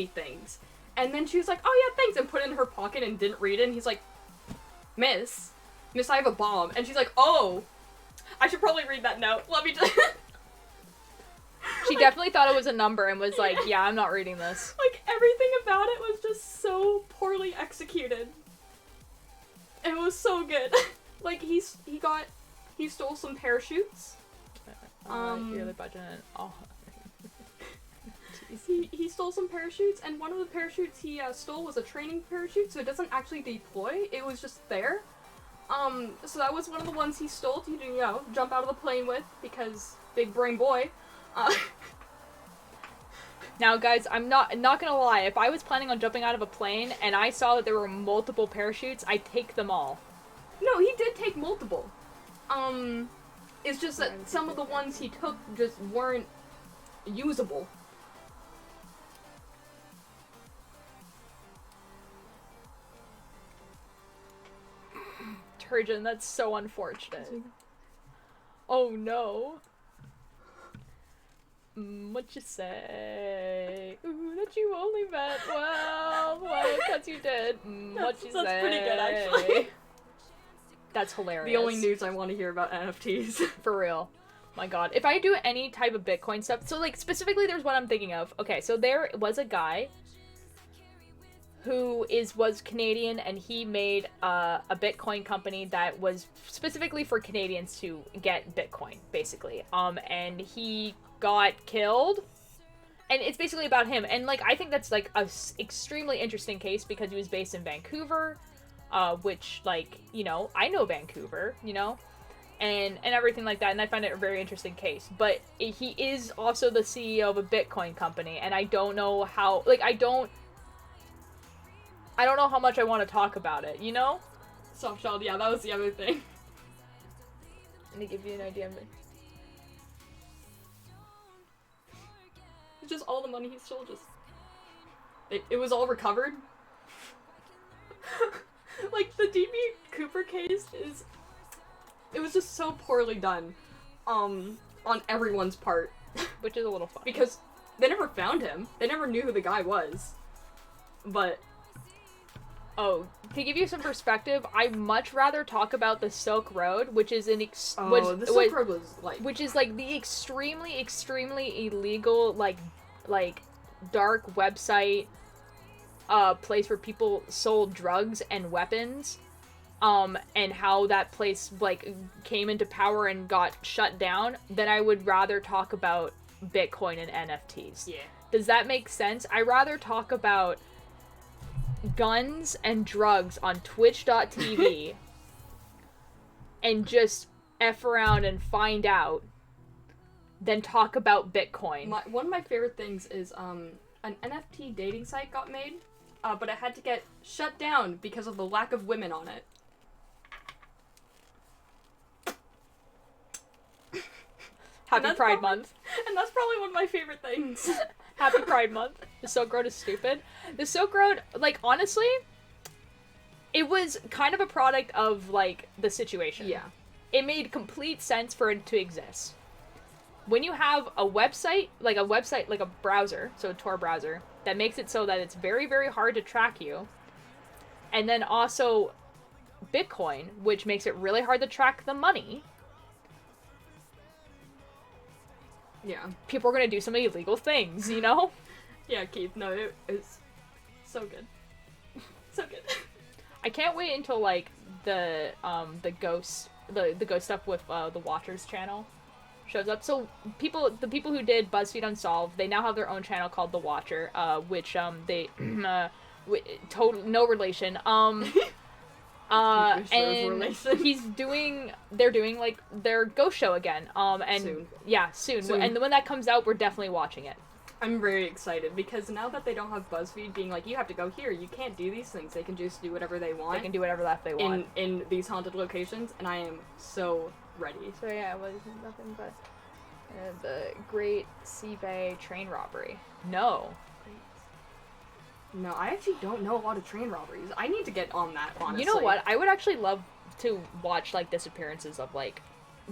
things. And then she was like, oh yeah, thanks, and put it in her pocket and didn't read it, and he's like, Miss, I have a bomb. And she's like, oh, I should probably read that note. Let me just... She definitely thought it was a number and was like, yeah, I'm not reading this. Like, everything about it was just so poorly executed. It was so good. Like, he stole some parachutes. You're the budget. Oh. He stole some parachutes, and one of the parachutes he stole was a training parachute, so it doesn't actually deploy. It was just there. So that was one of the ones he stole to, you know, jump out of the plane with, because big brain boy. Now, guys, I'm not gonna lie. If I was planning on jumping out of a plane and I saw that there were multiple parachutes, I'd take them all. No, he did take multiple. It's just that some of the ones he took just weren't usable. Turgeon, that's so unfortunate. Oh no. What you say? Ooh, that you only meant well, because you did. What you say? That's pretty good, actually. That's hilarious. The only news I want to hear about NFTs. For real. My god. If I do any type of Bitcoin stuff, so like specifically there's what I'm thinking of. Okay, so there was a guy who was Canadian, and he made a Bitcoin company that was specifically for Canadians to get Bitcoin, basically. And he got killed, and it's basically about him. And like, I think that's like a extremely interesting case because he was based in Vancouver, which, like, you know, I know Vancouver, you know, and everything like that, and I find it a very interesting case. But he is also the CEO of a Bitcoin company, and I don't know how, like, I don't know how much I want to talk about it, you know? Softshell, yeah, that was the other thing. And to give you an idea of it. It's just all the money he stole, just... It was all recovered. Like, the DB Cooper case is... It was just so poorly done. On everyone's part. Which is a little funny. Because they never found him. They never knew who the guy was. But... Oh, to give you some perspective, I'd much rather talk about the Silk Road, which is the Silk Road was like... Which is, like, the extremely, extremely illegal, like, dark website, place where people sold drugs and weapons, and how that place, like, came into power and got shut down, then I would rather talk about Bitcoin and NFTs. Yeah. Does that make sense? I'd rather talk about guns and drugs on twitch.tv and just F around and find out than talk about Bitcoin. One of my favorite things is an NFT dating site got made, but it had to get shut down because of the lack of women on it. Happy Pride Month. And that's probably one of my favorite things. Happy Pride Month. The Silk Road is stupid. The Silk Road, like, honestly, it was kind of a product of, like, the situation. Yeah. It made complete sense for it to exist. When you have a website, like a browser, so a Tor browser, that makes it so that it's very, very hard to track you, and then also Bitcoin, which makes it really hard to track the money, yeah, people are going to do some illegal things, you know? Yeah, Keith, no, it was so good. So good. I can't wait until, like, the ghost stuff with the Watchers channel shows up. So the people who did BuzzFeed Unsolved, they now have their own channel called The Watcher, which they total no relation. And they're doing like their ghost show again. And soon. Yeah, soon. And when that comes out, we're definitely watching it. I'm very excited because now that they don't have BuzzFeed being like, you have to go here, you can't do these things. They can just do whatever they want. They can do whatever that they want in these haunted locations, and I am so ready. So yeah, it was nothing but the Great Sea Bay train robbery. No. No, I actually don't know a lot of train robberies. I need to get on that, honestly. You know what? I would actually love to watch, like, disappearances of, like,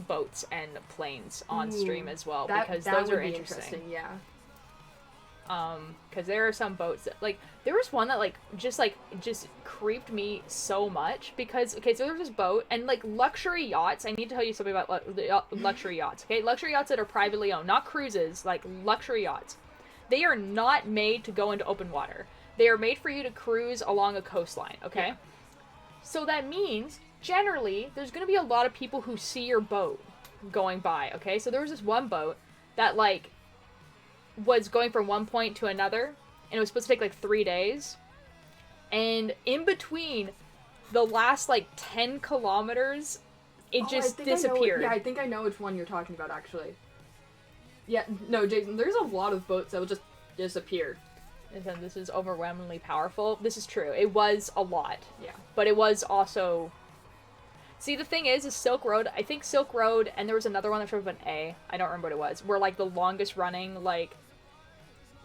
boats and planes on stream as well, because those are interesting. Yeah. Because there are some boats that, like, there was one that, like, just creeped me so much, because, okay, so there was this boat, and, like, luxury yachts, I need to tell you something about luxury yachts, okay? Luxury yachts that are privately owned, not cruises, like, luxury yachts. They are not made to go into open water. They are made for you to cruise along a coastline, okay? Yeah. So that means, generally, there's going to be a lot of people who see your boat going by, okay? So there was this one boat that, like, was going from one point to another, and it was supposed to take, like, 3 days. And in between the last, like, 10 kilometers, it just disappeared. I think I know which one you're talking about, actually. Yeah, no, Jason, there's a lot of boats that will just disappear. And then this is overwhelmingly powerful. This is true. It was a lot. Yeah. But it was also... See, the thing is Silk Road, I think Silk Road, and there was another one that started with an A, I don't remember what it was, were, like, the longest running, like,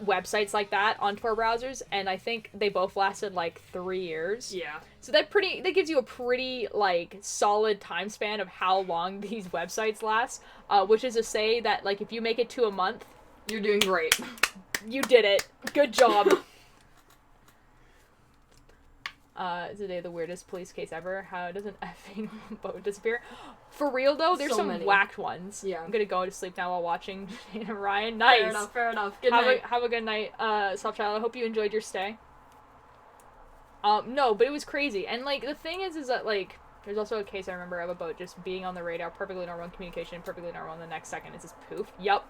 websites like that on Tor browsers, and I think they both lasted, like, 3 years. Yeah. So that gives you a pretty, like, solid time span of how long these websites last, which is to say that, like, if you make it to a month... You're doing great. You did it. Good job. Today the weirdest police case ever. How does an effing boat disappear? For real though, there's some whacked ones. Yeah. I'm gonna go to sleep now while watching Shane and Ryan. Nice. Fair enough. Good night. Have a good night, Softchild. I hope you enjoyed your stay. No, but it was crazy. And, like, the thing is that, like, there's also a case I remember of a boat just being on the radar, perfectly normal in communication, perfectly normal, and the next second it's just poof. Yup.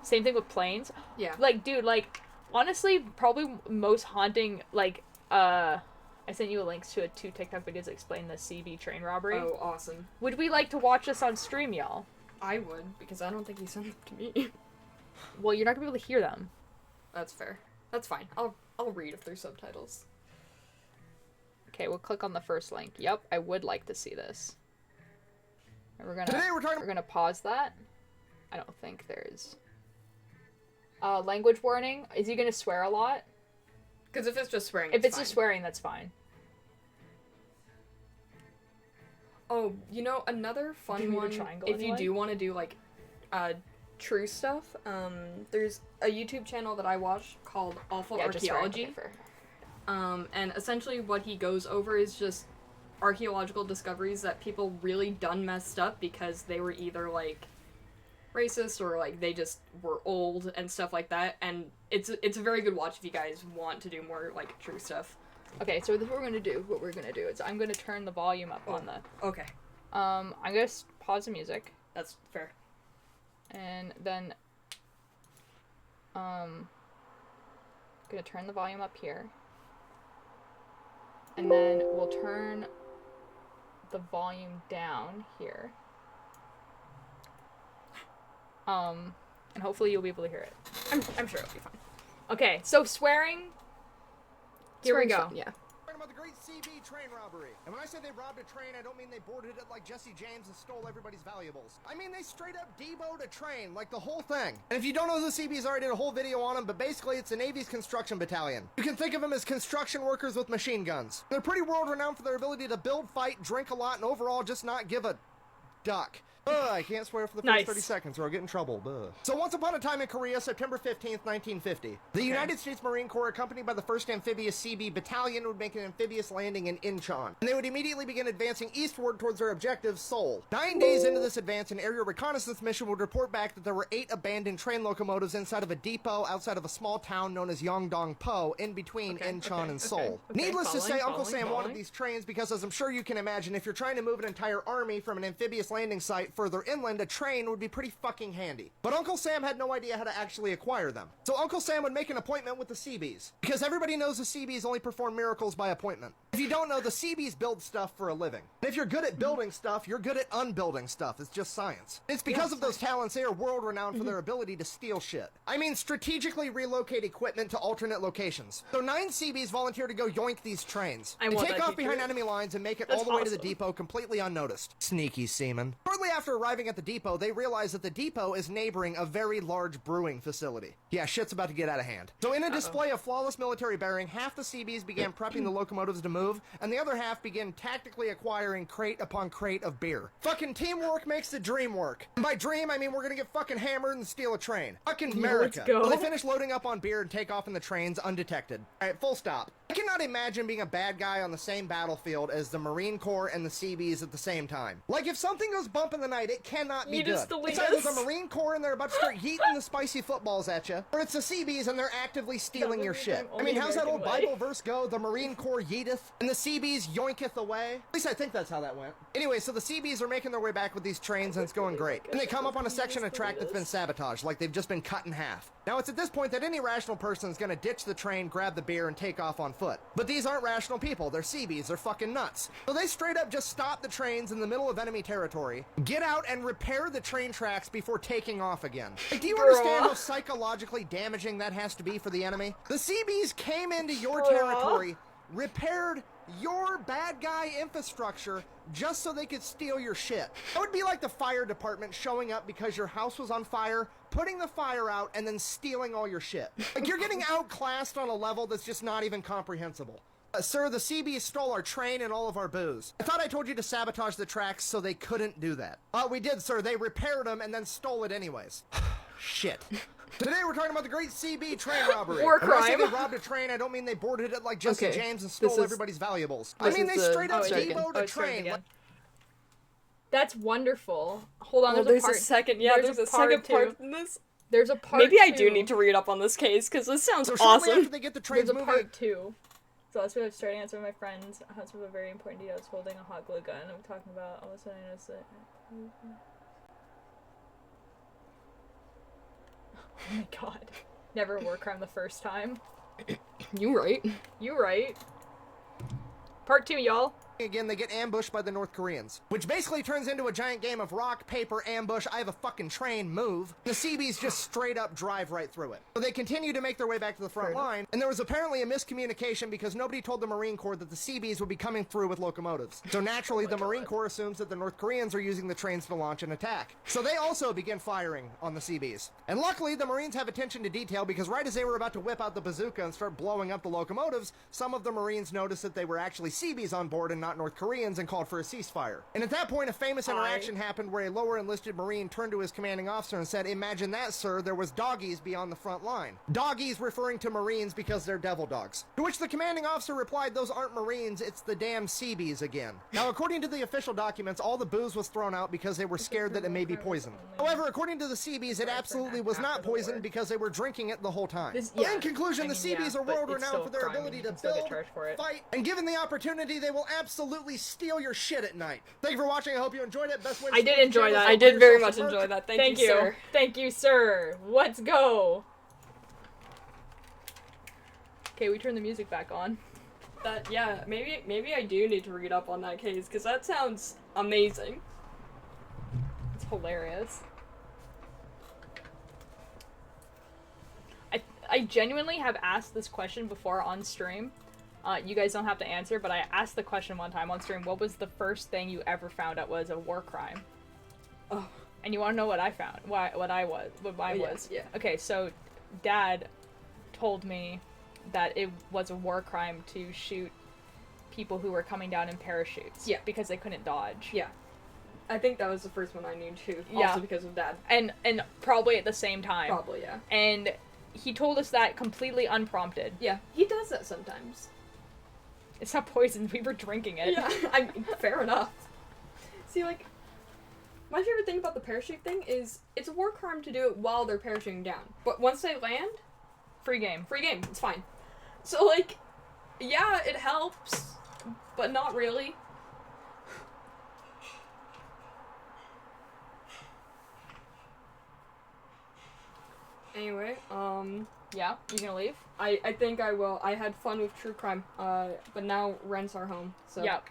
Same thing with planes. Yeah. Like, dude, like, honestly, probably most haunting, like, I sent you a links to 2 TikTok videos that explain the CB train robbery. Oh, awesome. Would we like to watch this on stream, y'all? I would, because I don't think he sent them to me. Well, you're not gonna be able to hear them. That's fair. That's fine. I'll read if there's subtitles. Okay, we'll click on the first link. Yep, I would like to see this. And we're gonna pause that. I don't think there's... language warning. Is he gonna swear a lot? Because if it's just swearing, if it's just swearing, that's fine. Oh, you know, another fun one, if you do want to do, like, true stuff, there's a YouTube channel that I watch called Awful Archaeology. And essentially what he goes over is just archaeological discoveries that people really done messed up because they were either, like, racist or, like, they just were old and stuff like that, and it's a very good watch if you guys want to do more, like, true stuff. Okay, so this is what we're gonna do. What we're gonna do is I'm gonna turn the volume up on the... Okay. I'm gonna pause the music. That's fair. And then, gonna turn the volume up here. And then we'll turn the volume down here. And hopefully you'll be able to hear it. I'm sure it'll be fine. Okay, so swearing. Here we go. Yeah. About the Great CB train robbery. And when I say they robbed a train, I don't mean they boarded it like Jesse James and stole everybody's valuables. I mean they straight up deboed a train, like the whole thing. And if you don't know who the CBs are, I did a whole video on them, but basically it's the Navy's construction battalion. You can think of them as construction workers with machine guns. They're pretty world-renowned for their ability to build, fight, drink a lot, and overall just not give a duck. I can't swear for the first 30 seconds or I'll get in trouble. So once upon a time in Korea, September 15th, 1950, the United States Marine Corps, accompanied by the 1st Amphibious CB Battalion, would make an amphibious landing in Incheon. And they would immediately begin advancing eastward towards their objective, Seoul. 9 days into this advance, an aerial reconnaissance mission would report back that there were 8 abandoned train locomotives inside of a depot outside of a small town known as Yongdong-po, in between Incheon and Seoul. Needless to say, Uncle Sam wanted these trains because, as I'm sure you can imagine, if you're trying to move an entire army from an amphibious landing site point further inland, a train would be pretty fucking handy. But Uncle Sam had no idea how to actually acquire them. So Uncle Sam would make an appointment with the Seabees, because everybody knows the Seabees only perform miracles by appointment. If you don't know, the Seabees build stuff for a living. And if you're good at building stuff, you're good at unbuilding stuff. It's just science. It's because of those talents they are world-renowned for their ability to steal shit. I mean, strategically relocate equipment to alternate locations. So 9 Seabees volunteer to go yoink these trains. They take off behind enemy lines and make it all the way to the depot completely unnoticed. Sneaky seamen. Shortly after arriving at the depot, they realize that the depot is neighboring a very large brewing facility. Yeah, shit's about to get out of hand. So in a display of flawless military bearing, half the Seabees began prepping the locomotives to move, and the other half began tactically acquiring crate upon crate of beer. Fucking teamwork makes the dream work. And by dream, I mean we're gonna get fucking hammered and steal a train. Fucking America. Let's go. Well, they finish loading up on beer and take off in the trains undetected. Alright, full stop. I cannot imagine being a bad guy on the same battlefield as the Marine Corps and the Seabees at the same time. Like, if something goes bump in the night, it cannot be good. It's either the Marine Corps and they're about to start yeeting the spicy footballs at you, or it's the Seabees and they're actively stealing your shit. I mean, how's that old Bible verse go? The Marine Corps yeeteth, and the Seabees yoinketh away? At least I think that's how that went. Anyway, so the Seabees are making their way back with these trains, and it's going great. And they come up on a section of track that's been sabotaged, like they've just been cut in half. Now, it's at this point that any rational person is gonna ditch the train, grab the beer, and take off on foot. But these aren't rational people. They're Seabees. They're fucking nuts. So they straight up just stop the trains in the middle of enemy territory, get out and repair the train tracks before taking off again. Like, do you understand how psychologically damaging that has to be for the enemy? The Seabees came into your territory, repaired your bad guy infrastructure just so they could steal your shit. That would be like the fire department showing up because your house was on fire, putting the fire out, and then stealing all your shit. Like, you're getting outclassed on a level that's just not even comprehensible. Sir, the Seabees stole our train and all of our booze. I thought I told you to sabotage the tracks so they couldn't do that. We did, sir. They repaired them and then stole it anyways. Shit. Today we're talking about the great CB train robbery. War And when I say crime. they robbed a train, I don't mean they boarded it like Jesse Okay, James and stole everybody's valuables. I mean they straight up demoed a train. That's wonderful. Hold on, Oh, there's a part. there's a second part in this. There's a part Maybe I two. do need to read up on this case, because this sounds So shortly awesome. after they get the trains There's a moving, part 2. So that's what I was starting to answer with my friends. A husband with a very important detail is holding a hot glue gun. I'm talking about all of a sudden I noticed that. Oh my god. Never war crime the first time. You right. You right. Part 2, y'all. again, they get ambushed by the North Koreans, which basically turns into a giant game of rock, paper, ambush, I have a fucking train, move. The Seabees just straight up drive right through it. So they continue to make their way back to the front line, and there was apparently a miscommunication because nobody told the Marine Corps that the Seabees would be coming through with locomotives. So naturally, the Marine Corps assumes that the North Koreans are using the trains to launch an attack. So they also begin firing on the Seabees. And luckily, the Marines have attention to detail because right as they were about to whip out the bazooka and start blowing up the locomotives, some of the Marines noticed that they were actually Seabees on board and not North Koreans and called for a ceasefire. And at that point, a famous interaction happened where a lower enlisted Marine turned to his commanding officer and said, "Imagine that, sir, there was doggies beyond the front line." Doggies referring to Marines because they're devil dogs. To which the commanding officer replied, "Those aren't Marines, it's the damn Seabees again." Now, according to the official documents, all the booze was thrown out because they were scared that it may be poisoned. However, according to the Seabees, it absolutely was not poisoned because they were drinking it the whole time. In conclusion, the Seabees are world-renowned for their ability to build, fight, and given the opportunity, they will absolutely steal your shit at night. Thank you for watching. I hope you enjoyed it. Best way to I did support the enjoy channel is that. to I buy did very yourself much some enjoy merch. that. Thank you, sir. Thank you, sir. Let's go. Okay, we turn the music back on. That yeah, maybe I do need to read up on that case because that sounds amazing. It's hilarious. I genuinely have asked this question before on stream. You guys don't have to answer, but I asked the question one time on stream, what was the first thing you ever found out was a war crime? Oh. And you want to know what I found? What mine was? Yeah. Okay, so Dad told me that it was a war crime to shoot people who were coming down in parachutes. Yeah. Because they couldn't dodge. Yeah. I think that was the first one I knew too. Yeah. Also because of Dad. And probably at the same time. Probably, yeah. And he told us that completely unprompted. Yeah, he does that sometimes. It's not poison, we were drinking it. Yeah, I mean, fair enough. See, like, my favorite thing about the parachute thing is it's a war crime to do it while they're parachuting down. But once they land, Free game. it's fine. So, like, yeah, it helps, but not really. Anyway, Yeah, you gonna leave? I think I will. I had fun with true crime, but now rents are home, so. Yep.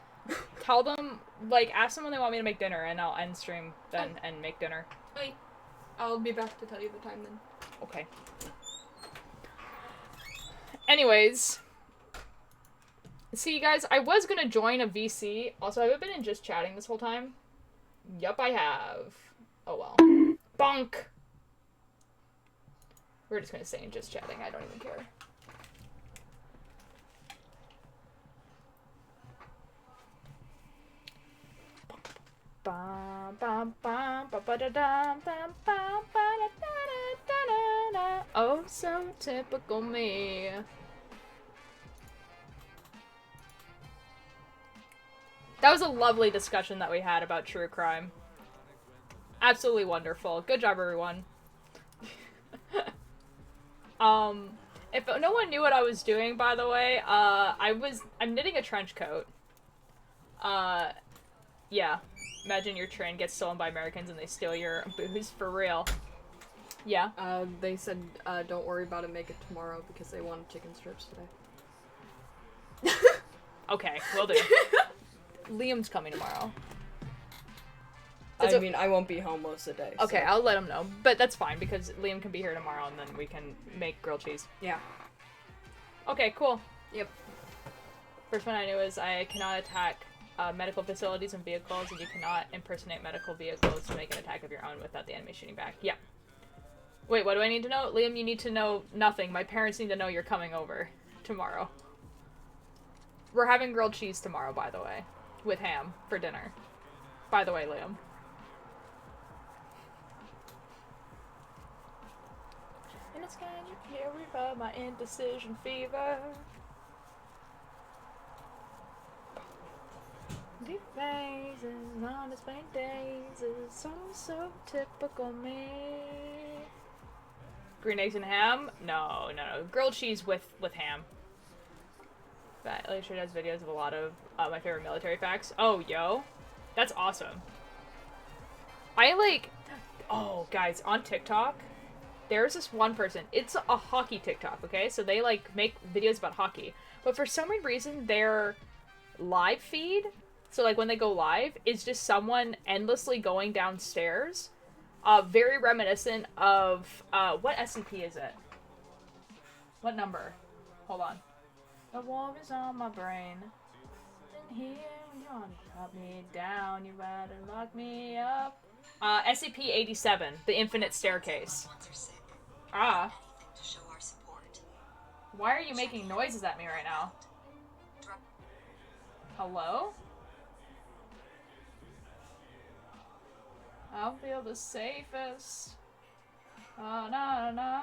Tell them, like, ask them when they want me to make dinner, and I'll end stream then and make dinner. Hey, I'll be back to tell you the time then. Okay. Anyways. See, you guys, I was gonna join a VC. Also, have I been in just chatting this whole time? Yup, I have. Oh well. Bonk! We're just gonna stay in just chatting. I don't even care. Oh, so typical me. That was a lovely discussion that we had about true crime. Absolutely wonderful. Good job, everyone. If no one knew what I was doing, by the way, I'm knitting a trench coat. Yeah. Imagine your train gets stolen by Americans and they steal your booze for real. Yeah. They said, don't worry about it, make it tomorrow because they wanted chicken strips today. Okay, will do. Liam's coming tomorrow. I mean, I won't be home most of the day. Okay, so. I'll let him know. But that's fine, because Liam can be here tomorrow, and then we can make grilled cheese. Yeah. Okay, cool. Yep. First one I knew is I cannot attack medical facilities and vehicles, and you cannot impersonate medical vehicles to make an attack of your own without the enemy shooting back. Yeah. Wait, what do I need to know? Liam, you need to know nothing. My parents need to know you're coming over tomorrow. We're having grilled cheese tomorrow, by the way. With ham for dinner. By the way, Liam. In the sky, you carry by my indecision fever. Deep phases, unexplained days is so typical me. Green eggs and ham? No. Grilled cheese with ham. But Alicia does videos of a lot of my favorite military facts. Oh, yo. That's awesome. Oh, guys, on TikTok, there's this one person. It's a hockey TikTok, okay? So they, make videos about hockey. But for some reason, their live feed, so, when they go live, is just someone endlessly going downstairs. Very reminiscent of, what SCP is it? What number? Hold on. The war is on my brain. And here you wanna cut me down. You better lock me up. SCP-87, The Infinite Staircase. Ah. Why are you making noises at me right now? Hello? I'll feel the safest. Oh, na na na.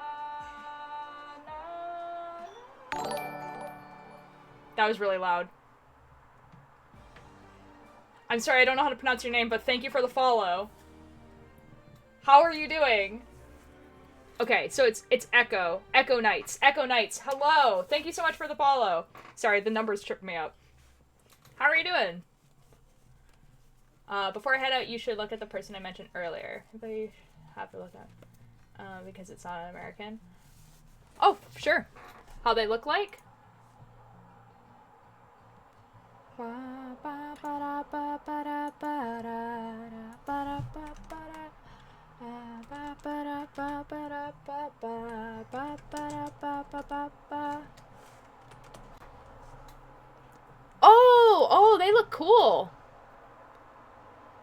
That was really loud. I'm sorry, I don't know how to pronounce your name, but thank you for the follow. How are you doing? Okay, so it's Echo. Echo Knights. Echo Knights, hello! Thank you so much for the follow. Sorry, the numbers tripped me up. How are you doing? Before I head out, you should look at the person I mentioned earlier. Everybody have to look at. Because it's not an American. Oh, sure. How they look like? Oh, they look cool.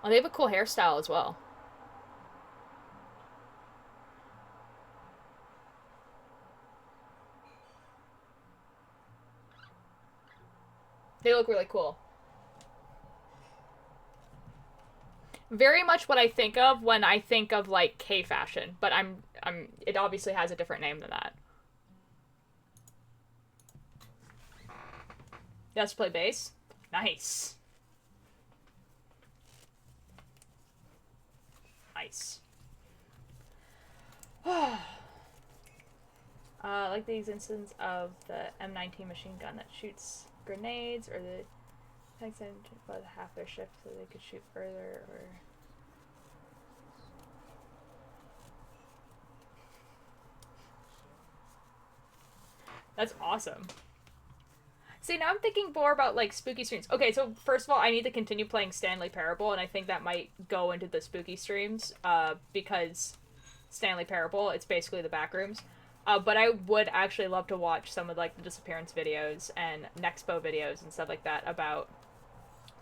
Oh, they have a cool hairstyle as well. They look really cool. Very much what I think of when I think of, K-fashion, but it obviously has a different name than that. Let's play bass. Nice. Nice. Like these instances of the M19 machine gun that shoots grenades, or the tanks that about half their shift so they could shoot further, or That's awesome. See, now I'm thinking more about, like, spooky streams. Okay, so first of all, I need to continue playing Stanley Parable, and I think that might go into the spooky streams, because Stanley Parable, it's basically the backrooms. But I would actually love to watch some of, like, the disappearance videos and Nexpo videos and stuff like that about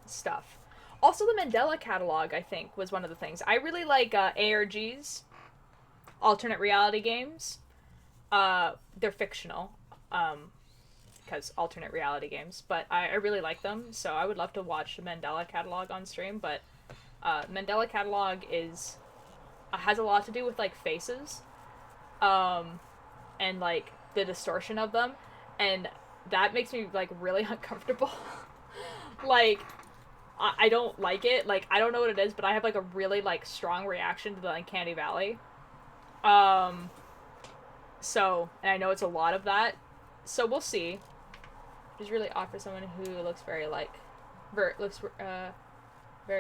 stuff. Also, the Mandela catalog, I think, was one of the things. I really like ARGs, alternate reality games. They're fictional. Because alternate reality games, but I really like them, so I would love to watch the Mandela catalog on stream. But Mandela catalog is has a lot to do with, like, faces, and, like, the distortion of them, and that makes me, like, really uncomfortable. Like, I don't like it. Like, I don't know what it is, but I have, like, a really, like, strong reaction to the Uncanny Valley. So, and I know it's a lot of that, so we'll see. It's really odd for someone who looks very, like, very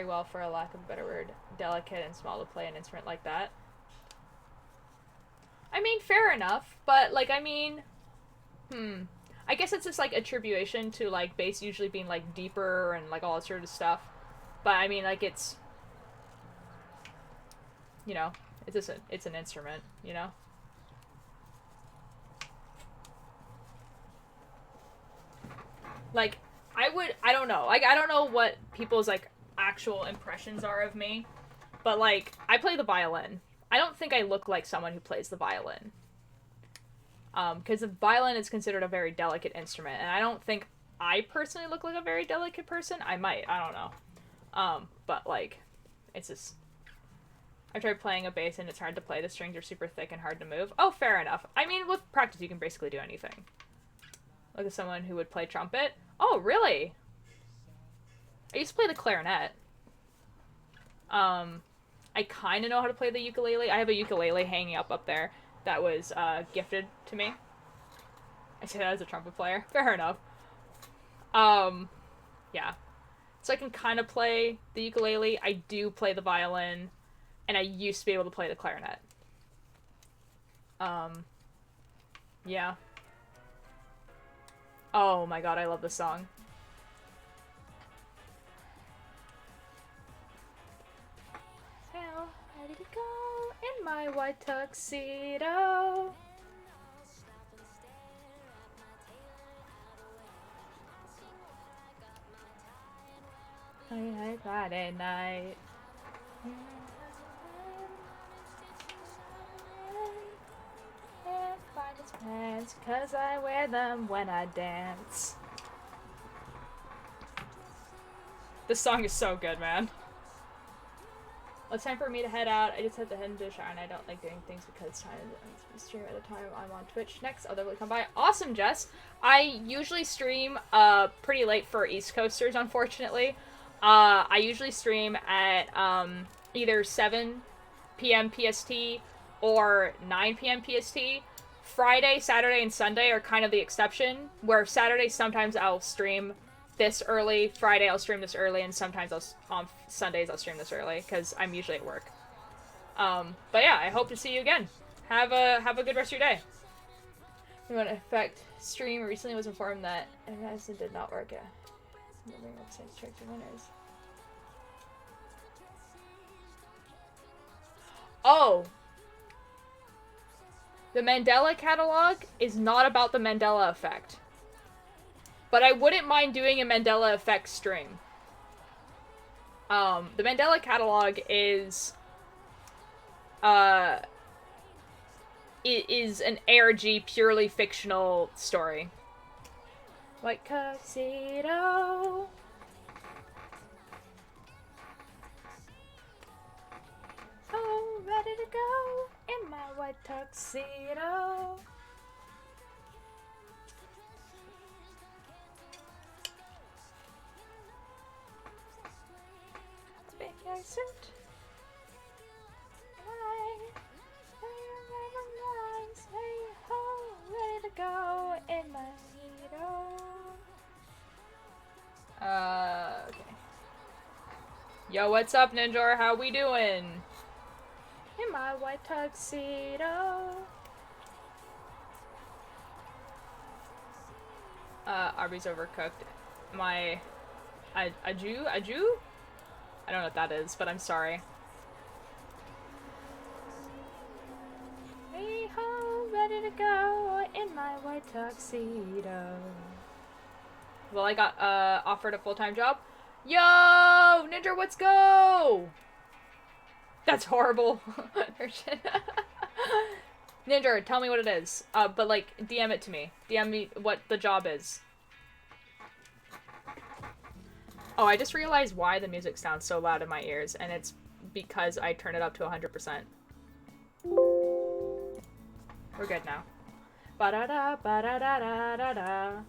well, for a lack of a better word, delicate and small to play an instrument like that. I mean, fair enough, but, like, I mean, I guess it's just, like, attribution to, like, bass usually being, like, deeper and, like, all that sort of stuff. But, I mean, like, it's, you know, it's just it's an instrument, you know? Like, I don't know. Like, I don't know what people's, like, actual impressions are of me. But, like, I play the violin. I don't think I look like someone who plays the violin. Because the violin is considered a very delicate instrument. And I don't think I personally look like a very delicate person. I might. I don't know. But, like, it's just... I tried playing a bass and it's hard to play. The strings are super thick and hard to move. Oh, fair enough. I mean, with practice, you can basically do anything. Look at someone who would play trumpet. Oh, really? I used to play the clarinet. I kind of know how to play the ukulele. I have a ukulele hanging up there that was gifted to me. I say that as a trumpet player. Fair enough. Yeah. So I can kind of play the ukulele. I do play the violin. And I used to be able to play the clarinet. Yeah. Oh my god, I love this song. Well, ready to go in my white tuxedo. Friday night. Find his pants, 'cause I wear them when I dance. This song is so good, man. Well, it's time for me to head out. I just have to head into the shower, and I don't like doing things because time is stream at the time I'm on Twitch. Next, I'll definitely come by. Awesome, Jess. I usually stream pretty late for East Coasters, unfortunately. I usually stream at either 7 p.m. PST or 9 p.m. PST. Friday, Saturday, and Sunday are kind of the exception, where Saturday sometimes I'll stream this early, Friday I'll stream this early, and sometimes on Sundays I'll stream this early, because I'm usually at work. But yeah, I hope to see you again. Have a good rest of your day. Remote Effect stream recently was informed that it did not work. Websites check the winners. Oh! The Mandela catalog is not about the Mandela effect. But I wouldn't mind doing a Mandela effect stream. The Mandela catalog is... it is an ARG purely fictional story. White tuxedo. Oh, ready to go in my white tuxedo. Big guy suit. Say ho, ready to go in my okay. Yo, what's up, Ninjor? How we doing? In my white tuxedo. Arby's overcooked. My... Aju? I don't know what that is, but I'm sorry. Hey ho, ready to go in my white tuxedo. Well, I got offered a full-time job. Yo, Ninja, let's go! That's horrible. Ninja, tell me what it is. But like, DM it to me. DM me what the job is. Oh, I just realized why the music sounds so loud in my ears, and it's because I turn it up to 100%. We're good now. Ba-da-da, ba-da-da-da-da-da.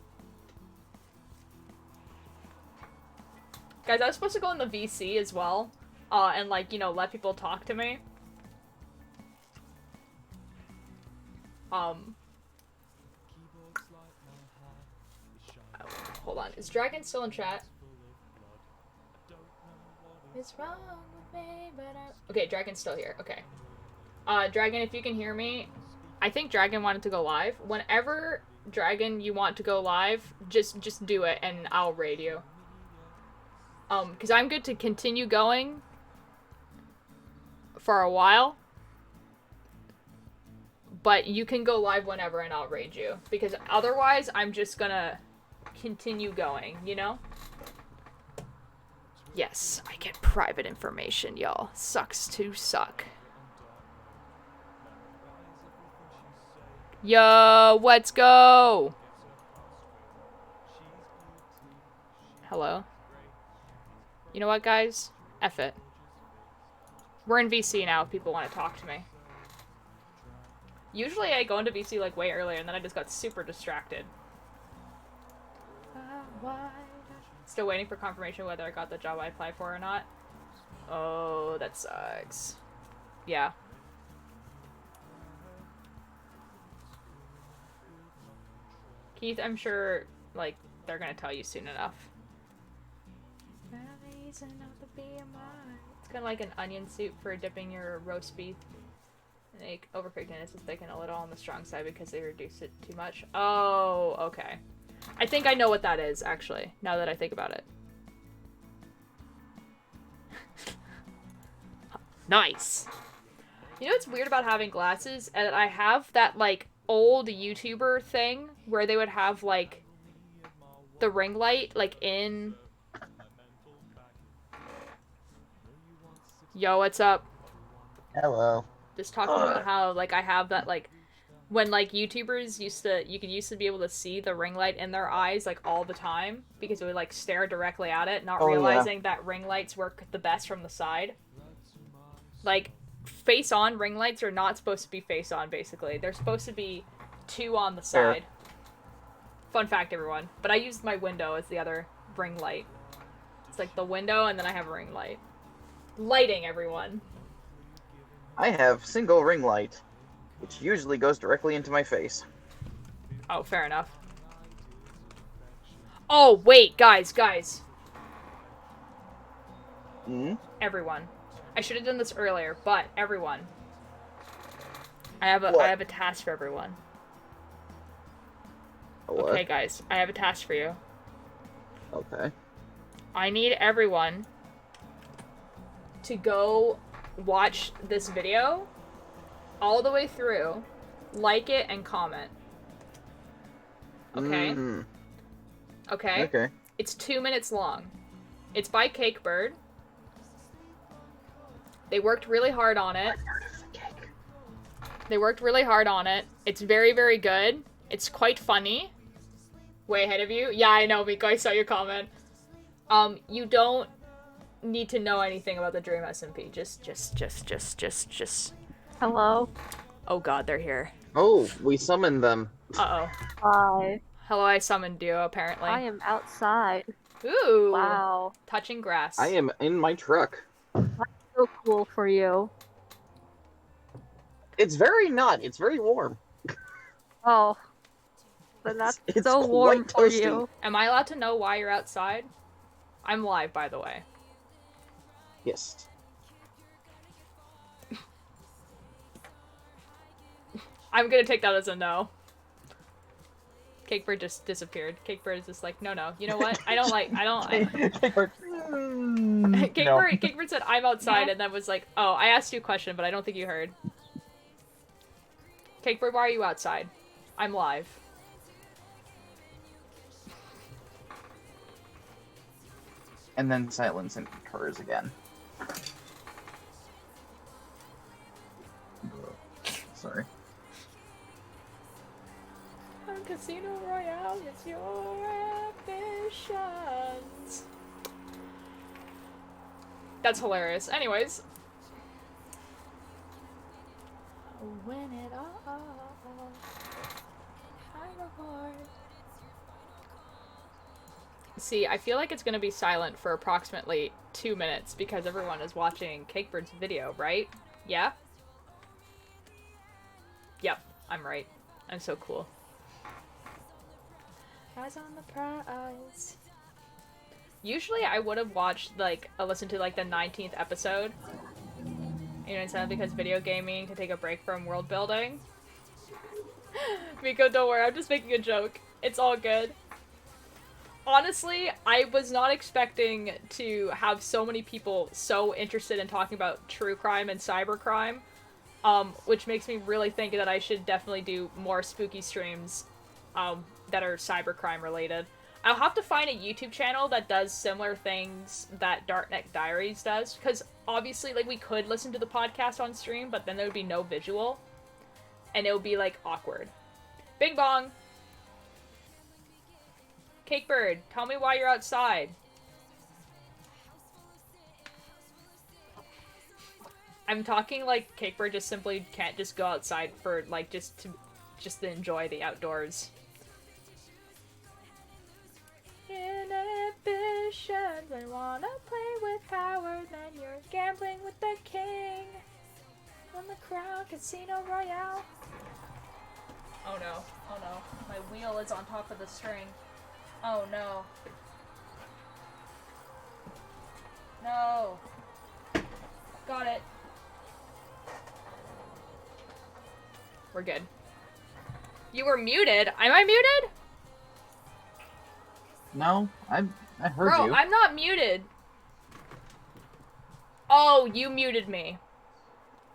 Guys, I was supposed to go in the VC as well, and like, you know, let people talk to me. Hold on. Is Dragon still in chat? It's wrong with me, but okay, Dragon's still here. Okay. Dragon, if you can hear me, I think Dragon wanted to go live. Whenever, Dragon, you want to go live, just do it, and I'll raid you. Because I'm good to continue going for a while. But you can go live whenever and I'll raid you. Because otherwise, I'm just gonna continue going, you know? Yes, I get private information, y'all. Sucks to suck. Yo, let's go! Hello? You know what, guys? F it. We're in VC now if people want to talk to me. Usually I go into VC like way earlier and then I just got super distracted. Still waiting for confirmation whether I got the job I applied for or not. Oh, that sucks. Yeah. Keith, I'm sure, like, they're gonna tell you soon enough. It's kind of like an onion soup for dipping your roast beef. Like, overcooked and it's thick and a little on the strong side because they reduced it too much. Oh, okay. I think I know what that is, actually, now that I think about it. Nice! You know what's weird about having glasses? And I have that, like, old YouTuber thing where they would have, like, the ring light, like, in... Yo, what's up? Hello. Just talking about how, like, I have that, like, when, like, YouTubers used to be able to see the ring light in their eyes, like, all the time, because it would, like, stare directly at it, not realizing that ring lights work the best from the side. Like, face-on ring lights are not supposed to be face-on, basically. They're supposed to be two on the side. Fun fact, everyone. But I used my window as the other ring light. It's like the window, and then I have a ring light. Lighting, everyone. I have single ring light, which usually goes directly into my face. Oh, fair enough. Oh, wait, guys. Everyone. I should have done this earlier, but everyone. I have a task for everyone. What? Okay, guys. I have a task for you. Okay. I need everyone to go watch this video all the way through, like it, and comment. Okay? Okay? Okay. It's 2 minutes long. It's by Cakebird. They worked really hard on it. They worked really hard on it. It's very, very good. It's quite funny. Way ahead of you. Yeah, I know, Miko. I saw your comment. You don't need to know anything about the Dream SMP. Just. Hello. Oh god, they're here. Oh, we summoned them. Uh-oh. Hi. Hello, I summoned you, apparently. I am outside. Ooh. Wow. Touching grass. I am in my truck. So cool for you. It's very not. It's very warm. Oh. Then that's It's so quite warm for toasty. you. Am I allowed to know why you're outside? I'm live, by the way. Yes. I'm gonna take that as a no. Cakebird just disappeared. Cakebird is just like, no. You know what? I don't. Cakebird. No. Cakebird said, I'm outside, and then was like, oh, I asked you a question, but I don't think you heard. Cakebird, why are you outside? I'm live. And then silence occurs again. Sorry. On Casino Royale, it's your ambitions. That's hilarious. Anyways. Win it all. Kind of hard. See, I feel like it's gonna be silent for approximately 2 minutes because everyone is watching Cakebird's video, right? Yeah? Yep, I'm right. I'm so cool. Eyes on the prize. Usually I would have watched, like, listened to, like, the 19th episode. You know, instead because video gaming to take a break from world building. Miko, don't worry, I'm just making a joke. It's all good. Honestly, I was not expecting to have so many people so interested in talking about true crime and cybercrime, which makes me really think that I should definitely do more spooky streams that are cybercrime related. I'll have to find a YouTube channel that does similar things that Darknet Diaries does, because obviously, like, we could listen to the podcast on stream, but then there would be no visual, and it would be, like, awkward. Bing bong! Cakebird, tell me why you're outside. I'm talking like Cakebird just simply can't just go outside for, like, just to enjoy the outdoors. Inhibitions, I wanna play with power, then you're gambling with the king. On the crown, Casino Royale. Oh no, my wheel is on top of the string. Oh no. No. Got it. We're good. You were muted? Am I muted? No, I heard Bro, you. I'm not muted. Oh, you muted me.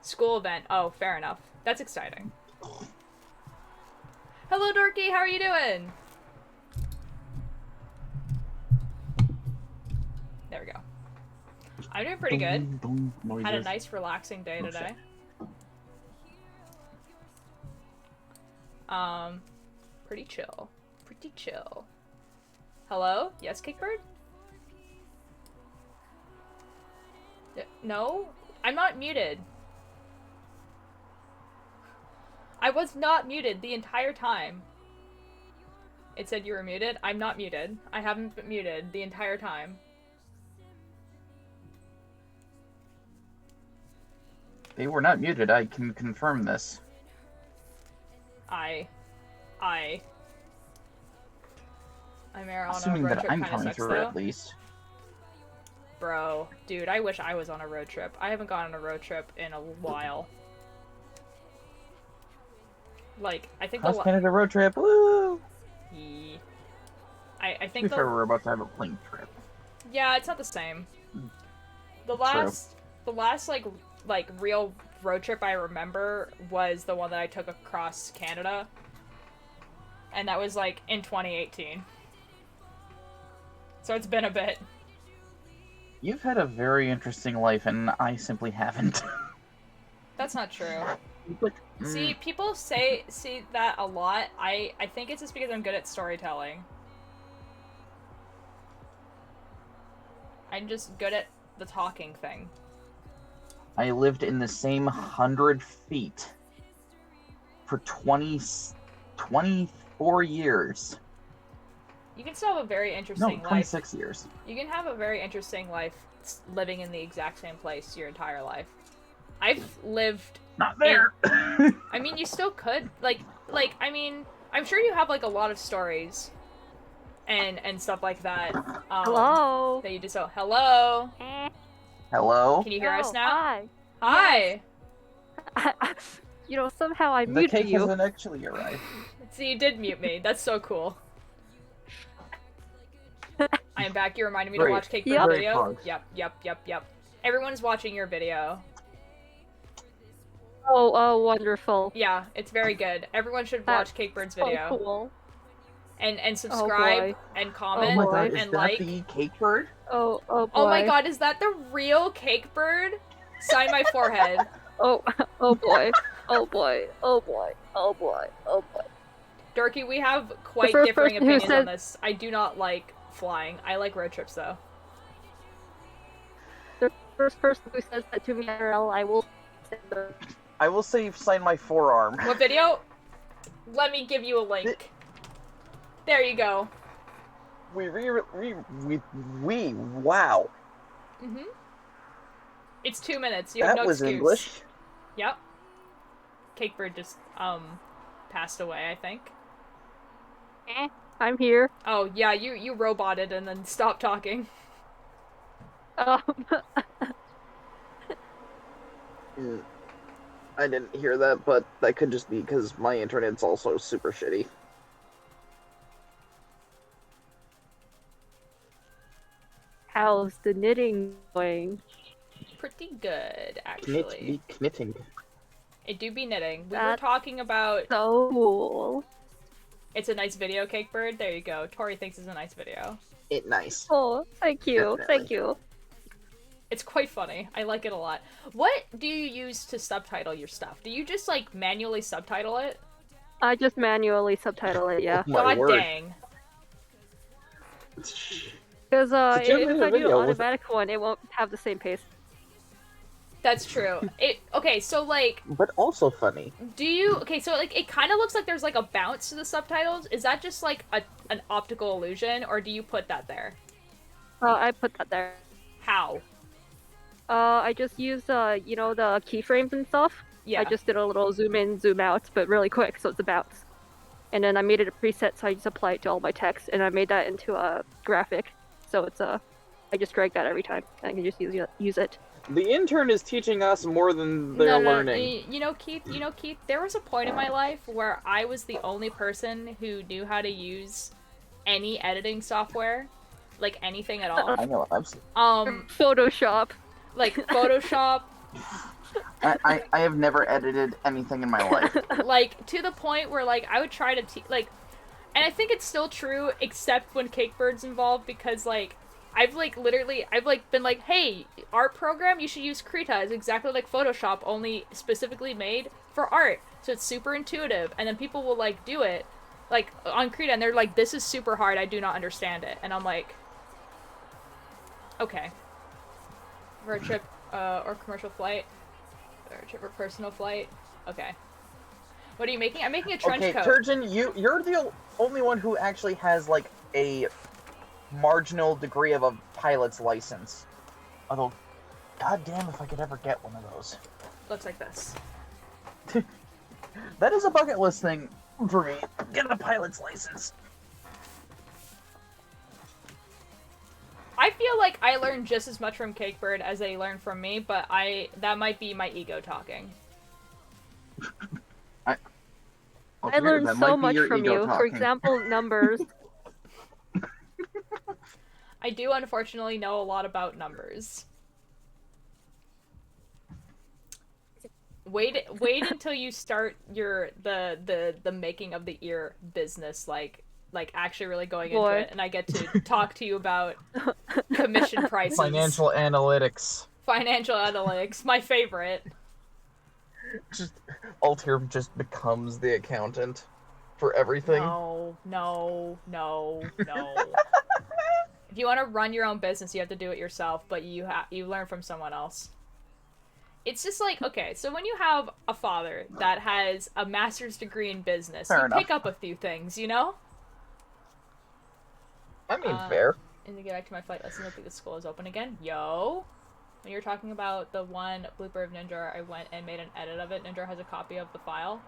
School event. Oh, fair enough. That's exciting. Hello, Dorky. How are you doing? There we go. I'm doing pretty good. Had a nice, relaxing day today. Pretty chill. Pretty chill. Hello? Yes, Cakebird? No? I'm not muted. I was not muted the entire time. It said you were muted. I'm not muted. I haven't been muted the entire time. They were not muted. I can confirm this. I'm on a Assuming road that trip I'm kinda coming sucks, through though. at least. Bro, dude, I wish I was on a road trip. I haven't gone on a road trip in a while. Like, I think Cross Canada road trip. Woo! Yeah. I To think be fair, we're about to have a plane trip. Yeah, it's not the same. The last like real road trip I remember was the one that I took across Canada. And that was like in 2018. So it's been a bit. You've had a very interesting life, and I simply haven't. That's not true. But, See, people say that a lot. I think it's just because I'm good at storytelling. I'm just good at the talking thing. I lived in the same 100 feet for 24 years. You can still have a very No, interesting life. 26 years. You can have a very interesting life living in the exact same place your entire life. I've lived... Not there! I mean, you still could. Like, I mean, I'm sure you have, like, a lot of stories and stuff like that. Hello? That you just... Oh, hello? Hello? Can you hear us now? Hi. Hi! You know, somehow I The muted cake you. hasn't actually arrived. See, you did mute me. That's so cool. I am back. You reminded me to Great. watch Cakebird's Yep. Great video. punks. Yep. Everyone's watching your video. Oh, wonderful. Yeah, it's very good. Everyone should watch Cakebird's So video. cool. And subscribe boy. and Oh comment my boy. god, is and that like. the cake bird? Oh boy. Oh my god, is that the real Cakebird? Sign my forehead. Oh boy. Oh boy. Oh boy. Oh boy. Oh boy. Dorky, we have quite first differing person who opinions on said- this. I do not like flying. I like road trips though. The first person who says that to me IRL, I will send the I will say you've signed my forearm. What video? Let me give you a link. There you go. Wow. Mhm. It's 2 minutes. You have That no was excuse. English. Yep. Cakebird just passed away, I think. I'm here. Oh yeah, you roboted and then stopped talking. Um, I didn't hear that, but that could just be because my internet's also super shitty. how's the knitting going? Pretty good, actually. Knitting. It do be knitting. We were That's talking about. So cool. It's a nice video, Cakebird. There you go. Tori thinks it's a nice video. It nice. Oh, thank you. Definitely. Thank you. It's quite funny. I like it a lot. What do you use to subtitle your stuff? Do you just like manually subtitle it? I just manually subtitle it, yeah. My God word. dang. Because It's a if general I do the video with- automatic one, it won't have the same pace. That's true. Okay, so like, But also funny. do you okay, so like it kind of looks like there's like a bounce to the subtitles. Is that just like an optical illusion, or do you put that there? I put that there. How? I just use you know, the keyframes and stuff. Yeah. I just did a little zoom in, zoom out, but really quick, so it's a bounce. And then I made it a preset, so I just apply it to all my text, and I made that into a graphic, so it's I just drag that every time. I can just use it. The intern is teaching us more than they're learning. You know, Keith, there was a point in my life where I was the only person who knew how to use any editing software, like anything at all. I know. Photoshop. Like Photoshop, I have never edited anything in my life. like to the point where like I would try to and I think it's still true except when Cakebird's involved, because like I've been like, hey, art program, you should use Krita. It's exactly like Photoshop, only specifically made for art, so it's super intuitive. And then people will like do it like on Krita, and they're like, this is super hard, I do not understand it. And I'm like, okay, road trip or commercial flight, road trip or personal flight. Okay, what are you making? I'm making a trench Okay, coat. Turgeon, you're the only one who actually has like a marginal degree of a pilot's license. Although, goddamn, if I could ever get one of those. Looks like this. That is a bucket list thing for me. Get a pilot's license. I feel like I learned just as much from Cakebird as they learned from me, but that might be my ego talking. I learned so much from you. For example, numbers. I do unfortunately know a lot about numbers. Wait until you start the making of the ear business, like actually really going into it, and I get to talk to you about commission prices. Financial analytics. Financial analytics, my favorite. Just Altair just becomes the accountant for everything. No. If you want to run your own business, you have to do it yourself, but you learn from someone else. It's just like, okay, so when you have a father that has a master's degree in business, Fair you enough. pick up a few things, you know? I mean, fair. And to get back to my flight lesson, I think the school is open again. Yo! When you're talking about the one blooper of Ninja, I went and made an edit of it. Ninja has a copy of the file.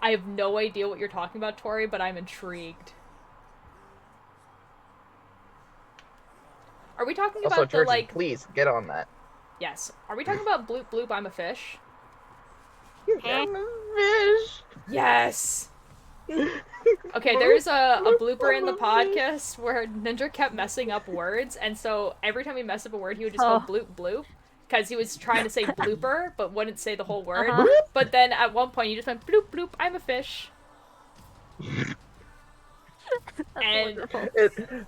I have no idea what you're talking about, Tori, but I'm intrigued. Are we talking Also, about the, Turgeon, like... please, get on that. Yes. Are we talking about bloop bloop, I'm a fish? I'm a fish. Yes. Okay, there's a blooper in the podcast where Ninja kept messing up words, and so every time he messed up a word, he would just go bloop bloop, because he was trying to say blooper, but wouldn't say the whole word. But then at one point, he just went bloop bloop, I'm a fish. And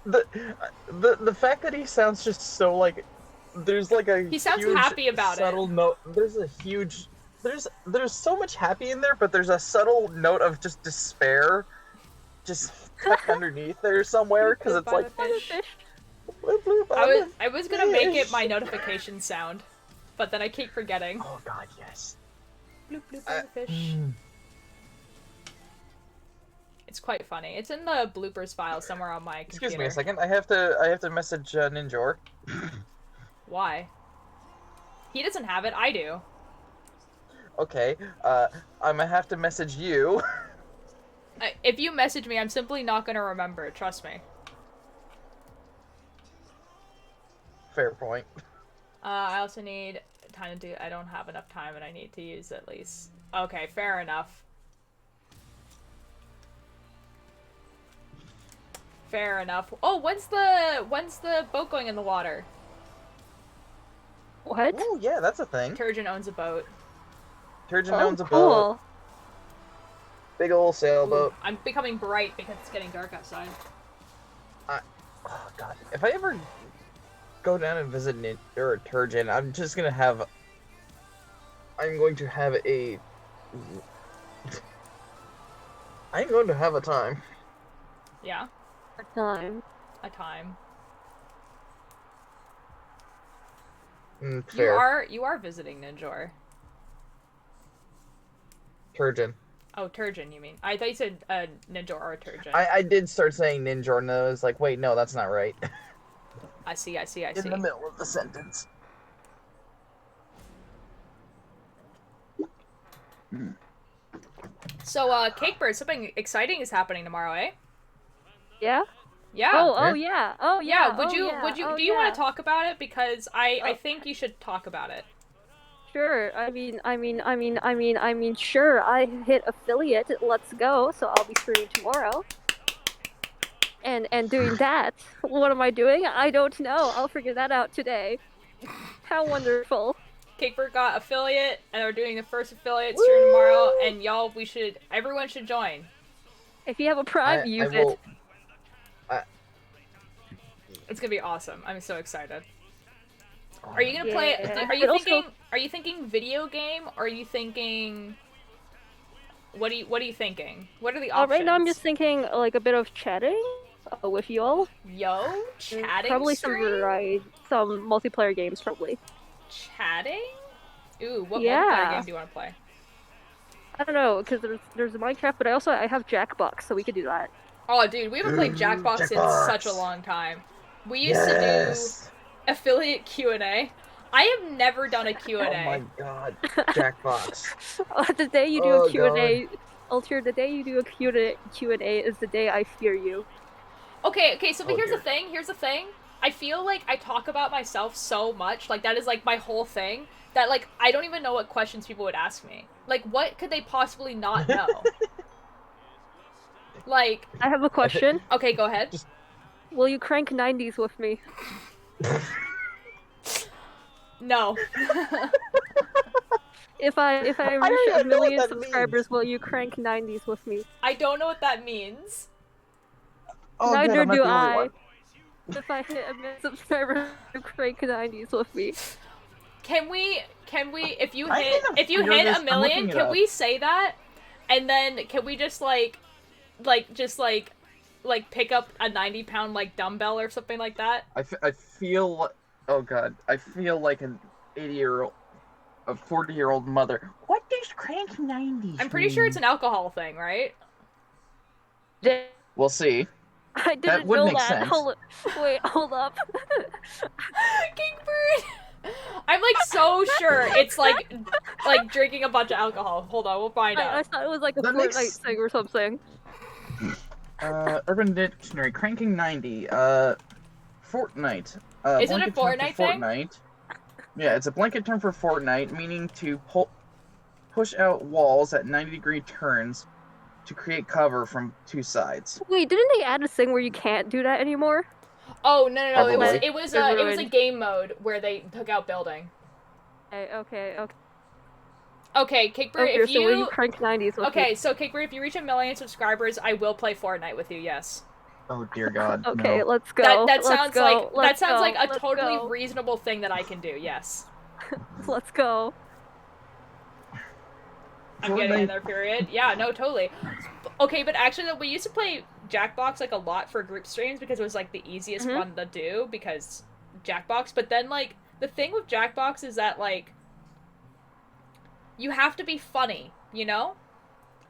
The fact that he sounds just so like, there's like a he sounds huge, happy about subtle it. note. There's a huge, there's so much happy in there, but there's a subtle note of just despair, just tucked underneath there somewhere, because it's like, fish. bloop, bloop, I was gonna make it my notification sound, but then I keep forgetting. Oh god, yes. Bloop bloop, I'm a fish. It's quite funny. It's in the bloopers file somewhere on my computer. Excuse me a second. I have to message Ninjor. Why? He doesn't have it. I do. Okay. I'm gonna have to message you. If you message me, I'm simply not gonna remember it. Trust me. Fair point. I also need time to do. I don't have enough time, and I need to use at least. Okay, fair enough. Fair enough. Oh, when's the boat going in the water? What? Oh yeah, that's a thing. Turgeon owns a boat. Turgeon Oh, owns a boat. cool. Big ol' sailboat. Ooh, I'm becoming bright because it's getting dark outside. Oh god, if I ever go down and visit Turgeon, I'm just gonna have. I'm going to have a. I'm going to have a time. Yeah, Time. a time. Fair. You are visiting Ninjor. Turgeon. Oh, Turgeon, you mean? I thought you said Ninjor or Turgeon. I did start saying Ninjor, and I was like, wait, no, that's not right. I see. In the middle of the sentence. So, Cakebird, something exciting is happening tomorrow, eh? Yeah? Yeah. Oh yeah. Oh yeah. Yeah. Would you? Oh, Do you yeah. want to talk about it? Because I think you should talk about it. Sure. Sure. I hit affiliate. Let's go. So I'll be streaming tomorrow. And doing that. What am I doing? I don't know. I'll figure that out today. How wonderful. Cakebird got affiliate, and they're doing the first affiliate stream tomorrow. And y'all, everyone should join. If you have a Prime, use it. It's gonna be awesome. I'm so excited. Are you gonna play? Yeah. Are you But thinking? also- Are you thinking video game? Or are you thinking? What are you thinking? What are the options? Right now I'm just thinking like a bit of chatting with you all. Yo, chatting. Probably stream? some multiplayer games probably. Chatting? Ooh, what Yeah. multiplayer game do you want to play? I don't know, because there's Minecraft, but I have Jackbox, so we could do that. Oh, dude, we haven't played Jackbox in Jackbox. such a long time. We used to do affiliate Q&A. I have never done a Q&A. Oh my god, Jackbox. The day you do Oh, a Q&A, Alter, the day you do a Q&A is the day I fear you. Okay, so Oh, here's dear. the thing. I feel like I talk about myself so much, like that is like my whole thing, that like I don't even know what questions people would ask me. Like, what could they possibly not know? Like, I have a question. okay, go ahead. Will you crank 90s with me? No. If I don't reach a even know what million that subscribers, means. will you crank 90s with me? I don't know what that means. Oh, good, Neither I'm not do the only I. one. If I hit a million subscribers, you crank 90s with me. Can we, if you I hit, can if you figure hit this- a I'm million, looking it can up. we say that? And then, can we just like pick up a 90-pound, like, dumbbell or something like that? I feel like, oh god, I feel like an 80-year-old, a 40-year-old mother. What does crank 90s I'm pretty sure it's an alcohol thing, right? We'll see. I didn't would know make that. sense. Hold up. Kingbird! I'm like so sure it's like drinking a bunch of alcohol. Hold on, we'll find I out. thought it was like a That Fortnite makes- thing or something. Urban Dictionary, cranking 90, Fortnite. Is it a blanket term for Fortnite thing? Fortnite. Yeah, it's a blanket term for Fortnite, meaning to pull... push out walls at 90-degree turns to create cover from 2 sides. Wait, didn't they add a thing where you can't do that anymore? Oh no! It was Probably. it was They're it was a ruined. game mode where they took out building. Okay. Okay, Kickbird, Okay, if so when you you crank 90s, okay, so Kickbird, if you reach 1 million subscribers, I will play Fortnite with you. Yes. Oh dear God. Okay, no. let's go. That let's sounds go. like let's that sounds go. like a let's totally go. reasonable thing that I can do. Yes. Let's go. I'm getting in there, period. Yeah, no, totally. Okay, but actually, though, we used to play Jackbox, like, a lot for group streams because it was, like, the easiest Mhm. one to do because Jackbox. But then, like, the thing with Jackbox is that, like, you have to be funny, you know?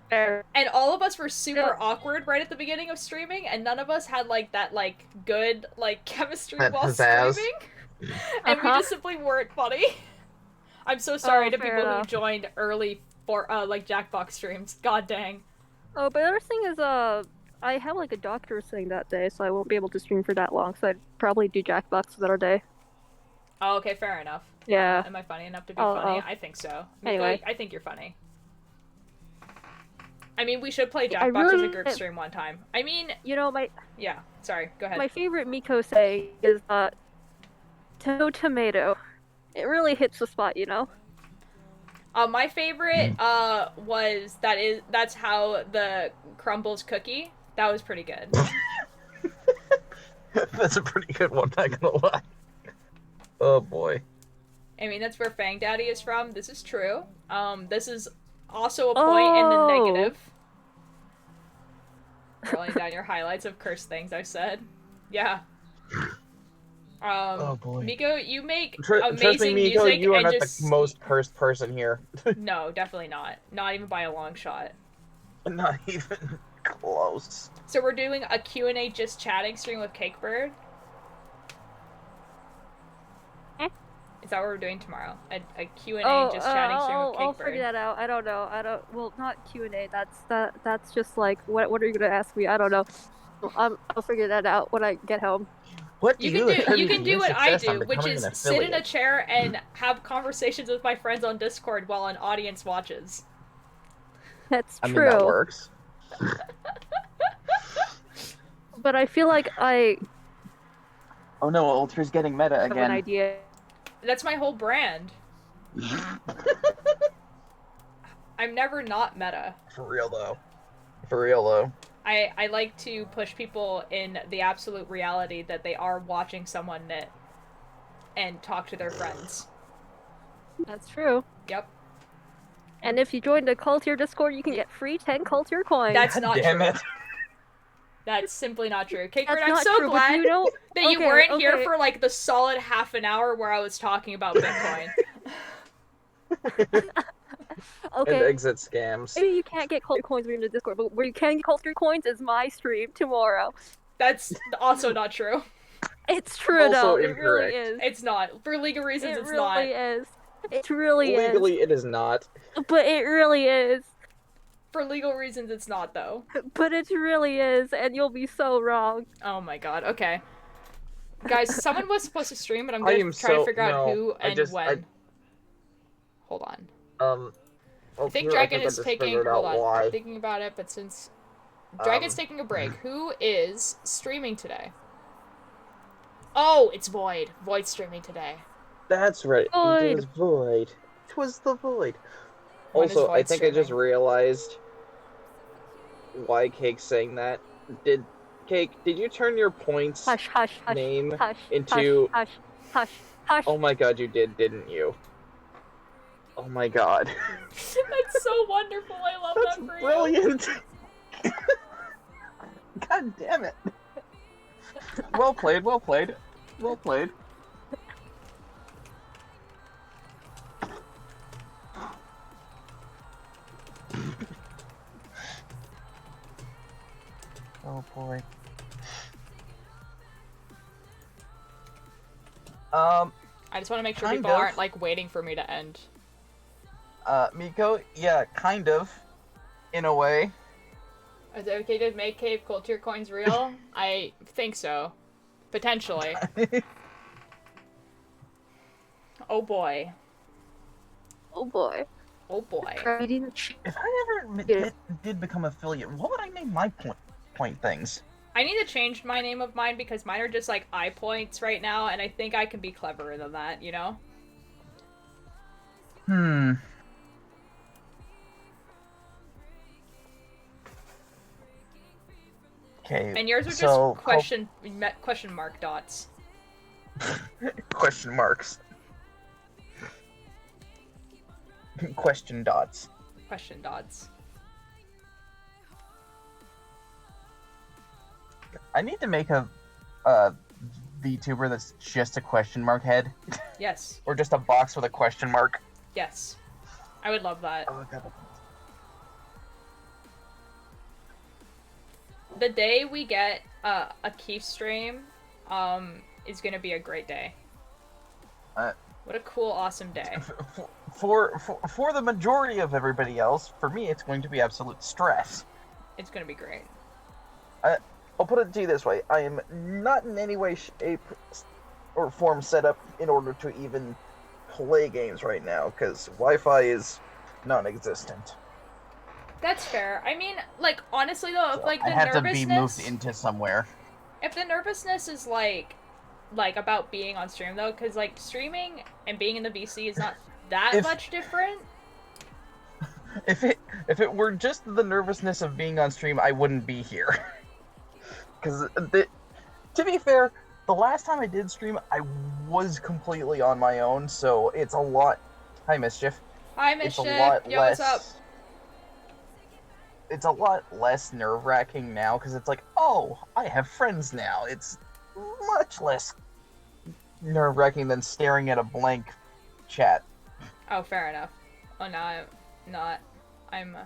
Fair. And all of us were super Yeah. awkward right at the beginning of streaming, and none of us had, like, that, like, good, like, chemistry That while pizzazz. streaming. And we Uh-huh. just simply weren't funny. I'm so sorry to fair people who enough. joined early for, like, Jackbox streams. God dang. Oh, but the other thing is, I have like a doctor's thing that day, so I won't be able to stream for that long. So I'd probably do Jackbox that day. Oh, okay, fair enough. Yeah. Am I funny enough to be Oh, funny? oh. I think so. Anyway. I think you're funny. I mean, we should play I Jackbox as a really- group stream one time. I mean, You know, my yeah. Sorry, go ahead. favorite Miko say is tomato. It really hits the spot, you know. My favorite was that's how the crumbles cookie. That was pretty good. That's a pretty good one, not gonna lie. Oh boy. I mean, that's where Fang Daddy is from. This is true. This is also a point in the Oh. negative. Rolling down your highlights of cursed things I've said. Yeah. Oh boy. Miko, you make Trust me, amazing Miko, music you are and not just the most cursed person here. no, definitely not. Not even by a long shot. Not even close. So we're doing a Q&A just chatting stream with Cakebird. Eh? Is that what we're doing tomorrow? A Q&A just Oh, chatting stream with I'll Cakebird. figure that out. I don't know. Well, not Q&A. That's just like what are you gonna ask me? I don't know. I'll figure that out when I get home. What You do can do attribute you can to do your what I success on do, which becoming is an sit in a affiliate? chair and have conversations with my friends on Discord while an audience watches. That's I mean, true. that works. But I feel like I Oh no, Ultra's getting meta have an again. idea. That's my whole brand. I'm never not meta. For real though. For real though. I like to push people in the absolute reality that they are watching someone knit and talk to their friends. That's true. Yep. And if you join the Culture Discord, you can get free 10 Culture coins. That's God not damn true. it. That's simply not true. Cakebird, That's I'm not so true, but glad you know, that you okay, weren't here okay. for like the solid half an hour where I was talking about Bitcoin. And Okay, exit scams. maybe you can't get Culture coins when you're in the Discord, but where you can get Culture coins is my stream tomorrow. That's also not true. It's true Also though. It incorrect. really is. It's not. For legal reasons, It it's really not. is. It really Legally, it is not. is. But it really is. For legal reasons, it's not, though. But it really is, and you'll be so wrong. Oh my god, okay. Guys, someone was supposed to stream, but I'm I gonna am try to so- figure out no, who I and just- when. Hold on. I I think Dragon is just taking. figured Hold out on. why. I'm thinking about it, but since Dragon's Um, taking a break, who is streaming today? Oh, it's Void. Void's streaming today. That's right. Void. It is Void. 'Twas the Void. When is Also, I Void think I just streaming? realized why Cake's saying that. Cake, did you turn your points Hush, hush, hush. name hush, into... hush, hush, hush. Oh my god, you did, didn't you? Oh my god. That's so wonderful. I love That's that for you. brilliant! God damn it. Well played, well played. Well played. Oh boy. I just want to make sure Kind people of. aren't like waiting for me to end. Miko, yeah, kind of. In a way. Is it okay to make Cave Culture coins real? I think so. Potentially. Oh boy. Oh boy. Oh boy. I didn't ch- If I ever did become affiliate, what would I name my point things? I need to change my name of mine because mine are just like eye points right now, and I think I can be cleverer than that, you know? Hmm. Okay. And yours are so just question mark dots. question marks. Question dots. Question dots. I need to make a VTuber that's just a question mark head. Yes. Or just a box with a question mark. Yes. I would love that. Oh, God. The day we get a Keith stream is gonna be a great day. What a cool, awesome day. For the majority of everybody else, for me, it's going to be absolute stress. It's gonna be great. I'll put it to you this way. I am not in any way, shape, or form set up in order to even play games right now, because Wi-Fi is non-existent. That's fair. I mean, like, honestly though, if like the I have nervousness to be moved into somewhere. if the nervousness is like about being on stream though, because like streaming and being in the VC is not that much different. If it were just the nervousness of being on stream, I wouldn't be here. Because, to be fair, the last time I did stream, I was completely on my own, so it's a lot... Hi, Mischief. Hi, Mischief. Yo, what's up? It's a lot less nerve-wracking now, because it's like, oh, I have friends now. It's much less nerve-wracking than staring at a blank chat. Oh, fair enough. Oh, no, I'm not. I'm,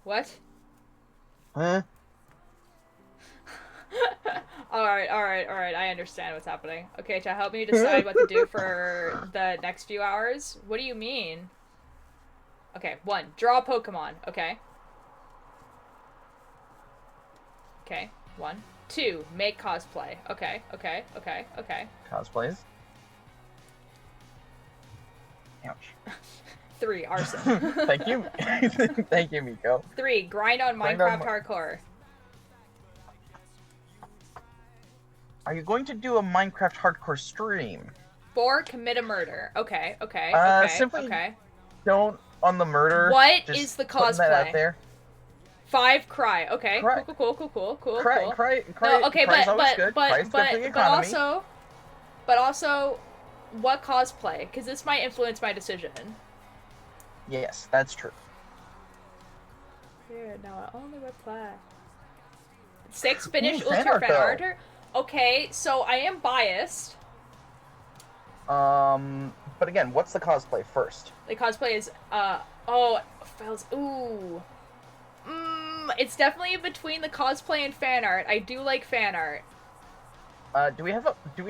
What? Huh? Alright, I understand what's happening. Okay, to help me decide what to do for the next few hours? What do you mean? Okay, 1. Draw a Pokemon. Okay. Okay, 1. 2. Make cosplay. Okay. Cosplays? Ouch. 3. Arson. Thank you. Thank you, Miko. 3. Grind on Minecraft Hardcore. Are you going to do a Minecraft hardcore stream? 4. Commit a murder. Okay. Simply don't on the murder. What just is the putting that out cosplay? there. 5. Cry. Okay. Cry. Cool. Cry. No, okay, Cry's always good. Cry's good for the economy. but also, what cosplay? Because this might influence my decision. Yes, that's true. Here, now I only reply. 6. Finish Ooh, fan Ultra art, Fan though. Arter. Okay, so I am biased. But again, what's the cosplay first? The cosplay is, fails. Ooh. It's definitely between the cosplay and fan art. I do like fan art. Do we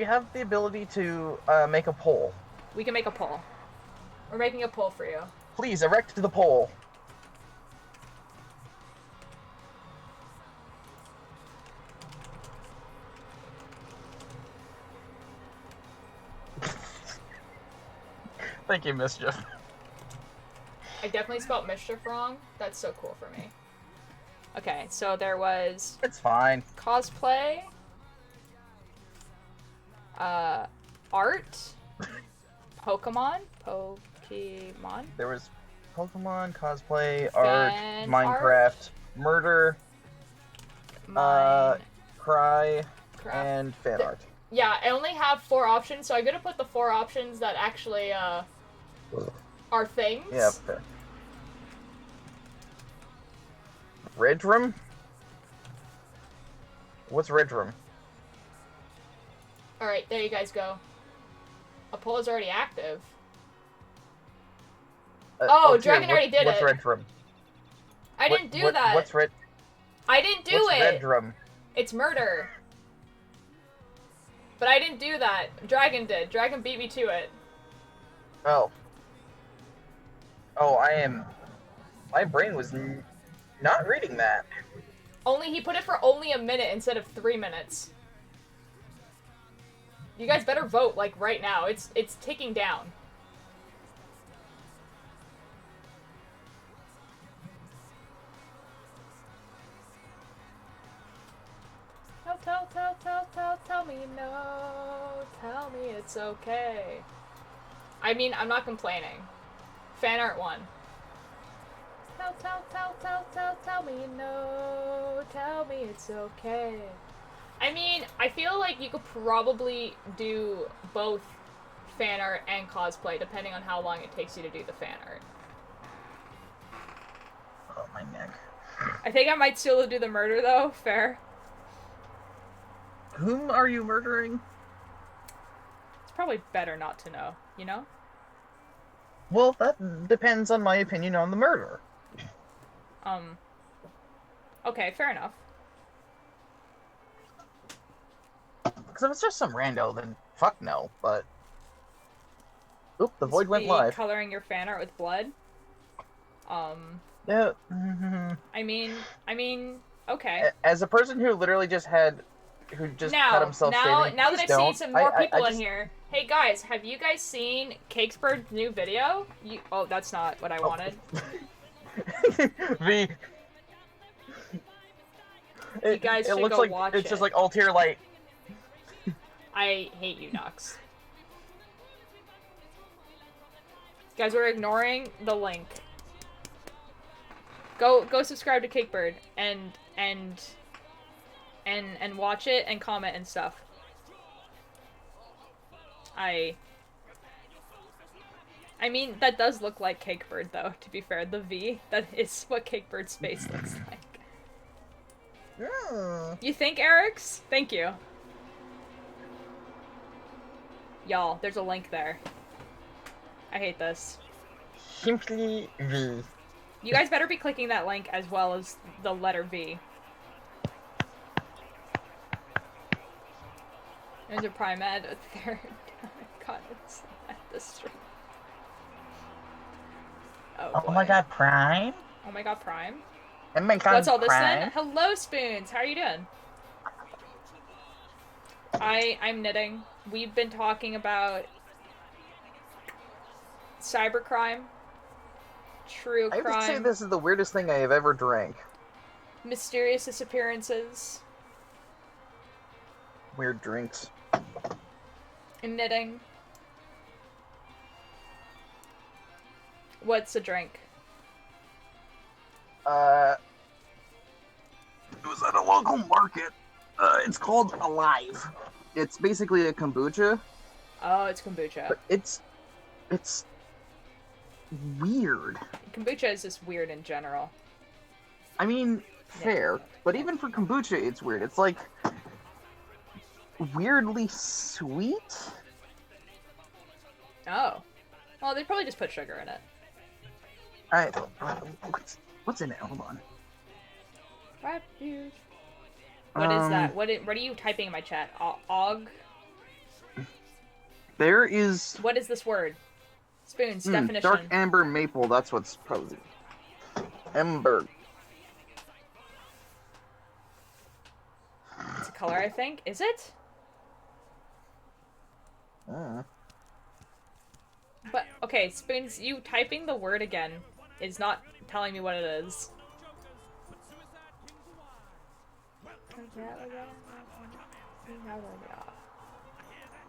have the ability to make a poll? We can make a poll. We're making a poll for you. Please erect the poll. Thank you, Mischief. I definitely spelled mischief wrong. That's so cool for me. Okay, so there was It's fine. cosplay, art, Pokemon. There was Pokemon, cosplay, art, Fan Minecraft, murder, Mine. cry, Crap. and fan art. Yeah, I only have 4 options, so I'm gonna put the 4 options that actually, are things. Yeah, fair. Red Room? What's Red Room? Alright, there you guys go. A poll is already active. Dragon already did what's it. Red Room? I didn't do that. What's Red? I didn't do what's it. Red Room? It's murder. But I didn't do that. Dragon did. Dragon beat me to it. Oh. Oh, my brain was not reading that. Only he put it for only a minute instead of 3 minutes. You guys better vote like right now. It's ticking down. Tell me no. Tell me it's okay. I mean, I'm not complaining. Fan art 1. Tell me no. Tell me it's okay. I mean, I feel like you could probably do both fan art and cosplay, depending on how long it takes you to do the fan art. Oh, my neck. I think I might still do the murder, though. Fair. Whom are you murdering? It's probably better not to know, you know? Well, that depends on my opinion on the murder. Okay, fair enough. Because if it's just some rando, then fuck no, but... Oop, the void went Be live. Coloring your fan art with blood? Yeah. I mean, okay. As a person who literally just cut himself shaving, now that please I've don't. seen some more people I just... in here. Hey guys, have you guys seen Cakesbird's new video? Oh, that's not what I wanted. You guys should looks go like watch it's it. just like ulterior light. I hate you, Nux. Guys, we're ignoring the link. Go subscribe to Cakebird and watch it and comment and stuff. I mean, that does look like Cakebird, though, to be fair. The V, that is what Cakebird's face looks like. You think, Eric's? Thank you. Y'all, there's a link there. I hate this. Simply V. You guys better be clicking that link as well as the letter V. There's a Prime ad with their comments at the stream. Oh my god, Prime? Oh my god, Prime? Oh my god, What's all this Prime? then? Hello, Spoons! How are you doing? I'm knitting. We've been talking about cybercrime, true I crime, have to say this is the weirdest thing I have ever drank. mysterious disappearances, Weird drinks. and knitting. What's a drink? It was at a local market. It's called Alive. It's basically a kombucha, Oh, it's kombucha. but it's weird. Kombucha is just weird in general. I mean, fair, but even for kombucha, it's weird. It's like weirdly sweet. Oh. Well, they probably just put sugar in it. What's in it? Hold on. Refuge. What is that? What are you typing in my chat? Og? There is What is this word? Spoons, definition. dark amber maple. That's what's probably amber. It's a color, I think. Is it? But, okay, Spoons, you typing the word again is not telling me what it is.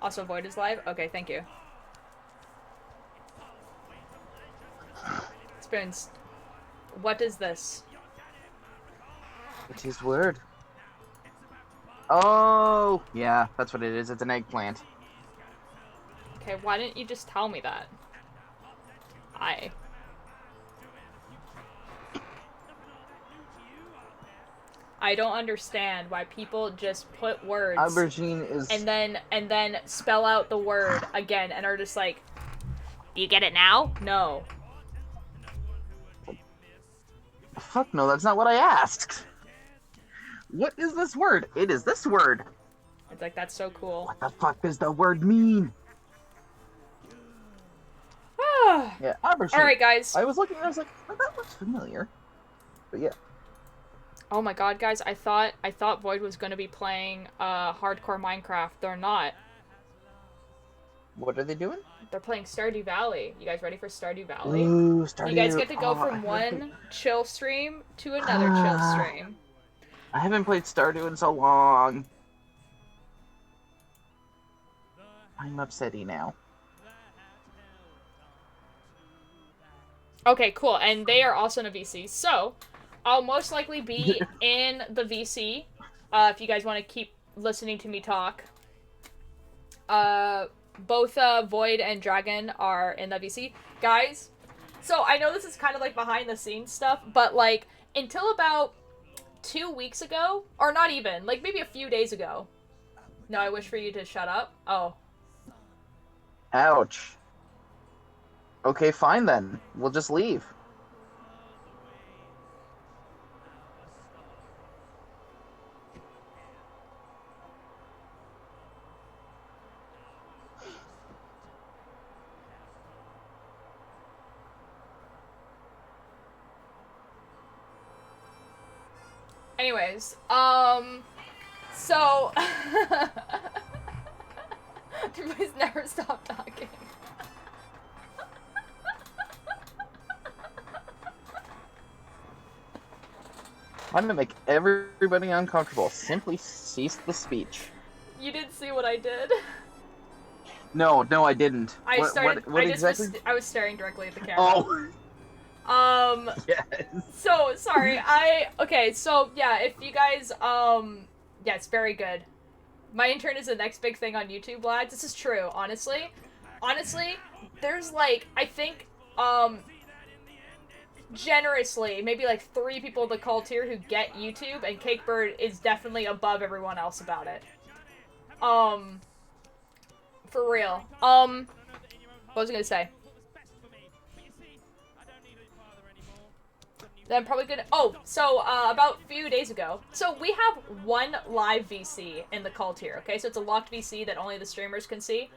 Also, Void is live? Okay, thank you. Spoons, what is this? It is word. Oh, yeah, that's what it is. It's an eggplant. Okay, why didn't you just tell me that? I don't understand why people just put words Aubergine is... and then spell out the word again and are just like, do you get it now? No. Fuck no, that's not what I asked. What is this word? It is this word. It's like, that's so cool. What the fuck does the word mean? Yeah, aubergine. Alright, guys. I was looking and I was like, oh, that looks familiar. But yeah. Oh my god, guys, I thought Void was gonna be playing hardcore Minecraft. They're not. What are they doing? They're playing Stardew Valley. You guys ready for Stardew Valley? Ooh, Stardew. You guys get to go Oh, from one chill stream to another chill stream. I haven't played Stardew in so long. I'm upsetty now. Okay, cool. And they are also in a VC. So, I'll most likely be in the VC. If you guys want to keep listening to me talk. Both Void and Dragon are in the VC. Guys, so I know this is kind of like behind the scenes stuff, but like until about 2 weeks ago, or not even, like maybe a few days ago. No, I wish for you to shut up. Oh. Ouch. Okay, fine then. We'll just leave. Anyways, so please never stop talking. I'm gonna make everybody uncomfortable. Simply cease the speech. You didn't see what I did. No, I didn't. I started. What I just exactly? I was staring directly at the camera. Oh. Yes. So sorry. Okay. So yeah, if you guys yeah, it's very good. My intern is the next big thing on YouTube, lads. This is true. Honestly, there's like I think generously maybe like 3 people in the call tier who get YouTube, and Cakebird is definitely above everyone else about it. For real. What was I gonna say? Then I'm probably gonna. Oh, so about a few days ago. So we have one live VC in the call tier. Okay, so it's a locked VC that only the streamers can see.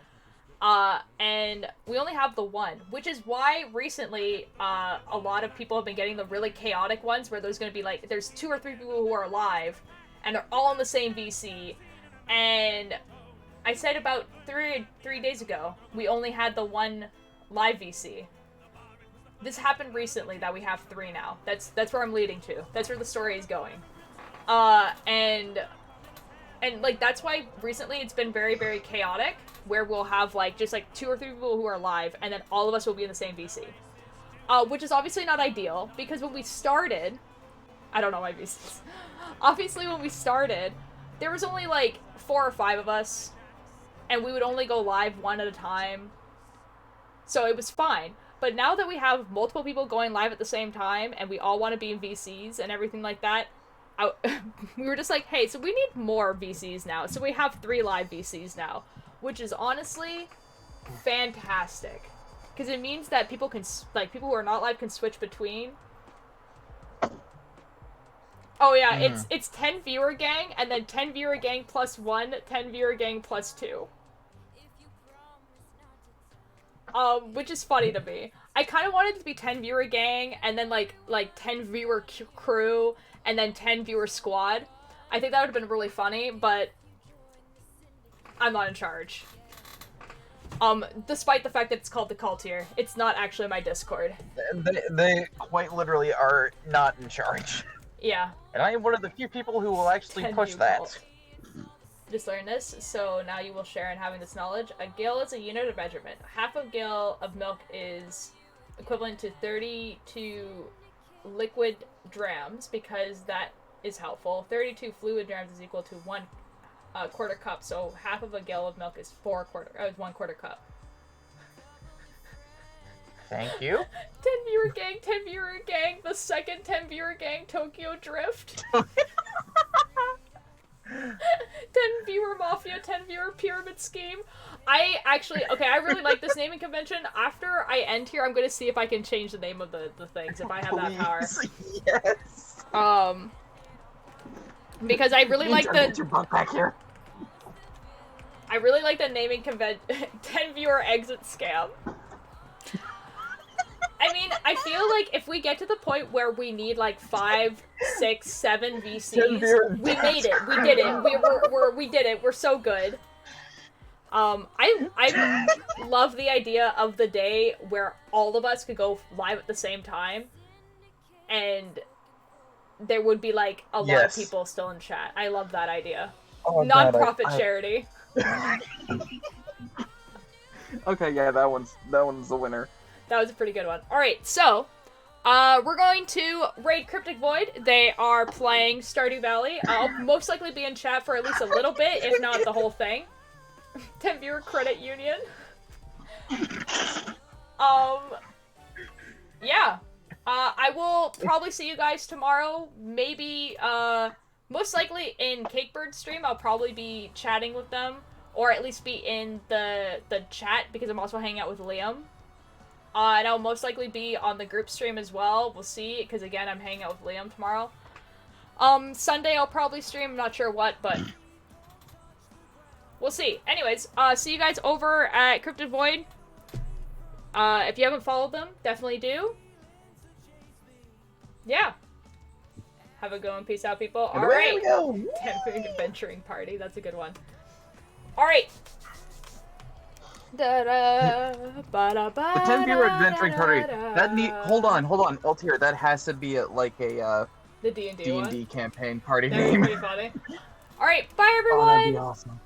And we only have the one, which is why recently a lot of people have been getting the really chaotic ones where there's gonna be like there's 2 or 3 people who are live, and they're all in the same VC. And I said about three days ago we only had the one live VC. This happened recently that we have 3 now. That's where I'm leading to. That's where the story is going. And like that's why recently it's been very, very chaotic, where we'll have like just like 2 or 3 people who are live, and then all of us will be in the same VC. Which is obviously not ideal, because when we started, I don't know my VCs. Obviously when we started, there was only like 4 or 5 of us, and we would only go live 1 at a time. So it was fine. But now that we have multiple people going live at the same time, and we all want to be in VCs and everything like that, we were just like, hey, so we need more VCs now. So we have 3 live VCs now, which is honestly fantastic. Because it means that people can, like, people who are not live can switch between. Oh yeah, it's 10 viewer gang, and then 10 viewer gang plus 1, 10 viewer gang plus 2. Which is funny to me. I kind of wanted it to be 10 viewer gang, and then like 10 viewer crew, and then 10 viewer squad. I think that would have been really funny, but I'm not in charge. Despite the fact that it's called the call tier, it's not actually my Discord. They quite literally are not in charge. Yeah. And I am one of the few people who will actually push that. Cult. Just learned this, so now you will share in having this knowledge. A gill is a unit of measurement. Half a gill of milk is equivalent to 32 liquid drams, because that is helpful. 32 fluid drams is equal to 1 quarter cup, so half of a gill of milk is 1 quarter cup. Thank you. 10 viewer gang, 10 viewer gang, the second 10 viewer gang, Tokyo Drift. 10 viewer mafia, 10 viewer pyramid scheme. I really like this naming convention. After I end here, I'm gonna see if I can change the name of the things, if I have that power. Yes. Because I really like Get your butt back here. I really like the naming convention. 10 viewer exit scam. I mean, I feel like if we get to the point where we need like 5, 6, 7 VCs, we made it. We did it. We did it. We're so good. I love the idea of the day where all of us could go live at the same time, and there would be like a lot of people still in chat. I love that idea. Oh, Non-profit charity. Okay, yeah, that one's the winner. That was a pretty good one. Alright, so, we're going to raid Cryptic Void. They are playing Stardew Valley. I'll most likely be in chat for at least a little bit, if not the whole thing. 10 viewer credit union. Yeah. I will probably see you guys tomorrow. Maybe, most likely in Cakebird's stream, I'll probably be chatting with them. Or at least be in the chat, because I'm also hanging out with Liam. And I'll most likely be on the group stream as well. We'll see, because again, I'm hanging out with Liam tomorrow. Sunday I'll probably stream, I'm not sure what, but we'll see. Anyways, see you guys over at Cryptid Void. If you haven't followed them, definitely do. Yeah. Have a good one. Peace out, people. Alright. 10-food adventuring party. That's a good one. Alright. The 10-viewer adventuring party. Hold on, Altair. That has to be like a the D&D D&D campaign party That'd be name. pretty funny. Alright, bye Oh, everyone! that'd be awesome.